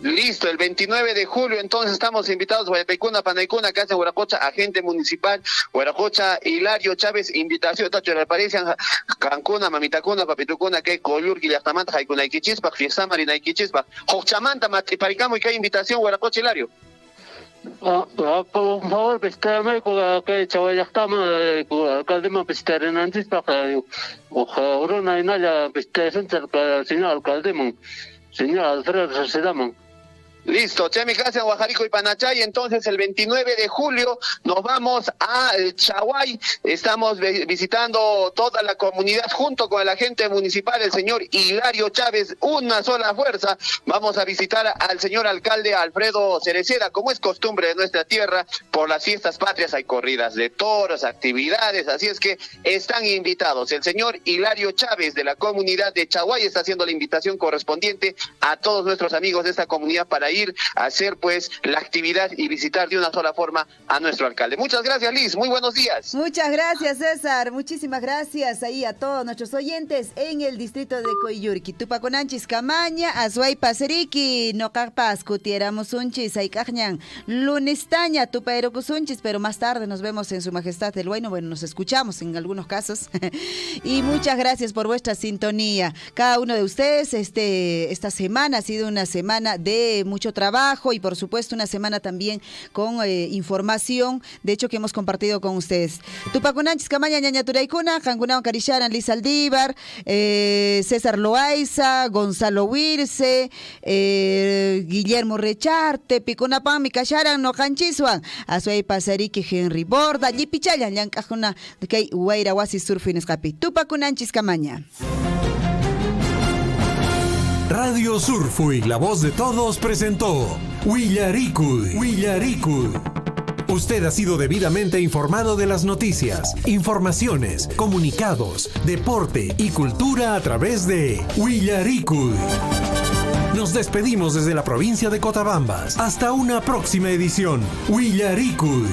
Listo, el 29 de julio, entonces estamos invitados, Guayapeycuna, Panaicuna, Casa Huaracocha, agente municipal, Huaracocha, Hilario Chávez, invitación, tacho de apariencia, Cancuna, Mamitacuna, Papitucuna, que Coyurqui, Yachtamanta, Jaicuna, Iquichispa, Fiestamari, Iquichispa, Hochamanta, Matriparicamo, y que hay invitación, Huaracocha, Hilario. Por favor, visitarme que Chahuayactama, alcalde, visitar en Antispa, Urona y Naya, visitar al señor alcalde, señor Alfredo Sedaman. Listo, Chemi Casa, Guajarico y Panachay. Entonces el 29 de julio nos vamos a Chaguay. Estamos visitando toda la comunidad junto con el agente municipal, el señor Hilario Chávez, una sola fuerza. Vamos a visitar al señor alcalde Alfredo Cereceda, como es costumbre de nuestra tierra. Por las fiestas patrias hay corridas de toros, actividades, así es que están invitados. El señor Hilario Chávez de la comunidad de Chaguay está haciendo la invitación correspondiente a todos nuestros amigos de esta comunidad para ir a hacer pues la actividad y visitar de una sola forma a nuestro alcalde. Muchas gracias, Liz, muy buenos días. Muchas gracias, César, muchísimas gracias ahí a todos nuestros oyentes en el distrito de Coyurqui. Tupaconanchis Camaña, Azuay Paseriqui, Nocapas, Cutiéramos Unchis, Aycañan, Lunestaña, Tupaerocusunchis, pero más tarde nos vemos en Su Majestad el Bueno, nos escuchamos en algunos casos. Y muchas gracias por vuestra sintonía. Cada uno de ustedes, esta semana ha sido una semana de mucho trabajo y por supuesto una semana también con información, de hecho que hemos compartido con ustedes. Tupaconanchis Camaña, Ñaña Turaicuna, Jangunao Carisharan, Liz Aldívar, César Loaiza, Gonzalo Wirce, Guillermo Recharte, Picunapam, Micasharan, Nojanchiswan, Azuay Pasarique, Henry Borda, Yipichayan, Yancajuna, que Huayrawasi Surfin Escapi. Tupaconanchis Camaña. Radio Surfui, la voz de todos, presentó Willaricui. Usted ha sido debidamente informado de las noticias, informaciones, comunicados, deporte y cultura a través de Willaricui. Nos despedimos desde la provincia de Cotabambas. Hasta una próxima edición. Willaricui.